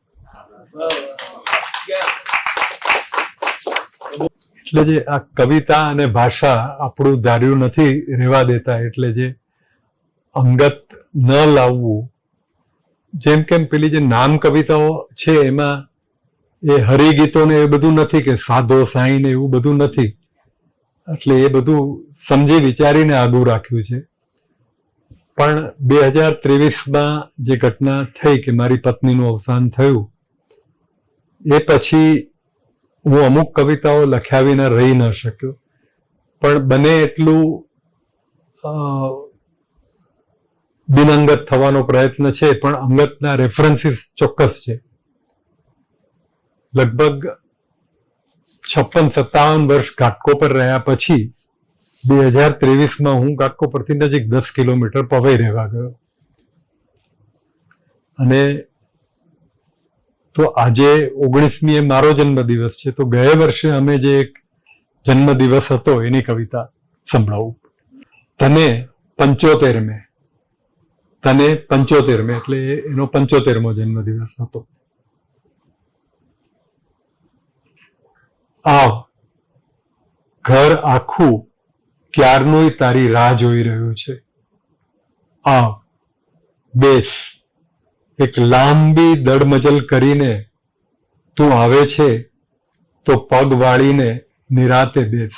એટલે જે આ કવિતા અને ભાષા આપણું ધાર્યું નથી રહેવા દેતા, એટલે જે અંગત ન લાવવું, જેમ કેમ પેલી જે નામ કવિતાઓ છે એમાં એ હરિગીતો ને એ બધું નથી કે સાધો સાઈ ને એવું બધું નથી, એટલે એ બધું સમજી વિચારીને આગું રાખ્યું છે. પણ 2023માં જે ઘટના થઈ કે મારી પત્નીનું અવસાન થયું, એ પછી હું અમુક કવિતાઓ લખ્યા વિના રહી ન શક્યો. પણ બને એટલું બિનઅંગત થવાનો પ્રયત્ન છે, પણ અંગતના રેફરન્સીસ ચોક્કસ છે. લગભગ 56-57 વર્ષ ઘાટકોપર રહ્યા પછી 2023માં હું ઘાટકોપરથી નજીક 10 કિલોમીટર પવઈ રહેવા ગયો. અને તો આજે 19મી એ મારો જન્મદિવસ છે, તો ગયા વર્ષે અમે જે એક જન્મદિવસ હતો એની કવિતા સંભળાવું. તને 75 એટલે એનો 75મો જન્મદિવસ હતો. આવ, ઘર આખું ક્યારનોય તારી રાહ જોઈ રહ્યું છે. આવ, બેસ, એક લાંબી દડમજલ કરીને તું આવે છે તો પગ વાળીને નિરાતે બેસ.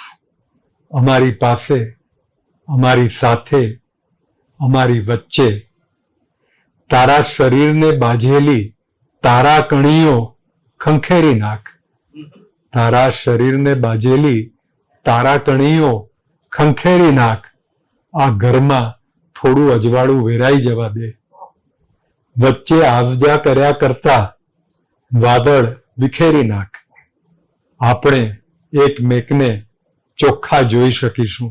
અમારી પાસે, અમારી સાથે, અમારી વચ્ચે. તારા શરીરને બાંધેલી તારા કણીઓ ખંખેરી નાખ. તારા શરીરને બાંધેલી તારા કણીઓ ખંખેરી નાખ. આ ઘરમાં થોડું અજવાળું વેરાઈ જવા દે. વચ્ચે આવજા કર્યા કરતા વાદળ વિખેરી નાખ. આપણે એકમેકને ચોખ્ખા જોઈ શકીશું.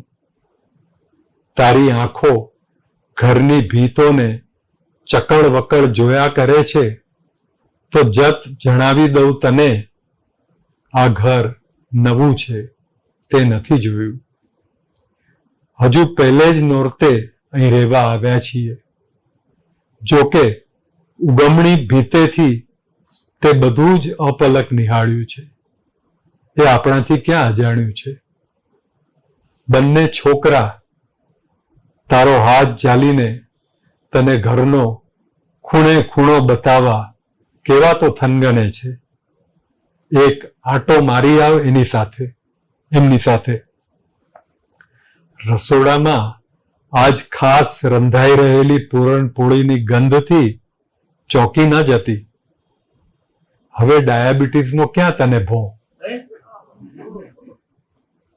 તારી આંખો ઘરની ભીતોને ચકડ વકડ જોયા કરે છે, તો જત જણાવી દઉં તને, આ ઘર નવું છે, તે નથી જોયું. હજુ પહેલે જ નોરતે અહીં રહેવા આવ્યા છીએ. જોકે ઉગમણી ભીતેથી તે બધું જ અપલક નિહાળ્યું છે. એ આપણાથી ક્યાં અજાણ્યું છે. બંને છોકરા તારો હાથ ઝાલીને તને ઘરનો ખૂણે ખૂણો બતાવવા કેવા તો થનગને છે. એક આંટો મારી આવ એમની સાથે. રસોડામાં આજ ખાસ રંધાઈ રહેલી પૂરણપોળીની ગંધથી ચોકી ન જતી. હવે ડાયાબિટીસનો ક્યાં તને ભો,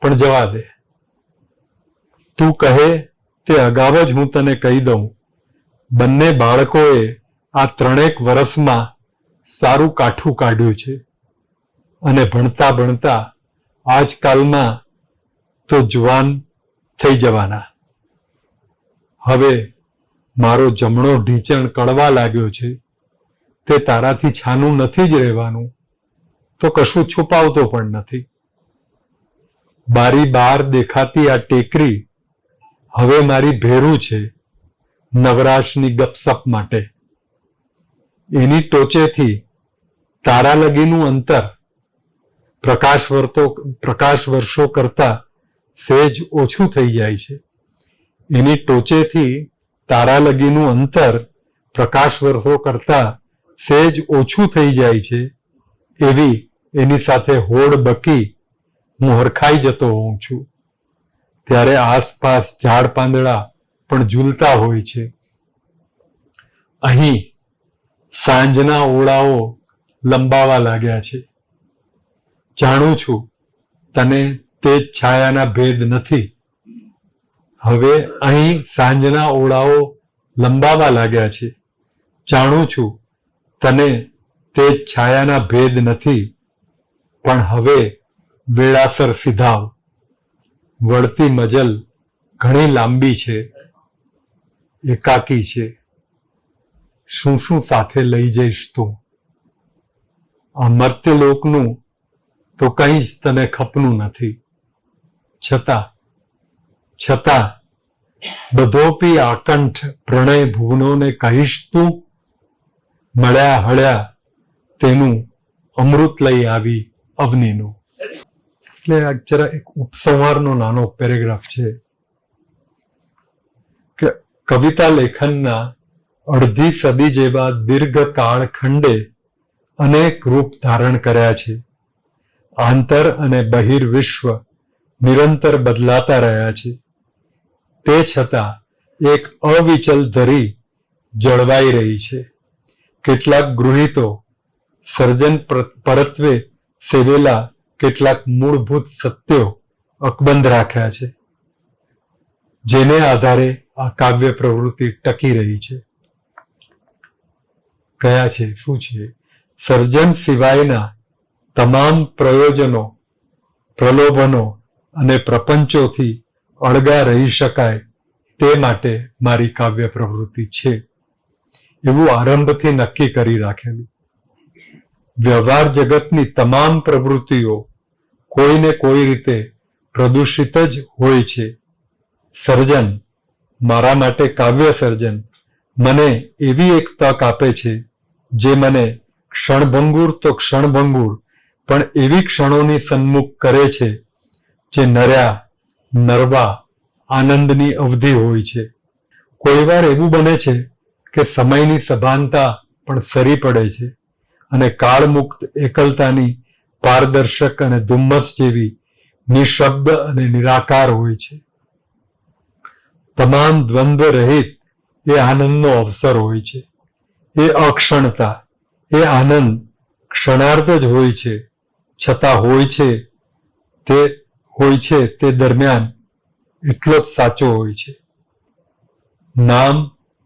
પણ જવા દે. તું કહે તે અગાઉ જ હું તને કહી દઉં, બંને બાળકોએ આ 3 વર્ષમાં સારું કાઠું કાઢ્યું છે. અને ભણતા ભણતા આજકાલમાં તો જુવાન થઈ જવાના. હવે મારો જમણો ઢીંચણ કળવા લાગ્યો છે. તે તારાથી છાનું નથી જ રહેવાનું, તો કશું છુપાવતો પણ નથી. બારી બહાર દેખાતી આ ટેકરી હવે મારી ભેરું છે નવરાશની ગપસપ માટે. એની ટોચેથી તારા લગીનું અંતર પ્રકાશ વર્ષો કરતા સહેજ ઓછું થઈ જાય છે. એની ટોચેથી તારા લગીનું અંતર પ્રકાશ વર્ષો કરતા સહેજ ઓછું થઈ જાય છે. એવી એની સાથે હોડ બકી હું હરખાઈ જતો હોઉં છું. ત્યારે આસપાસ ઝાડ પાંદડા પણ ઝૂલતા હોય છે. અહીં સાંજના ઓળાઓ લંબાવા લાગ્યા છે. જાણું છું તને તે છાયાના ભેદ નથી. હવે અહીં સાંજના ઓળાઓ લંબાવા લાગ્યા છે. જાણું છું તને તે છાયાના ભેદ નથી. પણ હવે વેળાસર સીધાવ. વળતી મજલ ઘણી લાંબી છે. એકાકી છે. શું શું સાથે લઈ જઈશ તું? આ મર્ત્યલોકનું તો કંઈ જ તને ખપનું નથી. છતાં બધોપી આકંઠ પ્રણય ભુવનોને કહીશ તું? મળ્યા હળ્યા તેનું અમૃત લઈ આવી અવનીનું. એટલે આ જરા એક ઉપસંહારનો નાનો પેરેગ્રાફ છે કે કવિતા લેખનના અડધી સદી જેવા દીર્ઘ કાળખંડે અનેક રૂપ ધારણ કર્યા છે. આંતર અને બહિર વિશ્વ નિરંતર બદલાતા રહ્યા છે. તે છતાં એક અવિચલ ધરી જળવાઈ રહી છે. કેટલાક ગૃહિતો સર્જન પરત્વે સેવેલા કેટલાક મૂળભૂત સત્યો અકબંધ રાખ્યા છે, જેને આધારે આ કાવ્ય પ્રવૃત્તિ ટકી રહી છે. કયા છે? શું છે? સર્જન સિવાયના તમામ પ્રયોજનો, પ્રલોભનો અને પ્રપંચોથી અળગા રહી શકાય તે માટે મારી કાવ્ય પ્રવૃત્તિ છે, એવું આરંભથી નક્કી કરી રાખેલું. વ્યવહાર જગતની તમામ પ્રવૃત્તિઓ કોઈને કોઈ રીતે પ્રદૂષિત જ હોય છે. સર્જન, મારા માટે કાવ્ય સર્જન મને એવી એક તક આપે છે જે મને ક્ષણભંગુર તો ક્ષણભંગુર પણ એવી ક્ષણોની સન્મુખ કરે છે જે નરવા આનંદની અવધિ હોય છે. કોઈ વાર એવું બને છે કે સમયની સભાનતા પણ સરી પડે છે અને કાળમુક્ત એકલતાની પારદર્શક અને ધુમ્મસ જેવી નિશબ્દ અને નિરાકાર હોય છે. તમામ દ્વંદ્વ રહિત એ આનંદનો અવસર હોય છે. એ અક્ષણતા, એ આનંદ ક્ષણાર્ધ જ હોય છે, છતાં હોય છે તે દરમિયાન એટલો જ સાચો હોય છે. નામ,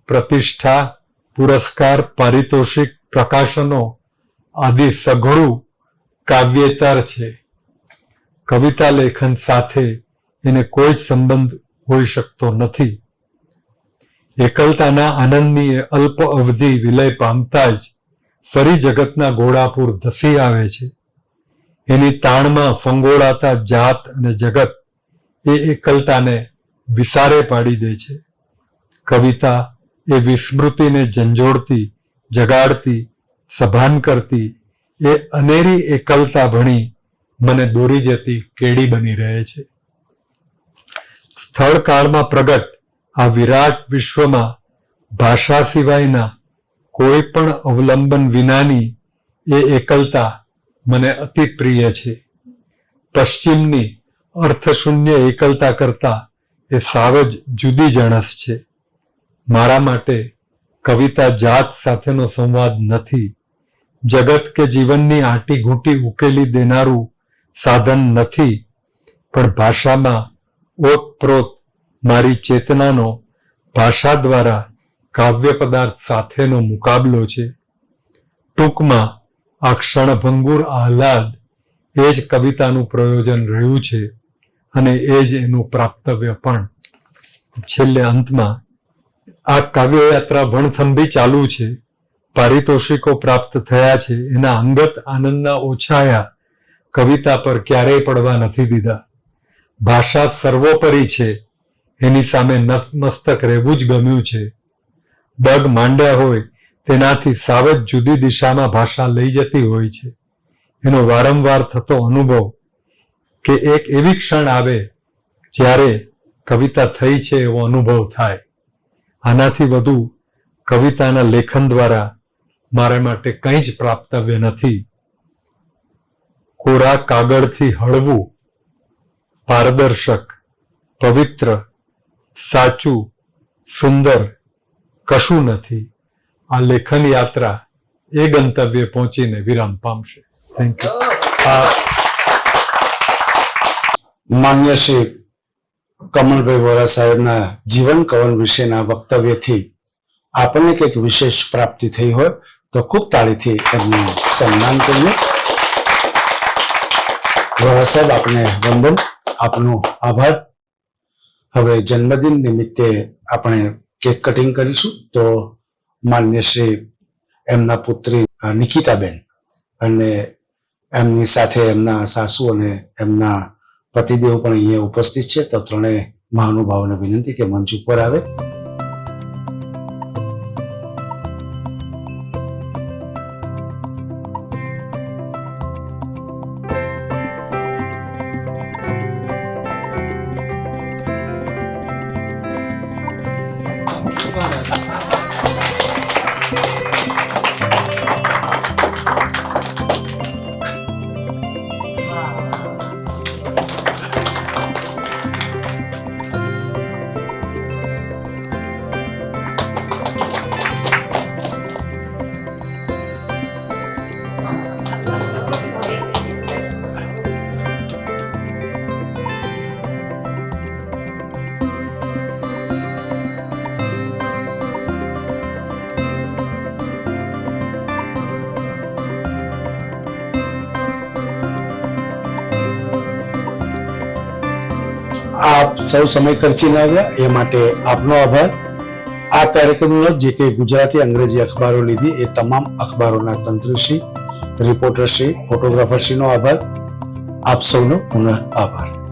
પ્રતિષ્ઠા, પુરસ્કાર, પારિતોષિક, પ્રકાશનો આદિ સઘળું કાવ્યેતર છે. કવિતા લેખન સાથે એને કોઈ જ સંબંધ હોઈ શકતો નથી. એકલતાના આનંદની અલ્પ અવધિ વિલય પામતા જ ફરી જગતના ઘોડાપુર ધસી આવે છે. એની તાણમાં ફંગોળાતા જાત અને જગત એ એકલતાને વિસારે પાડી દે છે. કવિતા એ વિસ્મૃતિને ઝંઝોળતી, જગાડતી, સભાન કરતી એ અનેરી એકલતા ભણી મને દોરી જતી કેડી બની રહે છે. સ્થળ કાળમાં પ્રગટ આ વિરાટ વિશ્વમાં ભાષા સિવાયના કોઈ પણ અવલંબન વિનાની એ એકલતા મને અતિ પ્રિય છે. પશ્ચિમની અર્થશૂન્ય એકલતા કરતા એ સાવ જ જુદી જણસ છે. મારા માટે કવિતા જાત સાથેનો સંવાદ નથી, જગત કે જીવનની આંટી ઘૂંટી ઉકેલી દેનારું સાધન નથી, પણ ભાષામાં ઓતપ્રોત મારી ચેતનાનો ભાષા દ્વારા કાવ્ય પદાર્થ સાથેનો મુકાબલો છે. ટૂંકમાં આ ક્ષણભંગુર આહલાદ એ જ કવિતાનું પ્રયોજન રહ્યું છે અને એ જ એનું પ્રાપ્તવ્ય પણ. છેલ્લે અંતમાં આ કાવ્યયાત્રા વણથંભી ચાલુ છે. પારિતોષિકો પ્રાપ્ત થયા છે. એના અંગત આનંદના ઓછાયા કવિતા પર ક્યારેય પડવા નથી દીધા. ભાષા સર્વોપરી છે, એની સામે નતમસ્તક રહેવું જ ગમ્યું છે. ડગ માંડ્યા હોય તેનાથી સાવ જ જુદી દિશામાં ભાષા લઈ જતી હોય છે. એનો વારંવાર થતો અનુભવ કે એક એવી ક્ષણ આવે જ્યારે કવિતા થઈ છે એવો અનુભવ થાય. આનાથી વધુ કવિતાના લેખન દ્વારા મારા માટે કંઈ જ પ્રાપ્તવ્ય નથી. કોરા કાગળથી હળવું, પારદર્શક, પવિત્ર, સાચું, સુંદર કશું નથી. આ લેખન યાત્રા એ ગંતવ્ય પહોંચીને વિરામ પામશે. Thank you. માન્ય શ્રી કમલભાઈ વોરા સાહેબના જીવન કવન વિશેના વક્તવ્યથી આપણને કંઈક વિશેષ પ્રાપ્તિ થઈ હોય તો ખૂબ તાળીથી એમનું સન્માન કરીએ. વોરા સાહેબ, આપને વંદન, આપનો આભાર. હવે જન્મદિન નિમિત્તે આપણે કેક કટિંગ કરીશું. તો માન્ય શ્રી એમના પુત્રી નિકિતાબેન અને એમની સાથે એમના સાસુ અને એમના પતિદેવ પણ અહીંયા ઉપસ્થિત છે. તો ત્રણેય મહાનુભાવોને વિનંતી કે મંચ ઉપર આવે. આપ સૌ સમય ખર્ચીને આવ્યા એ માટે આપનો આભાર. આ કાર્યક્રમનો જે કંઈ ગુજરાતી અંગ્રેજી અખબારો લીધી એ તમામ અખબારોના તંત્રશ્રી, રિપોર્ટરશ્રી, ફોટોગ્રાફરશ્રીનો આભાર. આપ સૌનો પુનઃ આભાર.